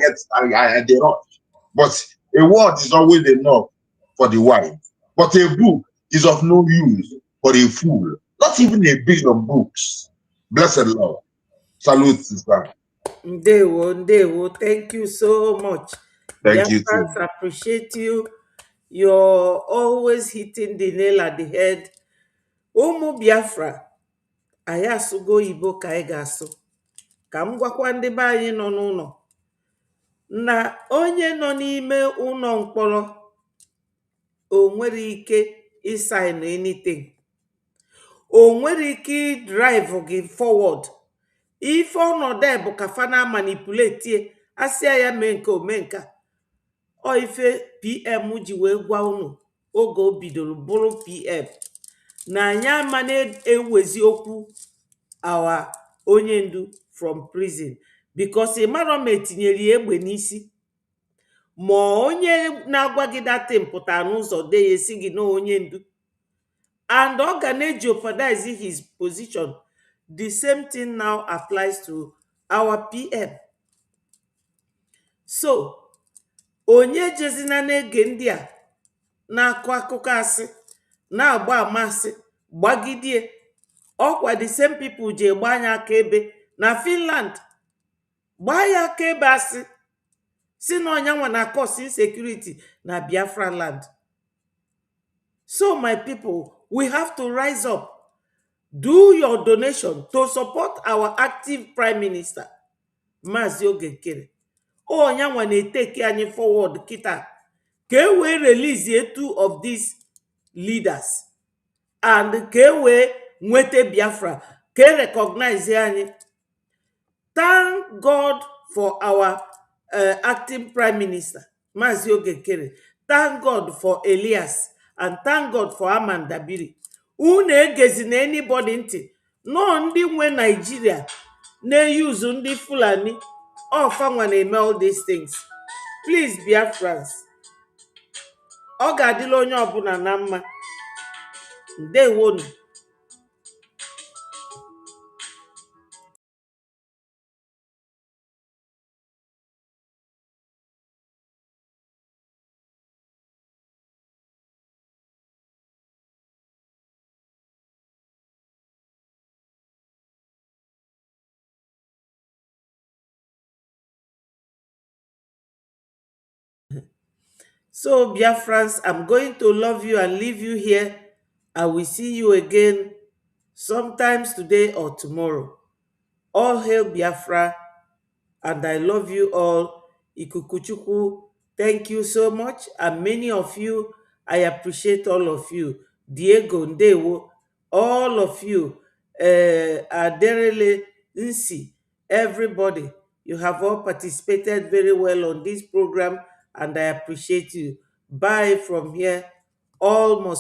they rush. But a word is always enough for the wise. But a book is of no use for a fool. Not even a bit of books. Blessed Lord. Salute, sister. Ndewo. Thank you so much. Thank you Biafrans too. appreciate you. You're always hitting the nail at the head. Ụmụ Biafra, anyị asụgo Igbo ka anyị ga-asụ. Ka m gwakwa ndị be anyị nọ n'ụlọ na onye nọ n'ime ụlọ mkpọrọ o nwere ike ịsign anything. O nwere ike drive gị forward. Ife ọnọdụ bụ ka fa na manipulate asịa ya mee nke omenka. Ọ ife PM ji wee gwa unu oge o bidoro bụrụ PM na anyị ama na-ewezi okwu our onye ndu from prison because ịmarọ ma etinyere ya egbe n'isi ma onye na-agwa gị datin pụtara n'ụzọ de ya esi gị na onye ndu and ọ ga na-jeopardize his position. The same thing now applies to our PM. So onye jezina na-ege ndị a na-akụ akụkọ asị na-agba amasị gbagidie ọkwa the same people ji egbe anya akaebe na Finland gbaa ya akaebe asị si na ọnyanwa na cause insecurity na Biafra land. So my people, we have to rise up. Do your donation to support our active Prime Minister, Mazi Ogekere. Onyanwa na-eteke anyị forward kita. Ka e wee release two of these leaders and ka e wee nwete Biafra, ka e recognize anyị. Thank God for our acting Prime Minister, Mazi Ogekere. Thank God for Elias and thank God for Amanda Biri. Unu egezina anybody ntị. No ndị nwe Nigeria na-use ndị Fulani. Ọfanwa na-eme all these things. Please, Biafrans, ọ ga-adịla onye ọbụla na mma. Ndewonu. So, Biafrans, I'm going to love you and leave you here. I will see you again sometimes today or tomorrow. All hail Biafra, and I love you all. Ikukuchukwu, thank you so much. And many of you, I appreciate all of you. Diego Ndewo, all of you, Aderele Nsi, everybody, you have all participated very well on this program, and I appreciate you. Bye from here. All must